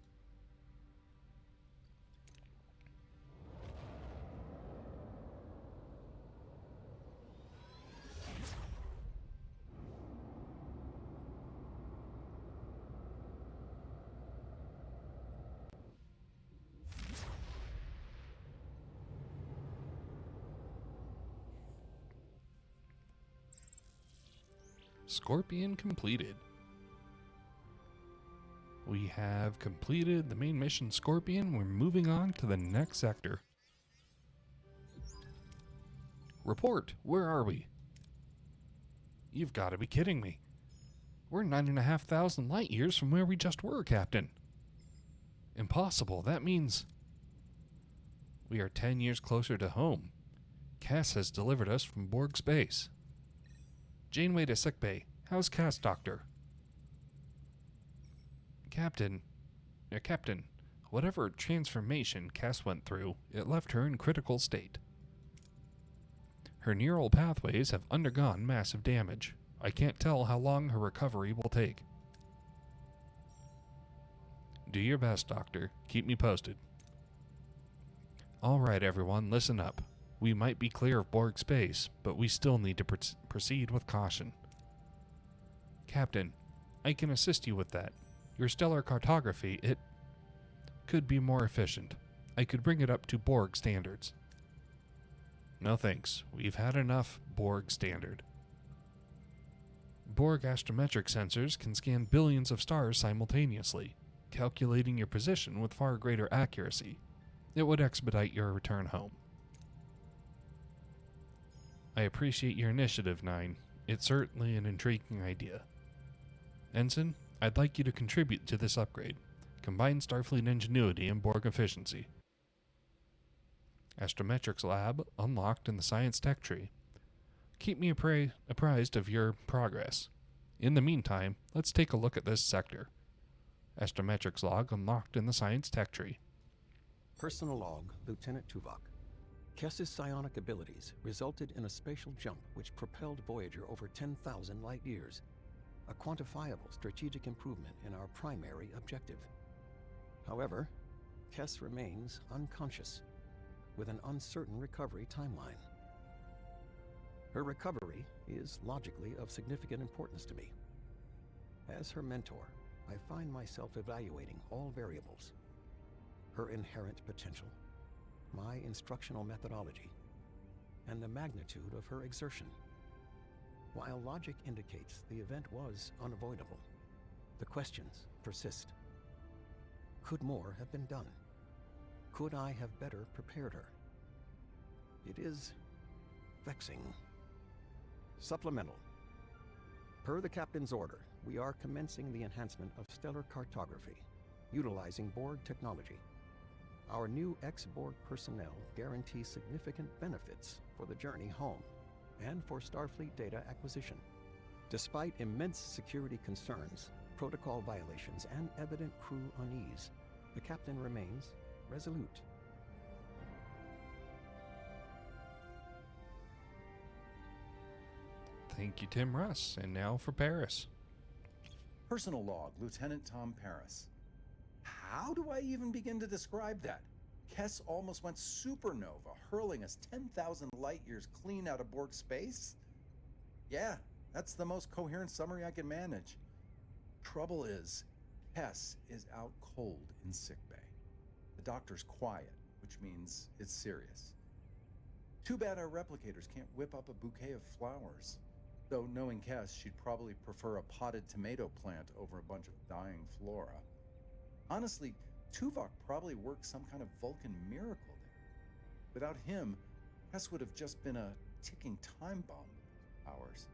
Scorpion completed. We have completed the main mission Scorpion. We're moving on to the next sector. Report, where are we? You've got to be kidding me. We're 9,500 light years from where we just were, Captain. Impossible. That means we are 10 years closer to home. Cass has delivered us from Borg space. Janeway to sickbay. How's Cass, Doctor? Captain, whatever transformation Cass went through, it left her in critical state. Her neural pathways have undergone massive damage. I can't tell how long her recovery will take. Do your best, Doctor. Keep me posted. All right, everyone, listen up. We might be clear of Borg space, but we still need to proceed with caution. Captain, I can assist you with that. Your stellar cartography, it could be more efficient. I could bring it up to Borg standards. No thanks. We've had enough Borg standard. Borg astrometric sensors can scan billions of stars simultaneously, calculating your position with far greater accuracy. It would expedite your return home. I appreciate your initiative, 9. It's certainly an intriguing idea. Ensign, I'd like you to contribute to this upgrade. Combine Starfleet ingenuity and Borg efficiency. Astrometrics lab unlocked in the science tech tree. Keep me apprised of your progress. In the meantime, let's take a look at this sector. Astrometrics log unlocked in the science tech tree. Personal log, Lieutenant Tuvok. Kess's psionic abilities resulted in a spatial jump which propelled Voyager over 10,000 light years, a quantifiable strategic improvement in our primary objective. However, Kess remains unconscious, with an uncertain recovery timeline. Her recovery is logically of significant importance to me. As her mentor, I find myself evaluating all variables: her inherent potential, my instructional methodology, and the magnitude of her exertion. While logic indicates the event was unavoidable, the questions persist. Could more have been done? Could I have better prepared her? It is vexing. Supplemental. Per the captain's order, we are commencing the enhancement of stellar cartography, utilizing Borg technology. Our new ex-Borg personnel guarantee significant benefits for the journey home and for Starfleet data acquisition. Despite immense security concerns, protocol violations, and evident crew unease, the captain remains resolute. Thank you, Tim Russ. And now for Paris. Personal log, Lieutenant Tom Paris. How do I even begin to describe that? Kess almost went supernova, hurling us 10,000 light years clean out of Borg space? Yeah, that's the most coherent summary I can manage. Trouble is, Kess is out cold in sickbay. The doctor's quiet, which means it's serious. Too bad our replicators can't whip up a bouquet of flowers. Though knowing Kess, she'd probably prefer a potted tomato plant over a bunch of dying flora. Honestly, Tuvok probably worked some kind of Vulcan miracle there. Without him, Kess would have just been a ticking time bomb with powers.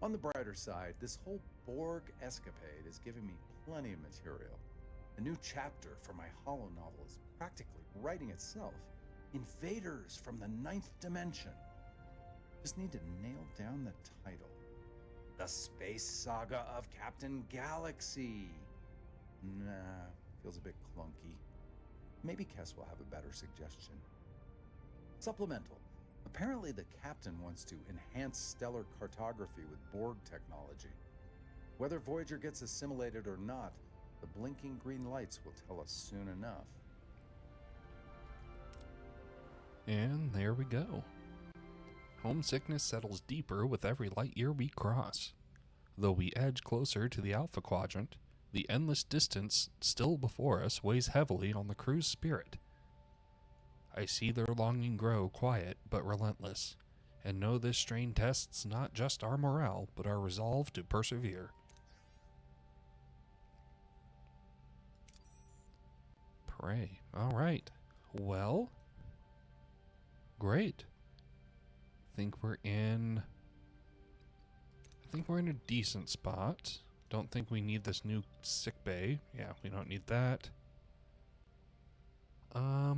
On the brighter side, this whole Borg escapade is giving me plenty of material. A new chapter for my holo novel is practically writing itself. Invaders from the 9th dimension. Just need to nail down the title. The Space Saga of Captain Galaxy. Nah, feels a bit clunky. Maybe Kess will have a better suggestion. Supplemental. Apparently the captain wants to enhance stellar cartography with Borg technology. Whether Voyager gets assimilated or not, the blinking green lights will tell us soon enough. And there we go. Homesickness settles deeper with every light year we cross. Though we edge closer to the Alpha Quadrant, the endless distance still before us weighs heavily on the crew's spirit. I see their longing grow quiet but relentless, and know this strain tests not just our morale, but our resolve to persevere. Pray. All right. Well, great. I think we're in a decent spot. Don't think we need this new sick bay. Yeah, we don't need that. I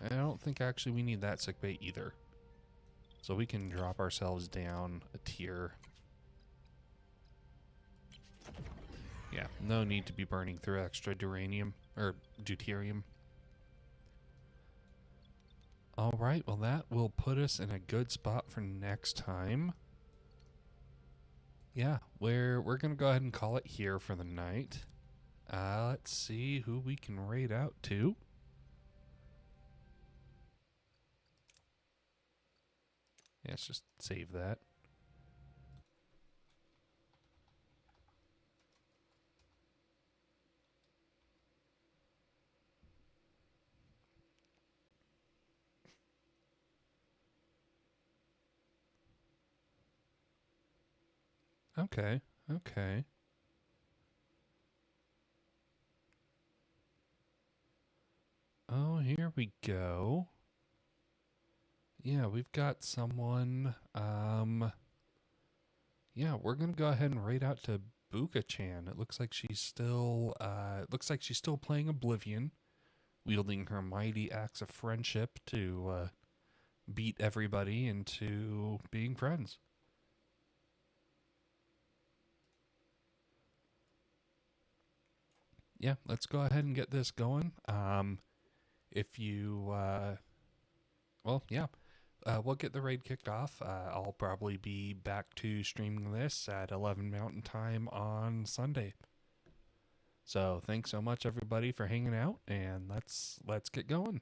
don't think actually we need that sick bay either. So we can drop ourselves down a tier. Yeah, no need to be burning through extra duranium or deuterium. All right, well that will put us in a good spot for next time. Yeah, we're going to go ahead and call it here for the night. Let's see who we can raid out to. Yeah, let's just save that. Okay, okay. Oh, here we go. Yeah, we've got someone. Yeah, we're gonna go ahead and raid out to Buka-chan. It looks like she's still. It looks like she's still playing Oblivion, wielding her mighty axe of friendship to beat everybody into being friends. Yeah, let's go ahead and get this going. If you, well, yeah, we'll get the raid kicked off. I'll probably be back to streaming this at 11 Mountain Time on Sunday. So thanks so much, everybody, for hanging out, and let's get going.